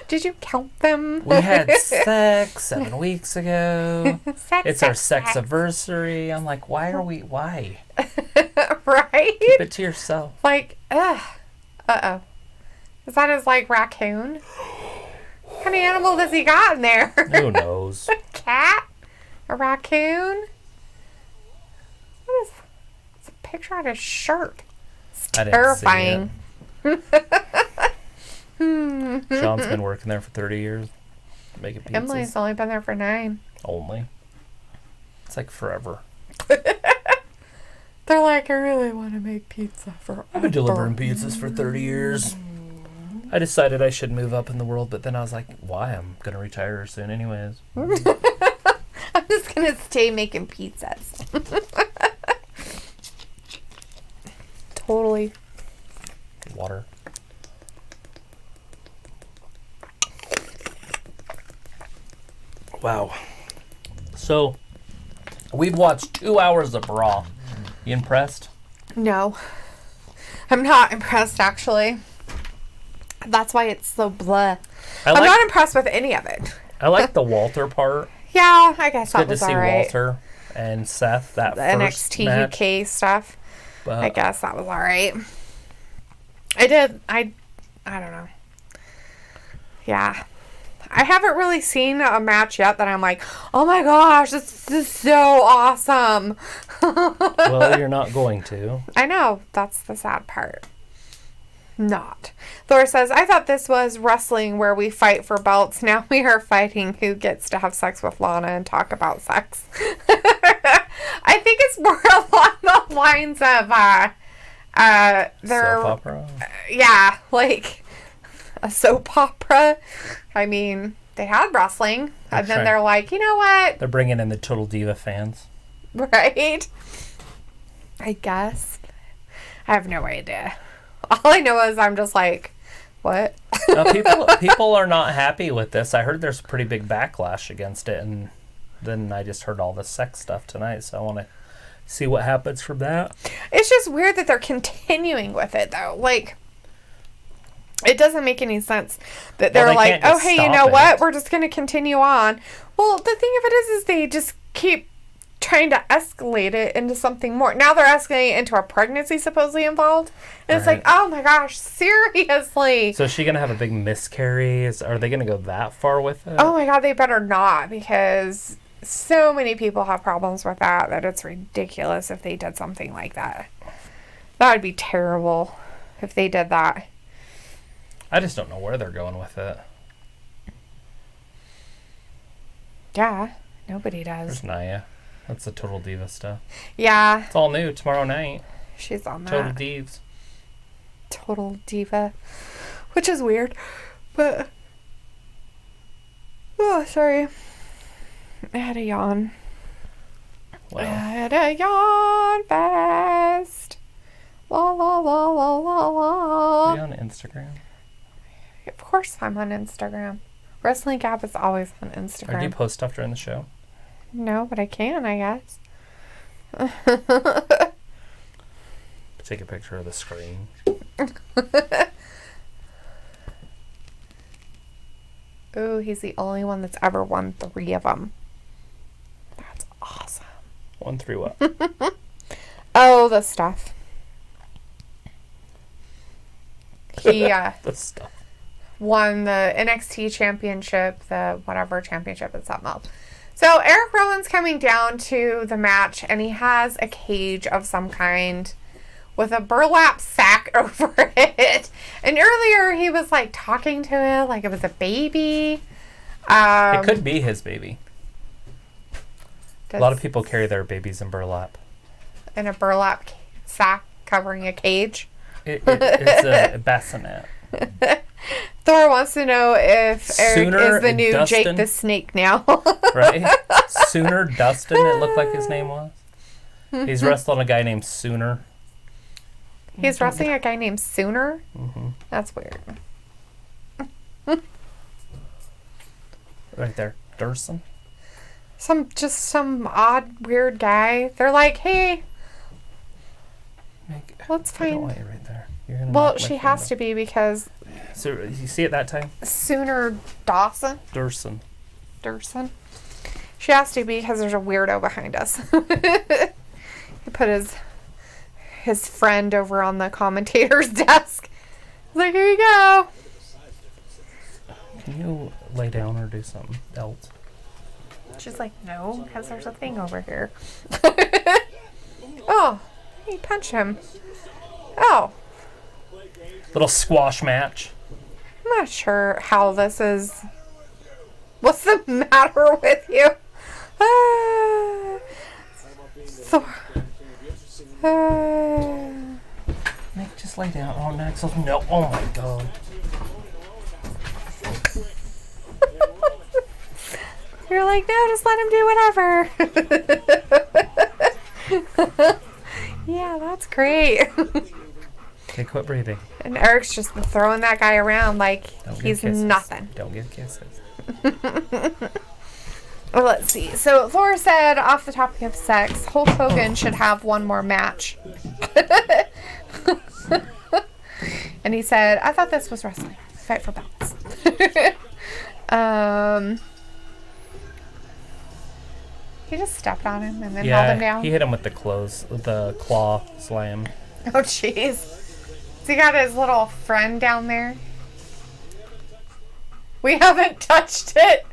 Did you count them? We had sex 7 weeks ago. Sex, It's our sex, sex-iversary. I'm like, why? right? Keep it to yourself. Like, uh-oh. Is that his, like, raccoon? What kind of animal does he got in there? Who knows? Cat? A raccoon? What is... It's a picture on his shirt. It's I didn't see terrifying. Sean's been working there for 30 years. Making pizzas. Emily's only been there for 9. Only. It's like forever. They're like, I really want to make pizza for I've been delivering pizzas for 30 years. I decided I should move up in the world, but then I was like, why? I'm going to retire soon anyways. I'm just going to stay making pizzas. Totally. Water. Wow. So, we've watched 2 hours of Raw. You impressed? No. I'm not impressed, actually. That's why it's so blah. I'm not impressed with any of it. I like the Walter part. Yeah, I guess that Good to was see alright. Walter and Seth, that The first NXT match. UK stuff. But I guess that was alright. I don't know. Yeah. I haven't really seen a match yet that I'm like, oh my gosh, this is so awesome. well, you're not going to. I know. That's the sad part. Not. Thor says, I thought this was wrestling where we fight for belts. Now we are fighting who gets to have sex with Lana and talk about sex. I think it's more along the lines of, Soap opera. yeah, like a soap opera. I mean, they had wrestling, and then they're like, you know what? They're bringing in the Total Diva fans. Right? I guess. I have no idea. All I know is I'm just like, what? Now, people are not happy with this. I heard there's a pretty big backlash against it, and then I just heard all the sex stuff tonight, so I want to see what happens from that. It's just weird that they're continuing with it, though. Like, it doesn't make any sense that they're they like, can't just oh, hey, you stop know what? it. We're just going to continue on. Well, the thing of it is they just keep trying to escalate it into something more. Now they're escalating into a pregnancy supposedly involved. And it's like, oh my gosh, seriously. So is she going to have a big miscarry? Are they going to go that far with it? Oh my God, they better not, because so many people have problems with that it's ridiculous if they did something like that. That would be terrible if they did that. I just don't know where they're going with it. Yeah, nobody does. There's Naya. That's the Total Diva stuff. Yeah, It's all new tomorrow night. she's on that. Total Divs. Total diva, which is weird, but oh, sorry, I had a yawn. I Well, had a yawn fest. La la la la la are you la. on Instagram? Of course, I'm on Instagram. Wrestling Gap is always on Or do you Instagram. post stuff during the show? No, but I can, I guess. Take a picture of the screen. Oh, he's the only one that's ever won 3 of them. That's awesome. One through what? Oh, the stuff. He The stuff. won the NXT championship, the whatever championship, it's something else. So Eric Rowan's coming down to the match, and he has a cage of some kind with a burlap sack over it. And earlier he was like talking to it like it was a baby. It could be his baby. A Does- lot of people carry their babies in burlap. in a burlap sack covering a cage. It's a bassinet. Thor wants to know if Eric Sooner is the and new Dustin. Jake the Snake now. Right? Sooner Dustin, it looked like his name was. He's wrestling a guy named Sooner. He's wrestling a guy named Sooner. Mm-hmm. That's weird. Right there. Durson. Some odd weird guy. They're like, hey, let's I don't find. want you right there. You're gonna Well, knock my she has phone to be because down. So you see it that time? Sooner Dawson. Durson. Durson. She has to be because there's a weirdo behind us. He put his friend over on the commentator's desk. He's like, here you go. Can you lay down or do something else? She's like, no, because there's a thing over here. Oh, he punched him. Oh, Little squash match. I'm not sure how this is. What's the matter with you? Thor. Nick, just lay down. Oh, Max. No. Oh, my God. You're like, no, just let him do whatever. Yeah, that's great. Okay, quit breathing. And Eric's just throwing that guy around like Don't give he's kisses. nothing. Don't give kisses. Well, let's see. So Thor said, off the topic of sex, Hulk Hogan should have one more match. And he said, I thought this was wrestling. Fight for belts. He just stepped on him and then held him Yeah, down. he hit him with the claw slam. Oh, jeez. So he got his little friend down there. We haven't touched it.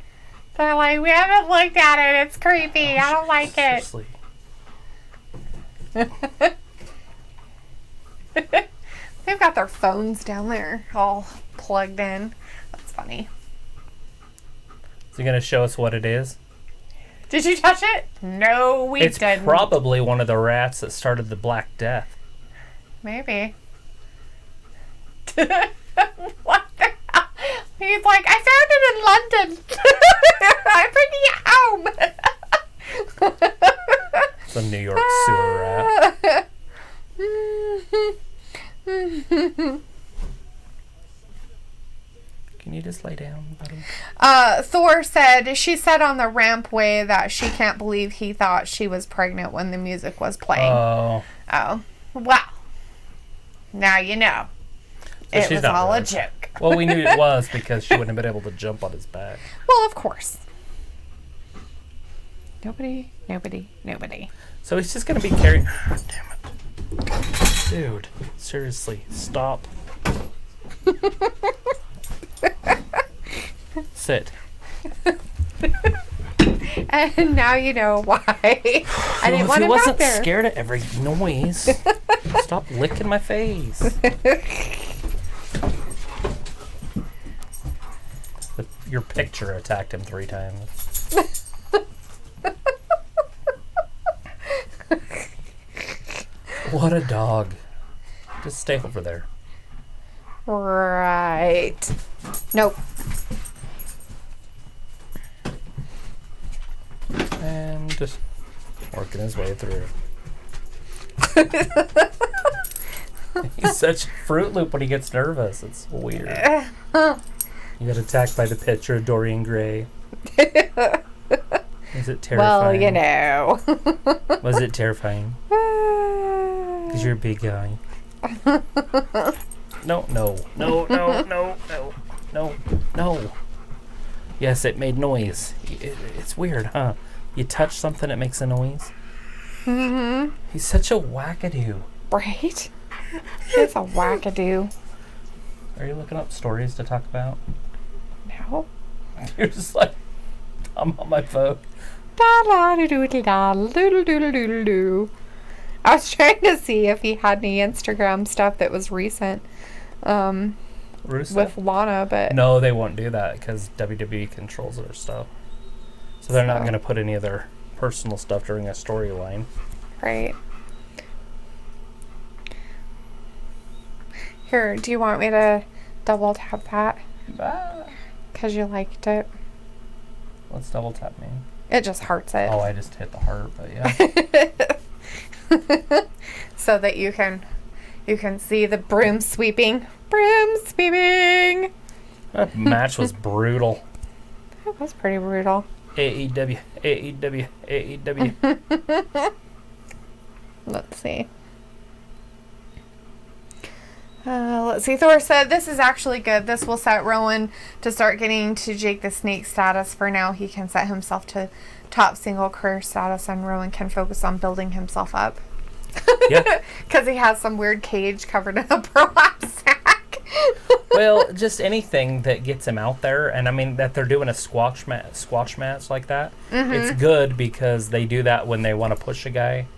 They're like, we haven't looked at it. It's creepy. I don't like it. Seriously. They've got their phones down there all plugged in. That's funny. Is he going to show us what it is? Did you touch it? No, we It's didn't. probably one of the rats that started the Black Death. Maybe. What the hell? He's like, I found it in London. I'm bringing it home. It's a New York sewer rat. Can you just lay down, buddy? Thor said, she said on the rampway that she can't believe he thought she was pregnant when the music was playing. Oh. Oh. Well. Now you know. So It she's was not all a really- joke. Well, we knew it was because she wouldn't have been able to jump on his back. Well, of course. Nobody. So he's just going to be carrying... Damn it. Dude, seriously, stop. Sit. And now you know why. I didn't If want he him wasn't out there. scared of every noise, stop licking my face. Your picture attacked him 3 times. What a dog. Just stay over there. Right. Nope. And just working his way through. He's such a Fruit Loop when he gets nervous. It's weird. You got attacked by the picture of Dorian Gray. Is it terrifying? Well, you know. Was it terrifying? Because you're a big guy. No. Yes, it made noise. It's weird, huh? You touch something, it makes a noise. Mm-hmm. He's such a wackadoo. Right? He's a wackadoo. Are you looking up stories to talk about? No. You're just like, I'm on my phone. Da da doo doo da doodle doodle doodle doo. I was trying to see if he had any Instagram stuff that was recent Rusev? with Lana, but No, they won't do that because WWE controls their stuff. So they're not going to put any of their personal stuff during a storyline. right. Here, do you want me to double tap that? Ah. Because you liked it. What's double tap mean? It just hearts it. Oh, I just hit the heart, but yeah. So that you can see the broom sweeping. Broom sweeping. That match was brutal. That was pretty brutal. AEW, AEW, AEW. Let's see. Let's see. Thor said, this is actually good. This will set Rowan to start getting to Jake the Snake status. For now, he can set himself to top single career status, and Rowan can focus on building himself up. Yeah. Because he has some weird cage covered in a burlap sack. Well, just anything that gets him out there, and I mean that they're doing a squash match like that. It's good because they do that when they want to push a guy.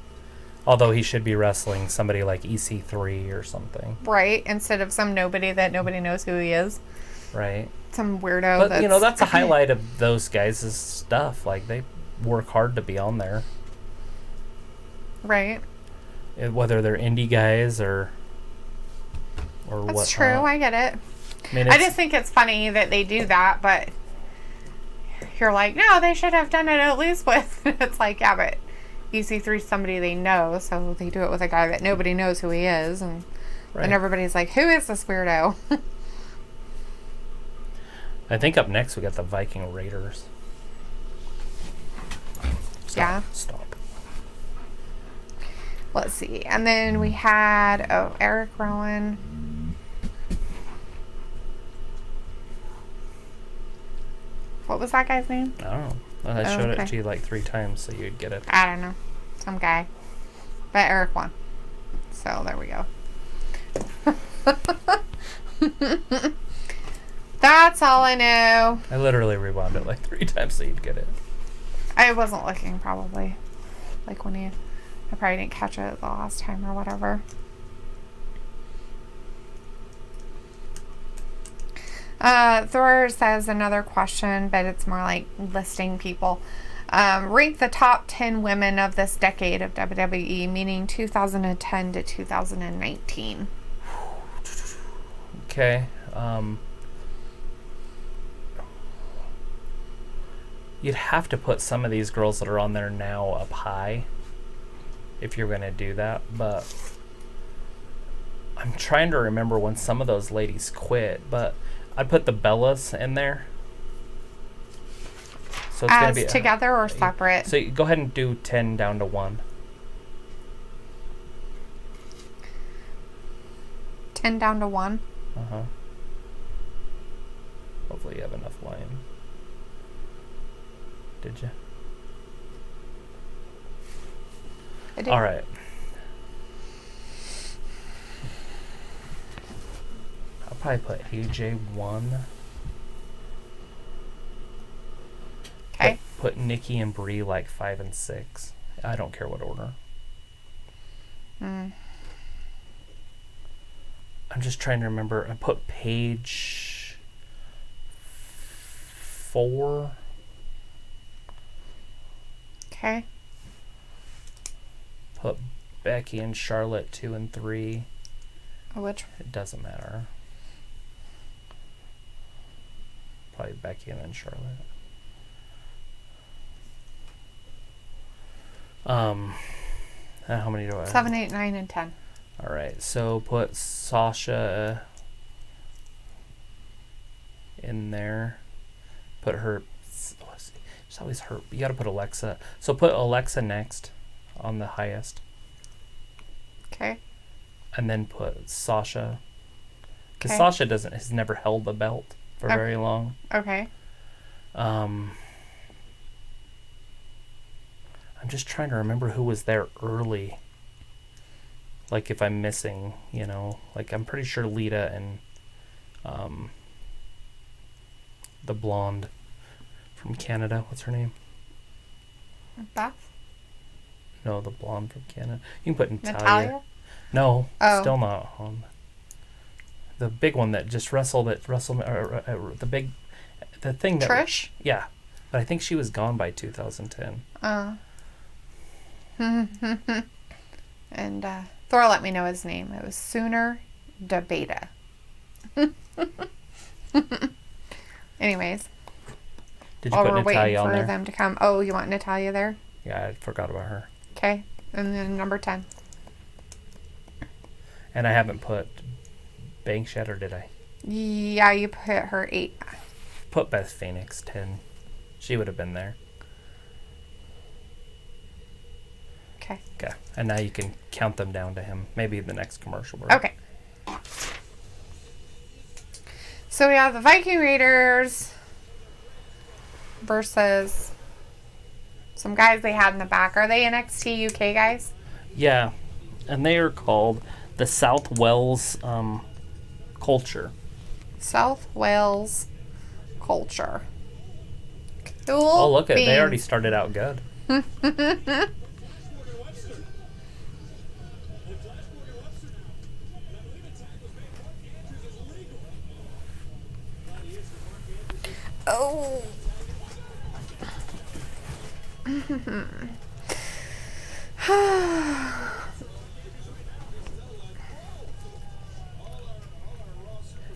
Although he should be wrestling somebody like EC3 or something. Right, instead of some nobody that nobody knows who he is. Right. Some weirdo. But, that's a highlight of those guys' stuff. Like, they work hard to be on there. Right. Whether they're indie guys or what. That's true, I get it. I mean, I just think it's funny that they do that, but you're like, no, they should have done it at least with. It's like, yeah, but EC3's somebody they know, so they do it with a guy that nobody knows who he is, and everybody's like, who is this weirdo? I think up next we got the Viking Raiders. Yeah. Stop. Let's see. And then we had, Eric Rowan. What was that guy's name? I don't know. I showed okay. it to you like 3 times so you'd get it. I don't know. Some guy. But Eric won. So there we go. That's all I know. I literally rewound it like 3 times so you'd get it. I wasn't looking, probably. Like when I probably didn't catch it the last time or whatever. Thor says another question, but it's more like listing people. Rank the top 10 women of this decade of WWE, meaning 2010 to 2019. Okay. You'd have to put some of these girls that are on there now up high if you're going to do that, but I'm trying to remember when some of those ladies quit, but I'd put the Bellas in there. So it's As gonna be together or separate? So you go ahead and do 10 down to 1. 10 down to 1? Uh-huh. Hopefully you have enough line. Did you? I did. All right. I'll probably put AJ 1. Okay. Put Nikki and Brie like 5 and 6. I don't care what order. Mm. I'm just trying to remember. I put Paige 4. Okay. Put Becky and Charlotte 2 and 3. Which? It doesn't matter. Probably Becky and then Charlotte. How many do I have? 7, 8, 9, and 10. All right, so put Sasha in there. Put her. It's always her. You got to put Alexa. So put Alexa next on the highest, Okay. and then put Sasha. Because Okay. Sasha has never held the belt for very long. Okay. I I'm just trying to remember who was there early. Like if I'm missing, you know, like I'm pretty sure Lita and the blonde from Canada, what's her name? Beth? No, the blonde from Canada. You can put Natalia. Natalia? No, Oh. still not on. The big one that just wrestled at the thing that Trish? Yeah, but I think she was gone by 2010. And Thor let me know his name. It was Sooner DeBeta. Anyways, Did you while put we're waiting Natalia on for there? them to come. Oh, you want Natalia there? Yeah, I forgot about her. Okay. And then number 10. And I haven't put Banks yet, or did I? Yeah, you put her 8. Put Beth Phoenix 10. She would have been there. Okay. Okay. And now you can count them down to him. Maybe the next commercial break. Okay. So we have the Viking Raiders versus some guys they had in the back. Are they NXT UK guys? Yeah. And they are called the South Wales Culture. South Wales Culture. Cool. Oh, look at beans. they already started out good. Oh.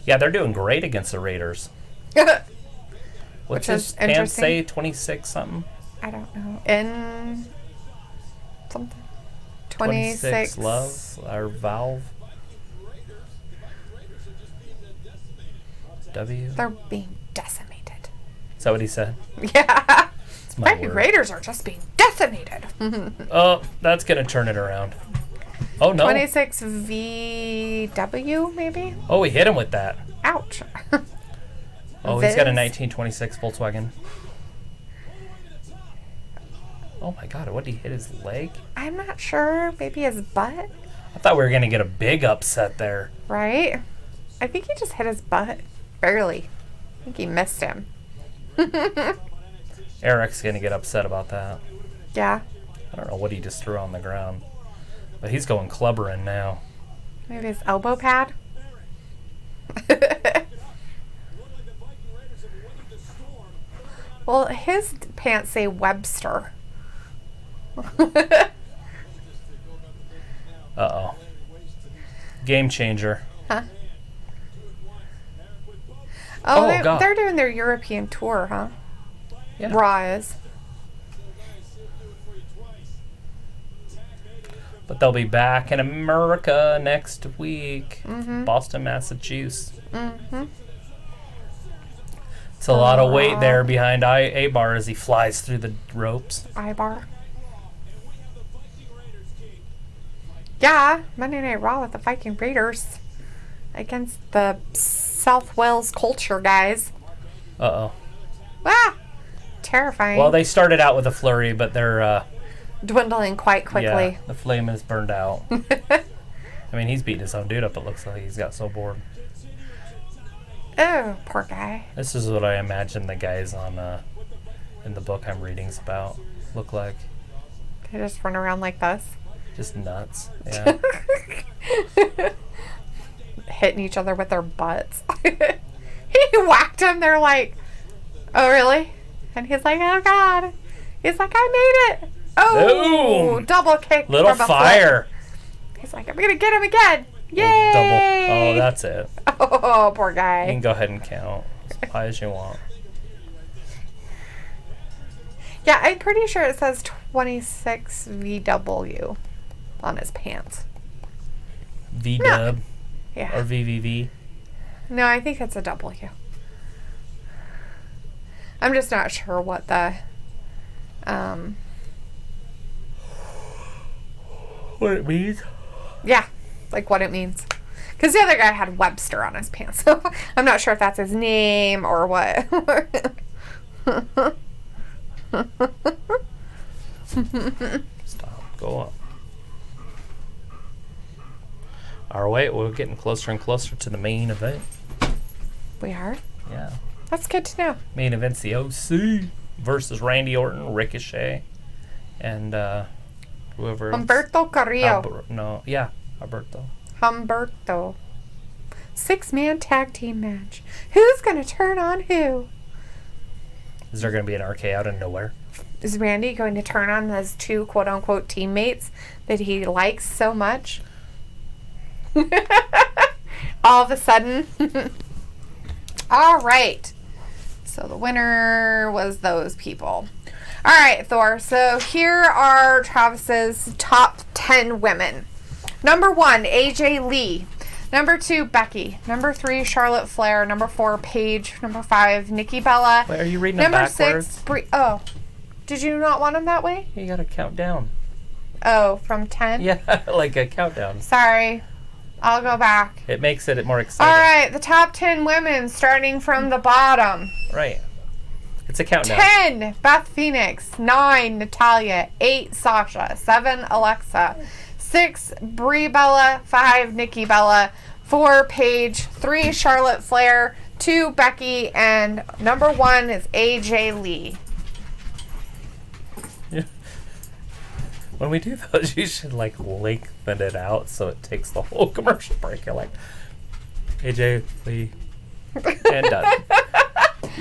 Yeah, they're doing great against the Raiders. What's Which his is pants interesting. say? 26 something? I don't know. In something. 26 love or Valve. W. They're being decimated. Is that what he said? Yeah. It's my Viking word. Raiders are just being decimated. Oh, that's gonna turn it around. Oh no! 26 VW, maybe? Oh, he hit him with that. Ouch. Oh, he's got a Viz. 1926 Volkswagen. Oh my God! What did he hit his leg? I'm not sure. Maybe his butt, I thought we were gonna get a big upset there. right? I think he just hit his butt. Barely. I think he missed him. Eric's gonna get upset about that. Yeah. I don't know what he just threw on the ground, but he's going clubbering now. Maybe his elbow pad. Well, his pants say Webster. Uh-oh. Game changer. Huh? Oh, Oh, God. they're doing their European tour, huh? Yeah. Raw is. But they'll be back in America next week. Boston, Massachusetts. Mm-hmm. It's a lot of weight there behind A-Bar as he flies through the ropes. Ibar. Yeah, Monday Night Raw with the Viking Raiders against the South Wales Culture guys. Uh-oh. Ah! Terrifying. Well, they started out with a flurry, but they're, dwindling quite quickly. yeah, the flame is burned out. I mean, he's beating his own dude up, it looks like. He's got so bored. Oh, poor guy. This is what I imagine the guys on, in the book I'm reading's about look like. They just run around like this, Just nuts. Yeah. hitting each other with their butts. He whacked him. They're like, "Oh, really?" And he's like, "Oh God." He's like, "I made it." Oh, Boom. double kick. Little from a flip. fire. He's like, "I'm gonna get him again." Little Yay! double. Oh, that's it. Oh, poor You guy. can go ahead and count as high as you want. Yeah, I'm pretty sure it says 26 VW on his pants. V-dub or Yeah. VVV. No, I think it's a W. I'm just not sure what the What it means? yeah, like what it means. Because the other guy had Webster on his pants, so I'm not sure if that's his name or what. Stop. Go up. All right, we're getting closer and closer to the main event. We are? Yeah. That's good to know. Main event's the OC versus Randy Orton, Ricochet, and whoever. Humberto Carrillo. Alberto. Humberto. 6-man tag team match. Who's going to turn on who? Is there going to be an RK out of nowhere? Is Randy going to turn on his 2 quote-unquote teammates that he likes so much? All of a sudden. All right. So the winner was those people. All right, Thor. So here are Travis's top 10 women. Number 1, AJ Lee. Number 2, Becky. Number 3, Charlotte Flair. Number 4, Paige. Number 5, Nikki Bella. Wait, are you reading them Number backwards? 6, Brie. Oh. Did you not want them that way? You got to count down. Oh, from 10? Yeah, like a countdown. Sorry. I'll go back. It makes it more exciting. All right, the top 10 women starting from the bottom. Right. It's a countdown. 10, Beth Phoenix. 9, Natalia. 8, Sasha. 7, Alexa. 6, Brie Bella. 5, Nikki Bella. 4, Paige. 3, Charlotte Flair. 2, Becky. And number 1 is AJ Lee. Yeah. When we do those, you should like lengthen it out so it takes the whole commercial break. You're like, AJ Lee, and done.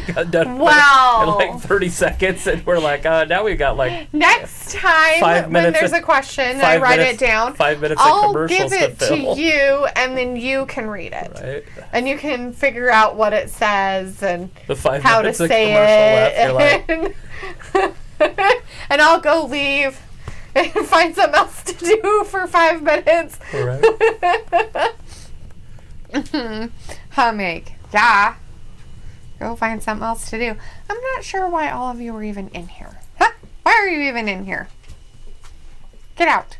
Got done Wow. in like 30 seconds, and we're like, now we got like Next time 5 when minutes there's of- a question, I 5 write minutes- it down. 5 minutes of I'll commercials give it to to fill. you, and then you can read it. right. And you can figure out what it says and The 5 how to minutes of say commercial left. You're like, it. And I'll go leave and find something else to do for 5 minutes. right. Meg. Yeah. Go find something else to do. I'm not sure why all of you are even in here. Huh? Why are you even in here? Get out.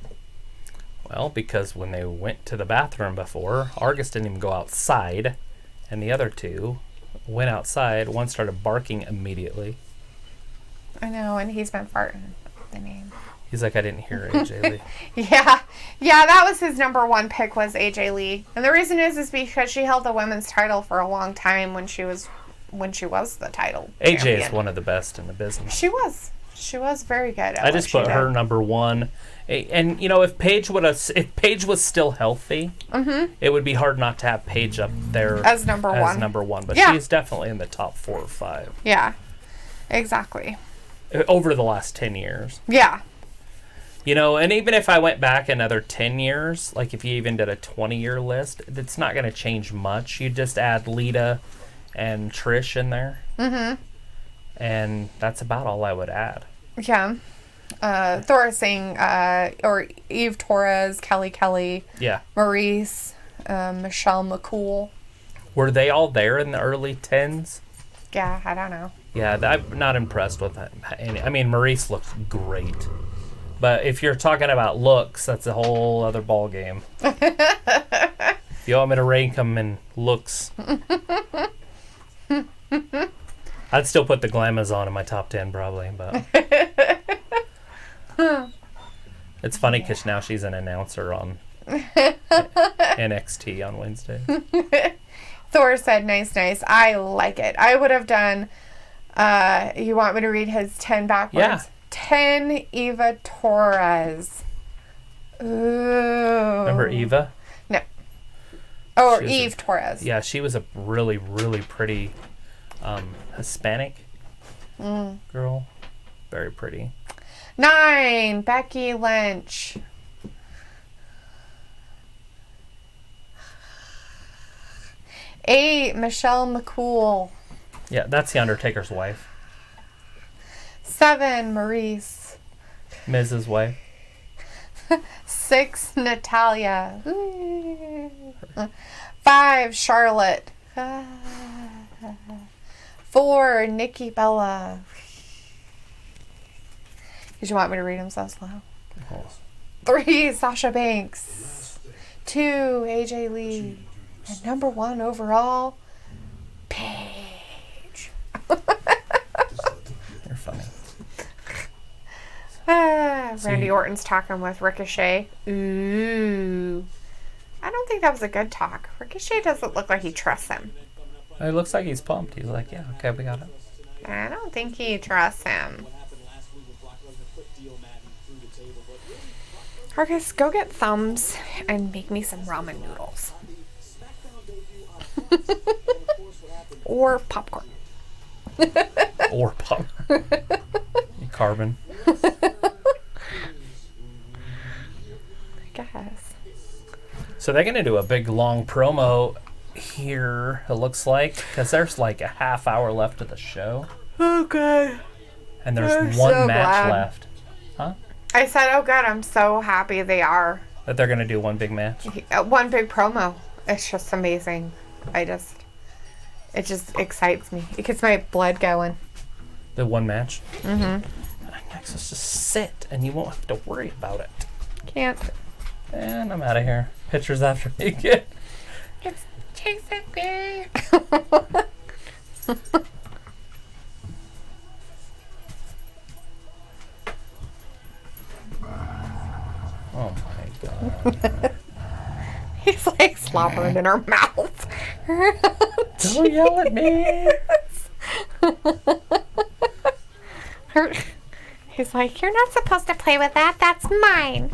Well, because when they went to the bathroom before, Argus didn't even go outside, and the other two went outside. One started barking immediately. I know, and he's been farting the name. He's like, I didn't hear AJ Lee. Yeah, that was his number 1 pick was AJ Lee. And the reason is because she held the women's title for a long time when she was the title AJ champion. is one of the best in the business. She was very good at I just put her number 1. And you know, if Paige was still healthy, it would be hard not to have Paige up there as number 1. But Yeah. she's definitely in the top 4 or 5 Yeah, exactly. over the last 10 years. Yeah. You know, and even if I went back another 10 years, like if you even did a 20-year list, it's not going to change much. You just add Lita and Trish in there. Mm-hmm. And that's about all I would add. Yeah. Thor is saying, or Eve Torres, Kelly, Yeah. Maurice, Michelle McCool. Were they all there in the early 10s? Yeah, I don't know. Yeah, I'm not impressed with that. I mean, Maurice looks great. But if you're talking about looks, that's a whole other ball game. If you want me to rank them in looks, I'd still put the Glamazon in my top 10 probably. But it's funny because now she's an announcer on NXT on Wednesday. Thor said, nice. I like it. I would have done, you want me to read his 10 backwards? Yeah. 10 Eva Torres. Ooh. Remember Eva? No. Oh, or She was Eve Torres. Yeah, she was a really, really pretty Hispanic girl. Very pretty. 9, Becky Lynch. 8, Michelle McCool. Yeah, that's the Undertaker's wife. 7, Maurice. Mrs. wife. 6, Natalia. 5, Charlotte. 4, Nikki Bella. Did you want me to read them so slow? 3, Sasha Banks. 2, AJ Lee. And number 1 overall, Paige. You're funny. Randy Orton's talking with Ricochet. Ooh. I don't think that was a good talk. Ricochet doesn't look like he trusts him. It looks like he's pumped. He's like, yeah, okay, we got it. I don't think he trusts him. Marcus, go get Thumbs and make me some ramen noodles. Or popcorn. Or pop. Carbon. I guess. So they're going to do a big, long promo here, it looks like, because there's like a half hour left of the show. Oh, good. And there's I'm one so match glad. left. Huh? I said, oh, good. I'm so happy they are. That they're going to do one big match. One big promo. It's just amazing. It just excites me. It gets my blood going. The one match. Mm-hmm. Next, let's just sit, and you won't have to worry about it. Can't. And I'm out of here. Pictures after me again. It's chasing me. Oh my god. He's like slobbering in her mouth. Don't yell at me. He's like, you're not supposed to play with that. That's mine.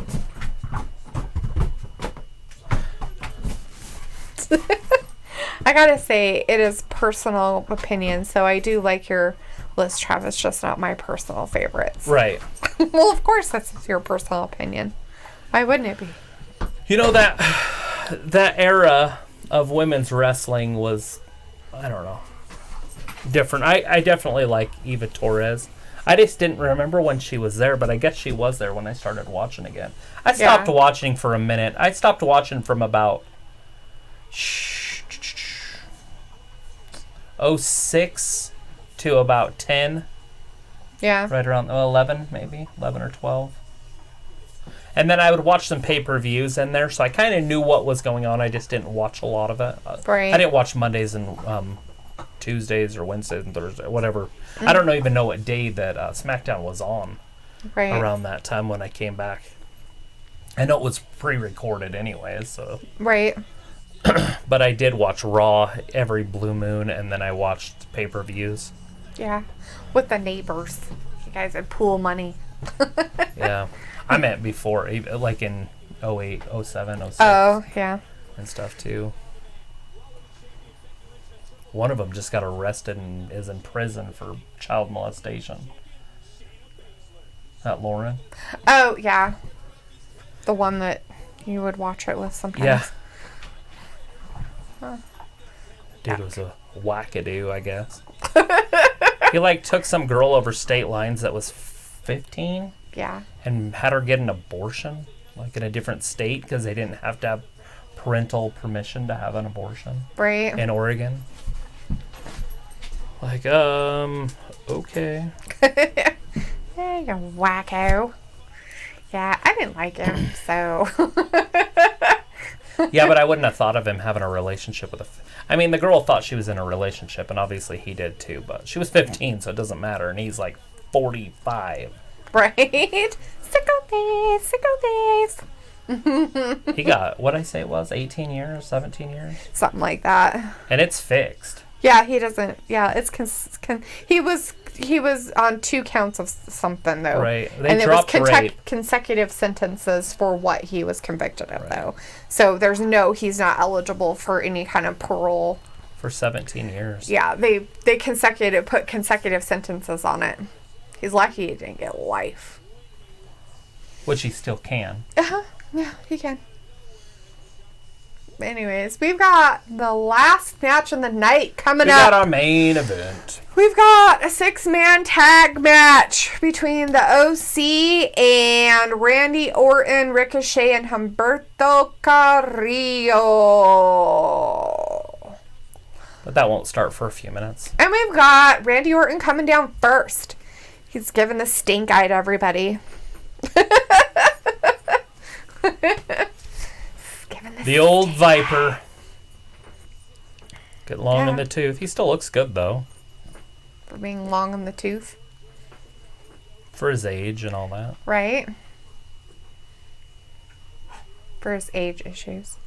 I gotta say, it is personal opinion, so I do like your Liz Travis, just not my personal favorites. Right. Well, of course, that's your personal opinion. Why wouldn't it be? You know, that era of women's wrestling was, I don't know, different. I definitely like Eva Torres. I just didn't remember when she was there, but I guess she was there when I started watching again. I stopped watching for a minute. I stopped watching from about 06 to about 10. Yeah. Right around 11, maybe 11 or 12. And then I would watch some pay-per-views in there, so I kind of knew what was going on. I just didn't watch a lot of it. Right. I didn't watch Mondays and Tuesdays or Wednesdays and Thursdays, whatever. I don't even know what day that SmackDown was on Right. around that time when I came back. I know it was pre-recorded anyways, so. Right. But I did watch Raw every blue moon, and then I watched pay-per-views. Yeah. With the neighbors. You guys would pool money. Yeah. I meant before, like in 08, 07, 06 Oh, yeah. and stuff too. One of them just got arrested and is in prison for child molestation. That Lauren? Oh, yeah. The one that you would watch it with sometimes. Yeah. Huh. Dude was a wackadoo, I guess. He like took some girl over state lines that was 15 Yeah. and had her get an abortion, like in a different state, because they didn't have to have parental permission to have an abortion Right. in Oregon. Like, okay. Hey, you wacko. Yeah, I didn't like him, so. Yeah, but I wouldn't have thought of him having a relationship with I mean, the girl thought she was in a relationship, and obviously he did too, but she was 15, so it doesn't matter, and he's like 45. Right? Sicko face. He got, what'd I say it was, 18 years, 17 years? Something like that. And it's fixed. Yeah, he doesn't. Yeah, it's he was on 2 counts of something though. Right. They and it was dropped rape. consecutive sentences for what he was convicted of though. So he's not eligible for any kind of parole. For 17 years. Yeah, they put consecutive sentences on it. He's lucky he didn't get life. Which he still can. Yeah, he can. Anyways, we've got the last match of the night coming We up. got our main event. We've got a 6-man tag match between the OC and Randy Orton, Ricochet, and Humberto Carrillo. But that won't start for a few minutes. And we've got Randy Orton coming down first. He's giving the stink eye to everybody. The old Viper. Get long in Yeah. the tooth. He still looks good, though. For being long in the tooth. For his age and all that. Right? for his age issues.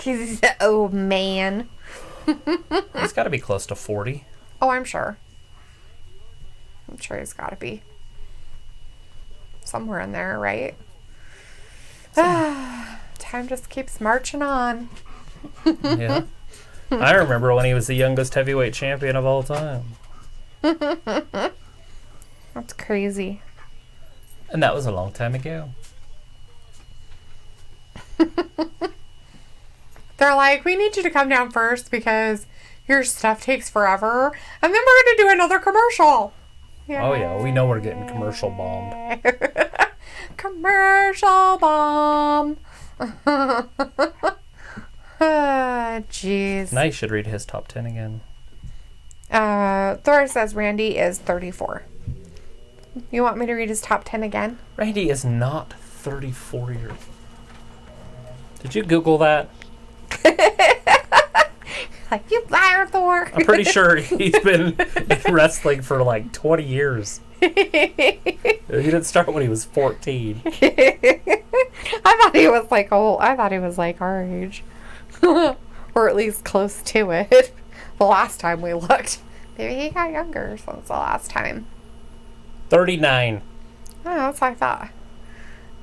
He's an old man. He's got to be close to 40. Oh, I'm sure. I'm sure he's got to be. Somewhere in there, right? Time just keeps marching on. Yeah. I remember when he was the youngest heavyweight champion of all time. That's crazy. And that was a long time ago. They're like, we need you to come down first because your stuff takes forever. And then we're going to do another commercial. Oh, yeah. We know we're getting commercial bombed. Commercial bomb. Jeez. Now you should read his top 10 again. Thor says Randy is 34. You want me to read his top 10 again? Randy is not 34 years. Did you Google that? Like, you liar, Thor. I'm pretty sure he's been in wrestling for like 20 years. He didn't start when he was 14. I thought he was like old. I thought he was like our age. Or at least close to it. The last time we looked. Maybe he got younger since the last time. 39. Oh, that's what I thought. I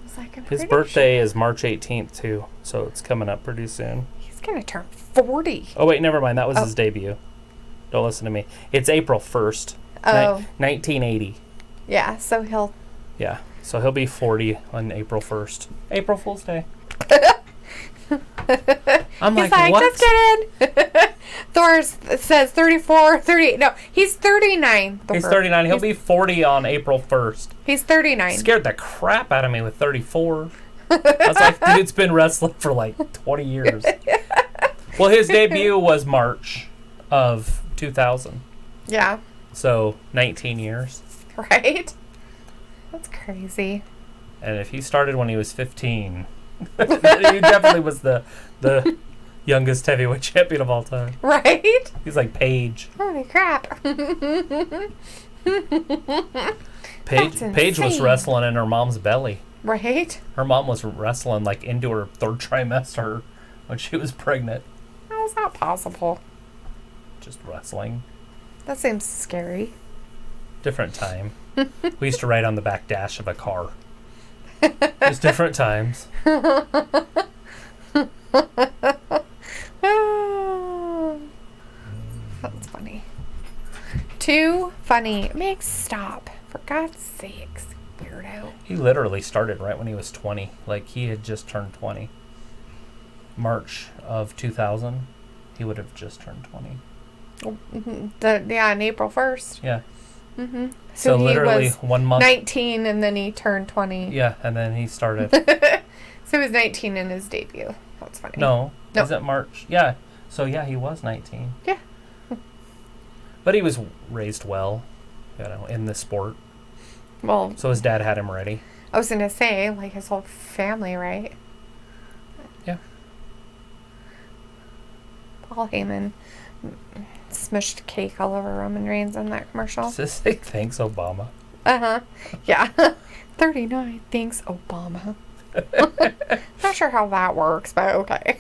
was like, I'm His pretty birthday is March 18th, too. So it's coming up pretty soon. He's going to turn 40. Oh, wait, never mind. That was Oh. his debut. Don't listen to me. It's April 1st. Oh. 1980. Yeah, so he'll... Yeah. So he'll be 40 on April 1st. April Fool's Day. I'm He's like, like, what? just kidding. Thor says 34, 38. No, he's 39. Thor. He's 39. He'll be 40 on April 1st. He's 39. Scared the crap out of me with 34. I was like, dude's been wrestling for like 20 years. Well, his debut was March of 2000. Yeah, So 19 years. right? That's crazy. And if he started when he was 15, he definitely was the youngest heavyweight champion of all time. Right? He's like Paige. Holy crap. Paige was insane. wrestling in her mom's belly. Right? Her mom was wrestling like into her third trimester when she was pregnant. How is that possible? Just wrestling. That seems scary. Different time. We used to ride on the back dash of a car. Just different times. That's funny. Too funny. Make stop. For God's sakes, weirdo. He literally started right when he was 20. Like, he had just turned 20. March of 2000, he would have just turned 20. On April 1st. Yeah. Mm-hmm. So he literally was 1 month. 19 and then he turned 20. Yeah, and then he started. So he was 19 in his debut. That's funny. No. No. Is it March? Yeah. So, yeah, he was 19. Yeah. But he was raised well, in the sport. Well, So his dad had him ready. I was going to say, like, his whole family, right? Yeah. Paul Heyman smushed cake all over Roman Reigns in that commercial. Just say thanks, Obama. Uh-huh. Yeah. 39. Thanks, Obama. Not sure how that works, but okay.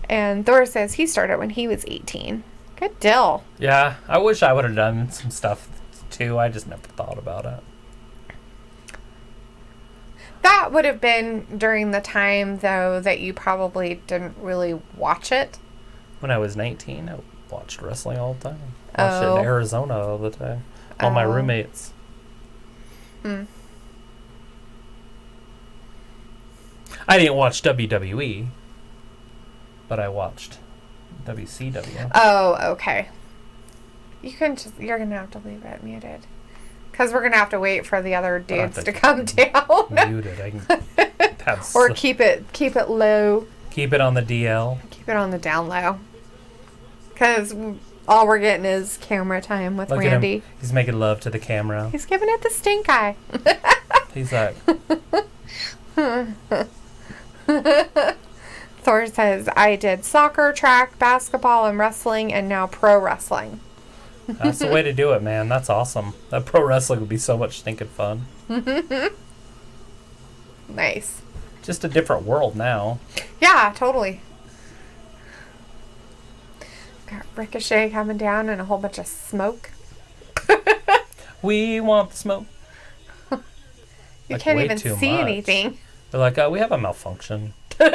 And Thor says he started when he was 18. Good deal. Yeah, I wish I would have done some stuff too. I just never thought about it. That would have been during the time, though, that you probably didn't really watch it. When I was 19, I watched wrestling all the time. Watched it Oh. in Arizona all the time. All my Oh. roommates. Hmm. I didn't watch WWE, but I watched WCW. Oh, okay. You're gonna have to leave it muted. Because we're gonna have to wait for the other I have dudes to to come down. Muted. I can have Or keep it low. keep it on the DL. Keep it on the down low. Because all we're getting is camera time with Look Randy. at him. He's making love to the camera. He's giving it the stink eye. He's like, Thor says, I did soccer, track, basketball, and wrestling, and now pro wrestling. that's the way to do it, man. That's awesome. That pro wrestling would be so much stinking fun. Nice. Just a different world now. Yeah, totally. Got Ricochet coming down and a whole bunch of smoke. We want the smoke. You Like, can't way even too see much. anything. They're like, we have a malfunction. Where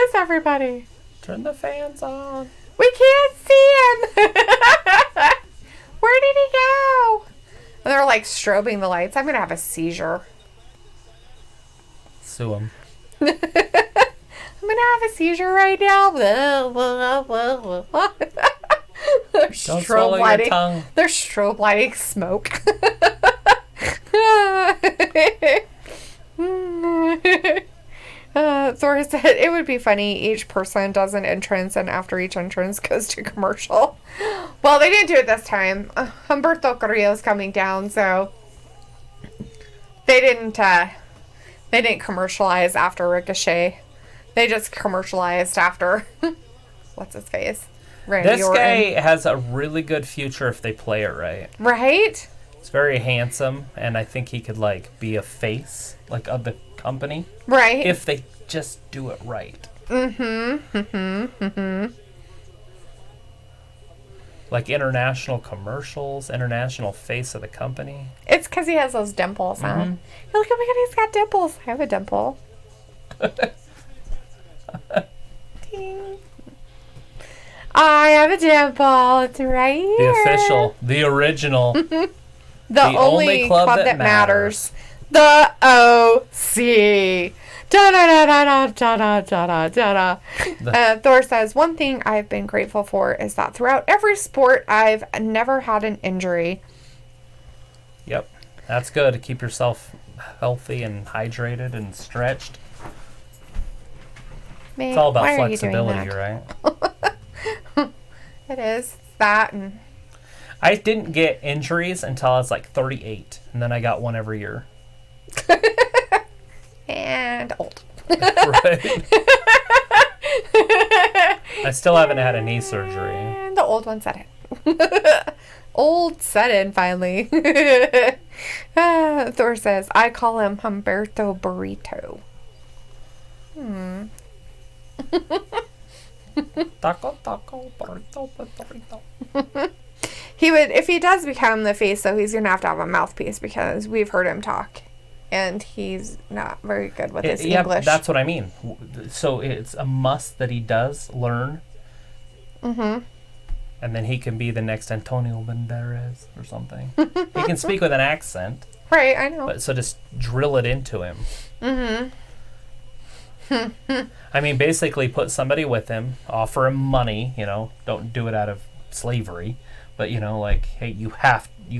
is everybody? Turn the fans on. We can't see him. Where did he go? And they're like strobing the lights. I'm going to have a seizure. Sue him. I'm going to have a seizure right now. Blah, blah, blah, blah, blah. They're Don't swallow your tongue. They're strobe lighting smoke. Thor said it would be funny each person does an entrance and after each entrance goes to commercial. Well, they didn't do it this time. Humberto Carrillo's coming down, so they didn't commercialize after Ricochet. They just commercialized after what's his face? Randy This Orton. guy has a really good future if they play it right. Right? He's very handsome, and I think he could like be a face like of the company Right. if they just do it right. Like international commercials, international face of the company. It's because he has those dimples, huh? Look, oh my god, he's got dimples. I have a dimple. Ding. I have a dimple. It's right here. The official, the original. The only club that matters. The OC. Da da da da da da da da da. Thor says, one thing I've been grateful for is that throughout every sport, I've never had an injury. Yep, that's good to keep yourself healthy and hydrated and stretched. Man, It's all about why are you doing flexibility, that? right? It is that and I didn't get injuries until I was like 38, and then I got one every year. old. Right. I still haven't had a knee surgery. And the old one said it. Old said it finally. Thor says, I call him Humberto Burrito. Taco, burrito, burrito. He would, if he does become the face, though, he's going to have a mouthpiece because we've heard him talk. And he's not very good with his Yeah, English. that's what I mean. So it's a must that he does learn. Mm-hmm. And then he can be the next Antonio Banderas or something. He can speak with an accent, Right, I know. but so just drill it into him. Mm-hmm. I mean, basically put somebody with him, offer him money, don't do it out of slavery, but like, hey, you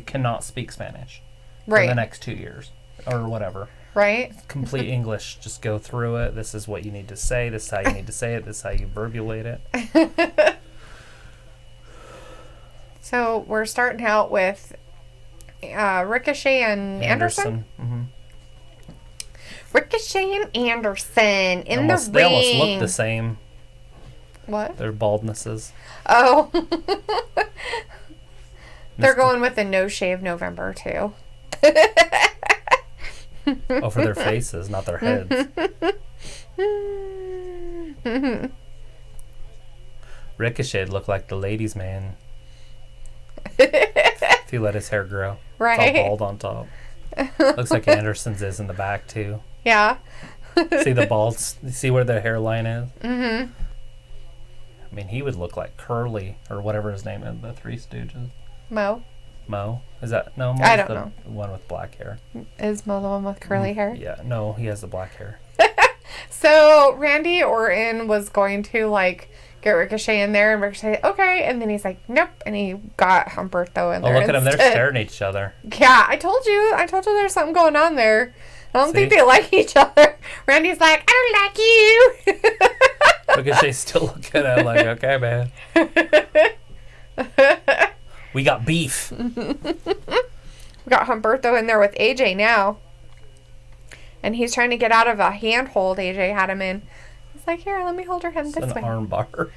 cannot speak Spanish for the Right, next 2 years or whatever. right. Complete English, just go through it. This is what you need to say. This is how you need to say it. This is how you verbulate it. So we're starting out with Ricochet and Anderson. Mm-hmm. Ricochet and Anderson in the ring. They almost look the same. What? Their baldnesses. Oh. They're going with the no shave November too. Oh, for their faces, not their heads. Ricochet looked like the ladies' man. If he let his hair grow. Right. It's all bald on top. Looks like Anderson's is in the back too. Yeah. See the balds? See where their hairline is? Mm-hmm. I mean, he would look like Curly or whatever his name is, the Three Stooges. Mo. Mo? Is that no? Mo's I don't the know. one with black hair. Is Mo the one with curly hair? Yeah, no, he has the black hair. So Randy Orton was going to get Ricochet in there, and Ricochet, okay, and then he's like, nope, and he got Humberto in Oh, there. look at them! They're instead. staring at each other. Yeah, I told you there's something going on there. I don't think See? they like each other. Randy's like, I don't like you. Ricochet's still looking at him like, okay, man. We got beef. We got Humberto in there with AJ now. And he's trying to get out of a handhold AJ had him in. He's like, here, let me hold your hand It's this an way. arm bar.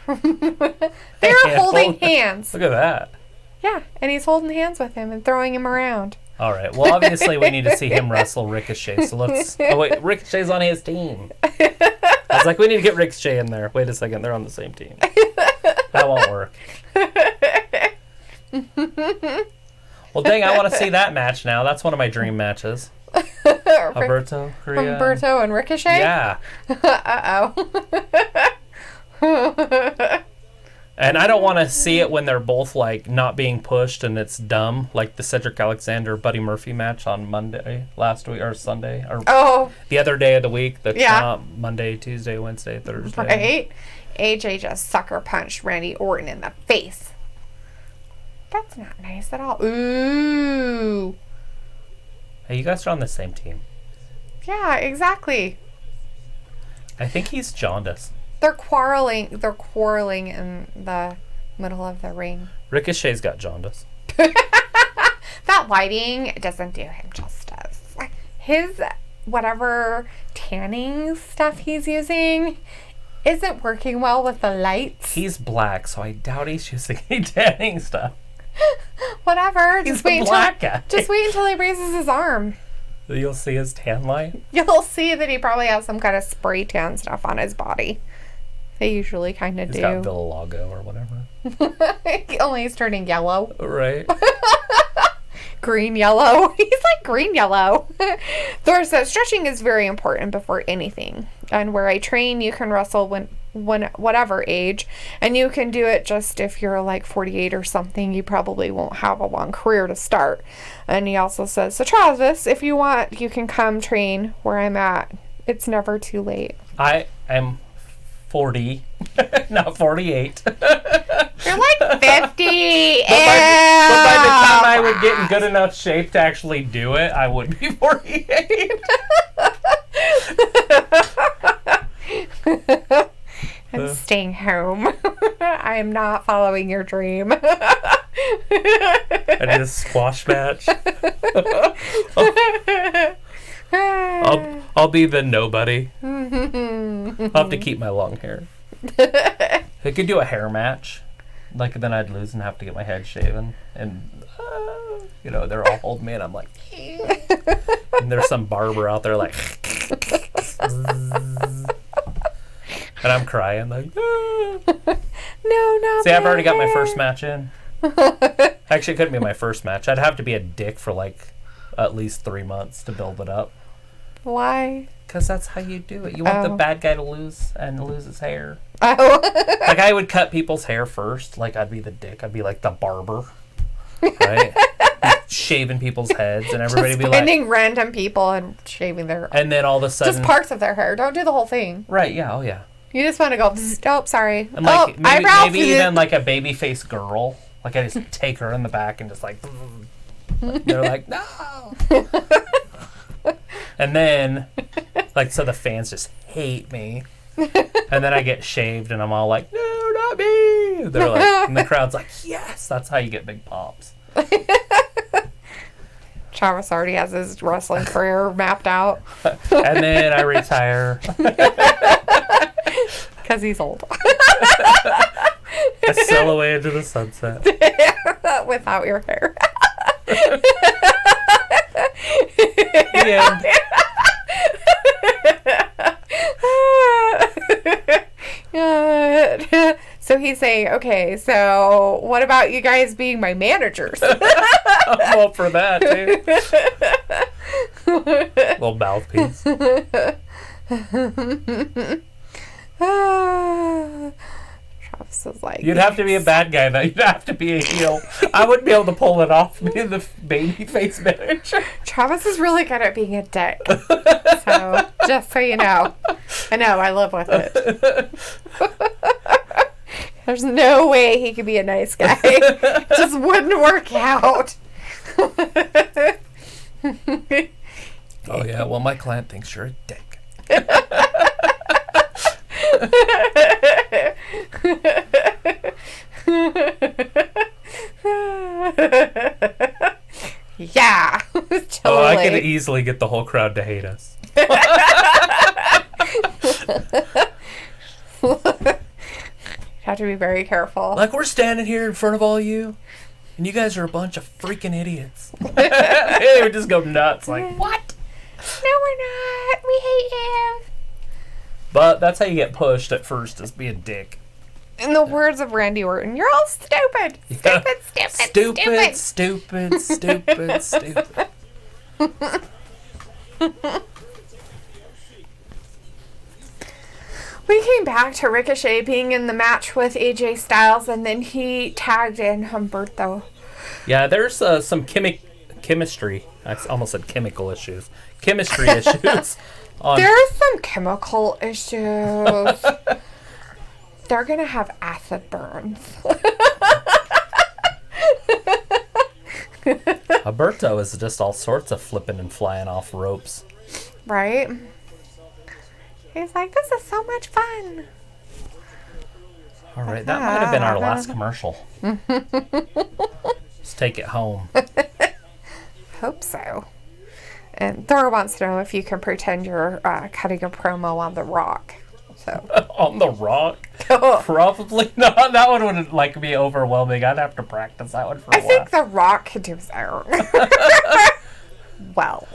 They're holding hands. Look at that. Yeah, and he's holding hands with him and throwing him around. All right. Well, obviously we need to see him wrestle Ricochet. So let's. Oh wait, Ricochet's on his team. I was like, we need to get Ricochet in there. Wait a second, they're on the same team. That won't work. Well, dang, I want to see that match now. That's one of my dream matches. Alberto, Korea. Humberto and Ricochet? Yeah. Uh-oh. And I don't want to see it when they're both like not being pushed and it's dumb, like the Cedric Alexander Buddy Murphy match on Monday last week or Sunday or the other day of the week. That's not Monday, Tuesday, Wednesday, Thursday. Right? AJ just sucker punched Randy Orton in the face. That's not nice at all. Ooh. Hey, you guys are on the same team. Yeah, exactly. I think he's jaundiced. They're quarreling in the middle of the ring. Ricochet's got jaundice. That lighting doesn't do him justice. His whatever tanning stuff he's using isn't working well with the lights. He's black, so I doubt he's using any tanning stuff. Whatever. He's a black guy. Just wait until he raises his arm. You'll see his tan line. You'll see that he probably has some kind of spray tan stuff on his body. They usually kind of do. He's got vitiligo or whatever. Only he's turning yellow. Right. Green yellow. He's like green yellow. Thor says stretching is very important before anything. And where I train, you can wrestle when whatever age, and you can do it just if you're like 48 or something. You probably won't have a long career to start. And he also says, so Travis, if you want, you can come train where I'm at. It's never too late. I am 40, not 48. You're like 50. But by the time I would get in good enough shape to actually do it, I would be 48. I'm staying home. I am not following your dream. I did a squash match. I'll be the nobody. I'll have to keep my long hair. I could do a hair match. Like, then I'd lose and have to get my head shaven. And, they're all holding me, and I'm like, and there's some barber out there like, and I'm crying like, no, not see, I've already got my first match in. Actually, it couldn't be my first match. I'd have to be a dick for like at least 3 months to build it up. Why? Because that's how you do it. You want the bad guy to lose his hair. Oh. Like, I would cut people's hair first. Like, I'd be the dick. I'd be like the barber. Right? Shaving people's heads, and everybody just be like... finding random people and shaving their... And then all of a sudden... Just parts of their hair. Don't do the whole thing. Right, yeah, oh yeah. You just want to go, oh, sorry. And like, maybe eyebrow. even like a baby face girl. Like, I just take her in the back and just like... They're like, no! And then, like, so the fans just hate me. And then I get shaved and I'm all like, no, not me! They're like, and the crowd's like, yes! That's how you get big pops. Travis already has his wrestling career mapped out. And then I retire. Because he's old. I sail away into the sunset. Without your hair. The end. So he's saying, okay, so what about you guys being my managers? I'm all for that, too. Little mouthpiece. Travis is like... You'd have to be a bad guy, though. You'd have to be a heel. I wouldn't be able to pull it off, being the baby face manager. Travis is really good at being a dick. So, just so you know. I know, I live with it. There's no way he could be a nice guy. It just wouldn't work out. Oh, yeah. Well, my client thinks you're a dick. Yeah. Totally. Oh, I could easily get the whole crowd to hate us. Have to be very careful. Like, we're standing here in front of all you. And you guys are a bunch of freaking idiots. They would just go nuts. Like, what? No, we're not. We hate him. But that's how you get pushed at first, is be a dick. In the words of Randy Orton, you're all stupid. Yeah. Stupid. Stupid. We came back to Ricochet being in the match with AJ Styles, and then he tagged in Humberto. Yeah, there's some chemistry. I almost said chemical issues. Chemistry issues. There's some chemical issues. They're gonna have acid burns. Alberto is just all sorts of flipping and flying off ropes. Right? He's like, this is so much fun. All right, that might have been our last commercial. Let's take it home. Hope so. And Thor wants to know if you can pretend you're cutting a promo on The Rock. So On The Rock? Probably not. That one would like be overwhelming. I'd have to practice that one for a I while. think The Rock could do that. Well.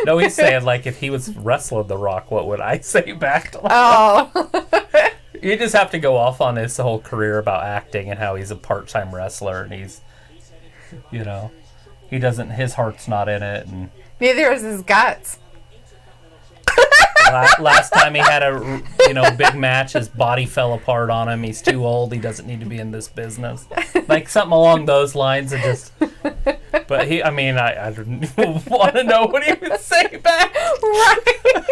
No, he's saying like if he was wrestling The Rock, what would I say back to him? Oh. You just have to go off on his whole career about acting and how he's a part-time wrestler and he's, you know, he doesn't, his heart's not in it. And Neither is his guts. last time he had a, big match, his body fell apart on him. He's too old. He doesn't need to be in this business. Like something along those lines. And just, but I don't want to know what he would say back. Right.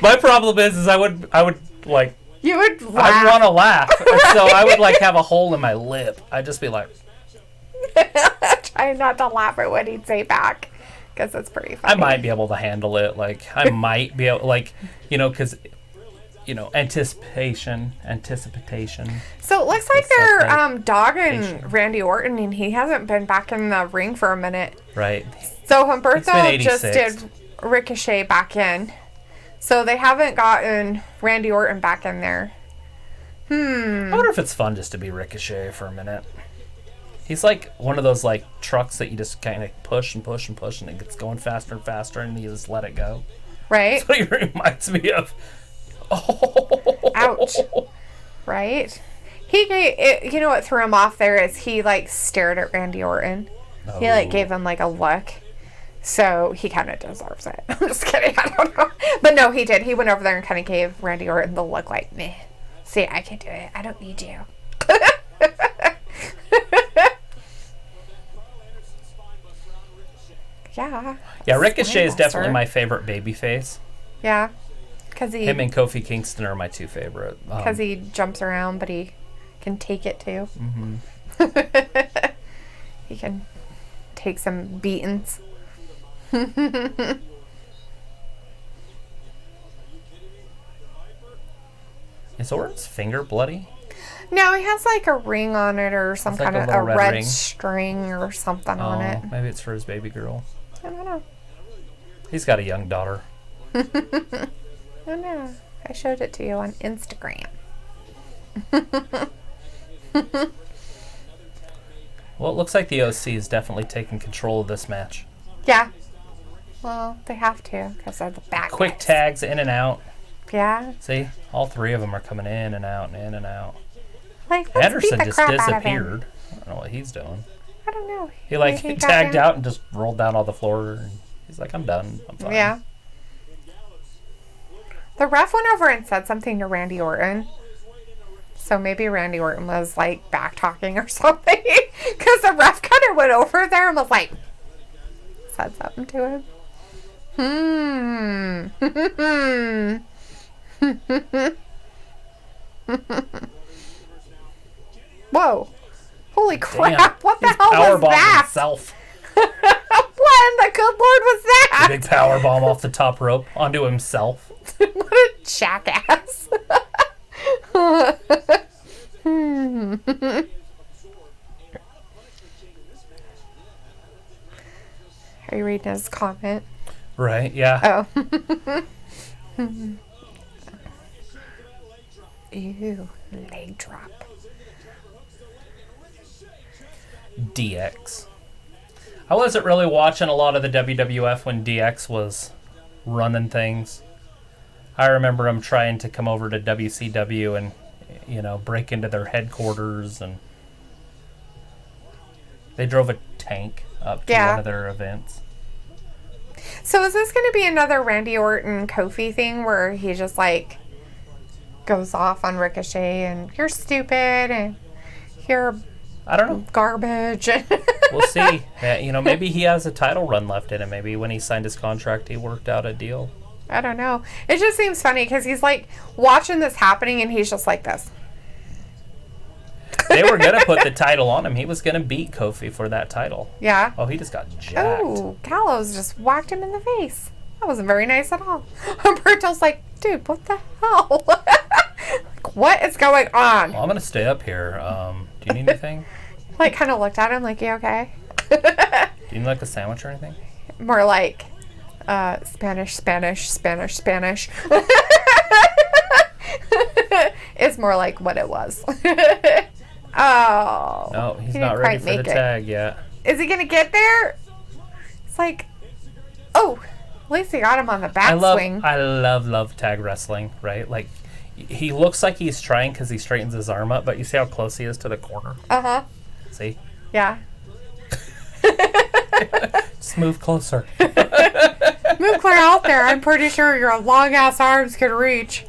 My problem is I would like, You would I'd laugh. want to laugh. So I would like have a hole in my lip. I'd just be like, Try not to laugh at what he'd say back. Because it's pretty funny. I might be able to handle it. Like, I might be able, like, because, anticipation. So it looks like It's they're like dogging patient. Randy Orton, and he hasn't been back in the ring for a minute. Right. So It's Humberto been just 86. did Ricochet back in. So they haven't gotten Randy Orton back in there. I wonder if it's fun just to be Ricochet for a minute. He's like one of those, like, trucks that you just kind of push and push and push, and it gets going faster and faster, and you just let it go. Right? That's what he reminds me of. Ouch. Right? You know what threw him off there is he, like, stared at Randy Orton. He, like, gave him, like, a look. So he kind of deserves it. I'm just kidding. I don't know. But no, he did. He went over there and kind of gave Randy Orton the look like, meh. See, I can do it. I don't need you. Yeah. Yeah, Ricochet is Spine definitely Buster. my favorite babyface. Yeah. Because he, Him and Kofi Kingston are my two favorite. he jumps around, but he can take it too. Mm-hmm. He can take some beatings. Is Orton's finger bloody? No, he has like a ring on it or some It's like kind a of little a red red ring. string or something on it. Maybe it's for his baby girl. I don't know. He's got a young daughter. I don't know. I showed it to you on Instagram. Well, it looks like the OC is definitely taking control of this match. Yeah. Well, they have to because they're the back Quick guys. tags in and out. Yeah. See, all three of them are coming in and out and in and out. Like, let's Anderson beat the just crap out of him. disappeared. I don't know what he's doing. I don't know. He like Maybe got tagged down. out and just rolled down on the floor. And he's like, I'm done. I'm fine. Yeah. The ref went over and said something to Randy Orton. So maybe Randy Orton was like back talking or something. Because the ref kind of went over there and was like, said something to him. Whoa. Holy crap. Damn. What the He's hell was powerbombed that? himself. What in the good lord was that? Big power bomb off the top rope onto himself. What a jackass. Are you reading his comment? Right, yeah. Oh. Ew, leg drop. DX. I wasn't really watching a lot of the WWF when DX was running things. I remember him trying to come over to WCW and, break into their headquarters, and they drove a tank up to one of their events. So is this going to be another Randy Orton Kofi thing where he just goes off on Ricochet and you're stupid and you're I don't know. Garbage. We'll see. Maybe he has a title run left in him. Maybe when he signed his contract, he worked out a deal. I don't know. It just seems funny because he's watching this happening and he's just like this. They were going to put the title on him. He was going to beat Kofi for that title. Yeah. Oh, he just got jacked. Oh, Gallows just whacked him in the face. That wasn't very nice at all. Humberto's like, dude, what the hell? What is going on? Well, I'm going to stay up here. Do you need anything? Kind of looked at him like, you okay? Do you need a sandwich or anything? More like Spanish. It's more like what it was. Oh. No, he's he not didn't ready quite for the make it. tag yet. Is he going to get there? It's oh, at least he got him on the backswing. I love tag wrestling, right? He looks like he's trying because he straightens his arm up, but you see how close he is to the corner? Uh-huh. See? Yeah. Just move closer. Move clear out there. I'm pretty sure your long-ass arms could reach.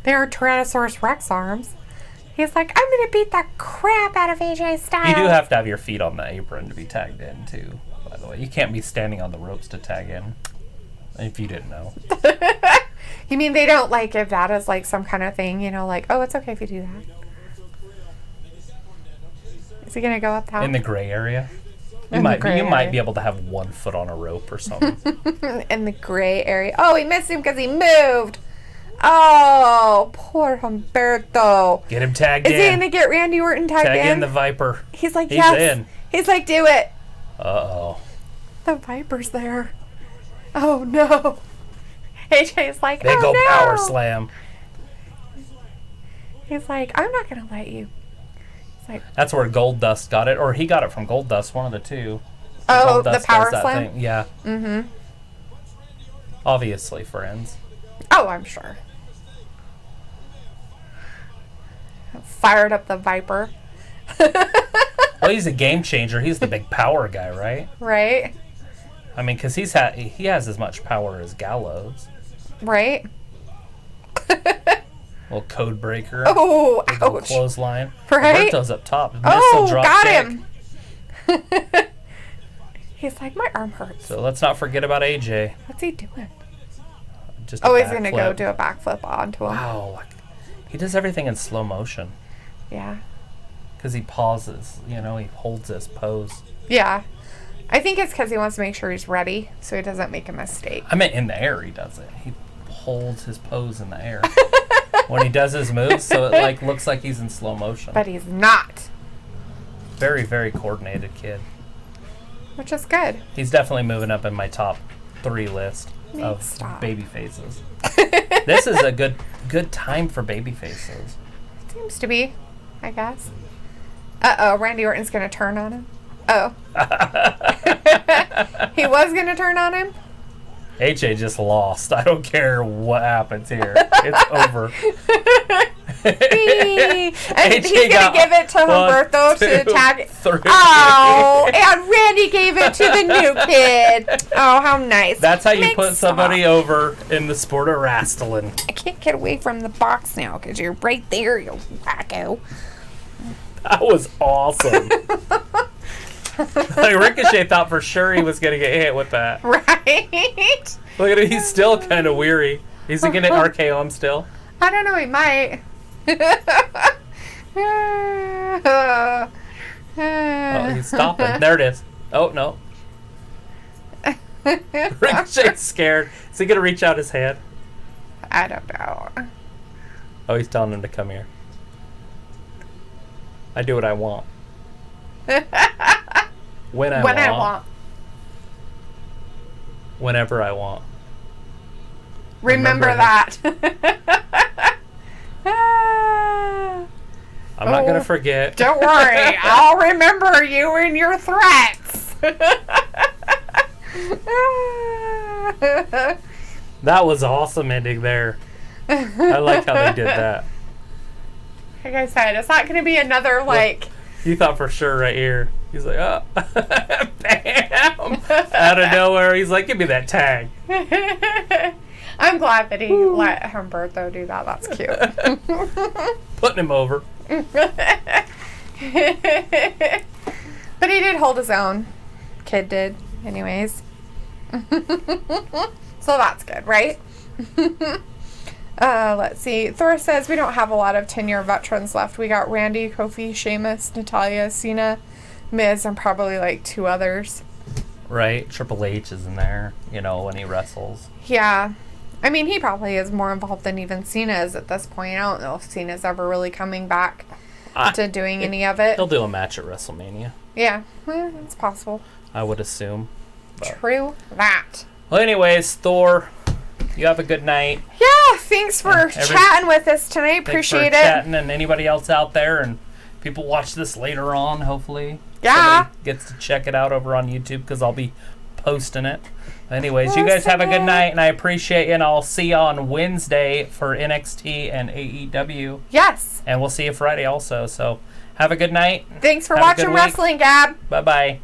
They are Tyrannosaurus Rex arms. He's like, I'm going to beat the crap out of AJ Styles. You do have to have your feet on the apron to be tagged in, too, by the way. You can't be standing on the ropes to tag in, if you didn't know. You mean they don't, give that as, some kind of thing, oh, it's okay if you do that. Is he going to go up top? In the gray area? You In the might gray be able to have 1 foot on a rope or something. In the gray area. Oh, he missed him because he moved. Oh, poor Humberto. Get him tagged in. Is he going to get Randy Orton tagged in? Tag in the Viper. He's like, He's yes. in. He's like, do it. Uh-oh. The Viper's there. Oh, no. AJ's like, Big oh, old no. power slam. He's like, I'm not going to let you. He's like, That's where Goldust got it, or he got it from Goldust, one of the two. oh, Goldust the does power that slam? thing. Yeah. Mm-hmm. Obviously, friends. Oh, I'm sure. Fired up the Viper. Well, he's a game changer. He's the big power guy, right? Right? I mean, because he has as much power as Gallows. Right? Little code breaker. Oh, Big old ouch. clothesline. Right? Roberto's up top. Missile Oh, drop got kick. him. He's like, my arm hurts. So let's not forget about AJ. What's he doing? Just a Oh, he's going to go backflip. do a backflip onto him. Wow. He does everything in slow motion. Yeah. Because he pauses. He holds his pose. Yeah. I think it's because he wants to make sure he's ready so he doesn't make a mistake. I meant in the air he does it. He holds his pose in the air. When he does his moves, so it looks like he's in slow motion. But he's not, Very, very coordinated kid. which is good. He's definitely moving up in my top 3 list of Stop. baby faces. This is a good time for baby faces. Seems to be, I guess. Uh-oh, Randy Orton's going to turn on him. Oh. He was going to turn on him? AJ just lost. I don't care what happens here. It's over. And he's going to give it to Humberto to tag it. 3. Oh, and Randy gave it to the new kid. Oh, how nice. That's how you Mix put somebody up. over in the sport of wrestling. I can't get away from the box now because you're right there, you wacko. That was awesome. Ricochet thought for sure he was going to get hit with that. Right? Look at him. He's still kind of weary. Is he going to RKO him still? I don't know, he might. Oh, he's stopping. There it is. Oh, no. Ricochet's scared. Is he going to reach out his hand? I don't know. Oh, he's telling him to come here. I do what I want. When I want. Whenever I want. Remember that. I'm not gonna forget. Don't worry. I'll remember you and your threats. That was awesome ending there. I like how they did that. Like I said, it's not going to be another, like... You thought for sure right here. He's like, oh, bam! Out of nowhere, he's like, give me that tag. I'm glad that he let Humberto do that. That's cute. Putting him over. But he did hold his own. Kid did, anyways. So that's good, right? Let's see. Thor says we don't have a lot of 10-year veterans left. We got Randy, Kofi, Sheamus, Natalya, Cena, Miz, and probably like 2 others. Right? Triple H is in there, you know, when he wrestles. Yeah. I mean, he probably is more involved than even Cena is at this point. I don't know if Cena's ever really coming back to doing any of it. He'll do a match at WrestleMania. Yeah, well, it's possible. I would assume. But. True that. Well, anyways, Thor, you have a good night. Yeah, thanks for chatting with us tonight. Appreciate it. Chatting, and anybody else out there, and people watch this later on, hopefully. Yeah. Somebody gets to check it out over on YouTube because I'll be posting it. Anyways, you guys have a good night, and I appreciate you, and I'll see you on Wednesday for NXT and AEW. Yes. And we'll see you Friday also, so have a good night. Thanks for watching wrestling, Gab. Bye-bye.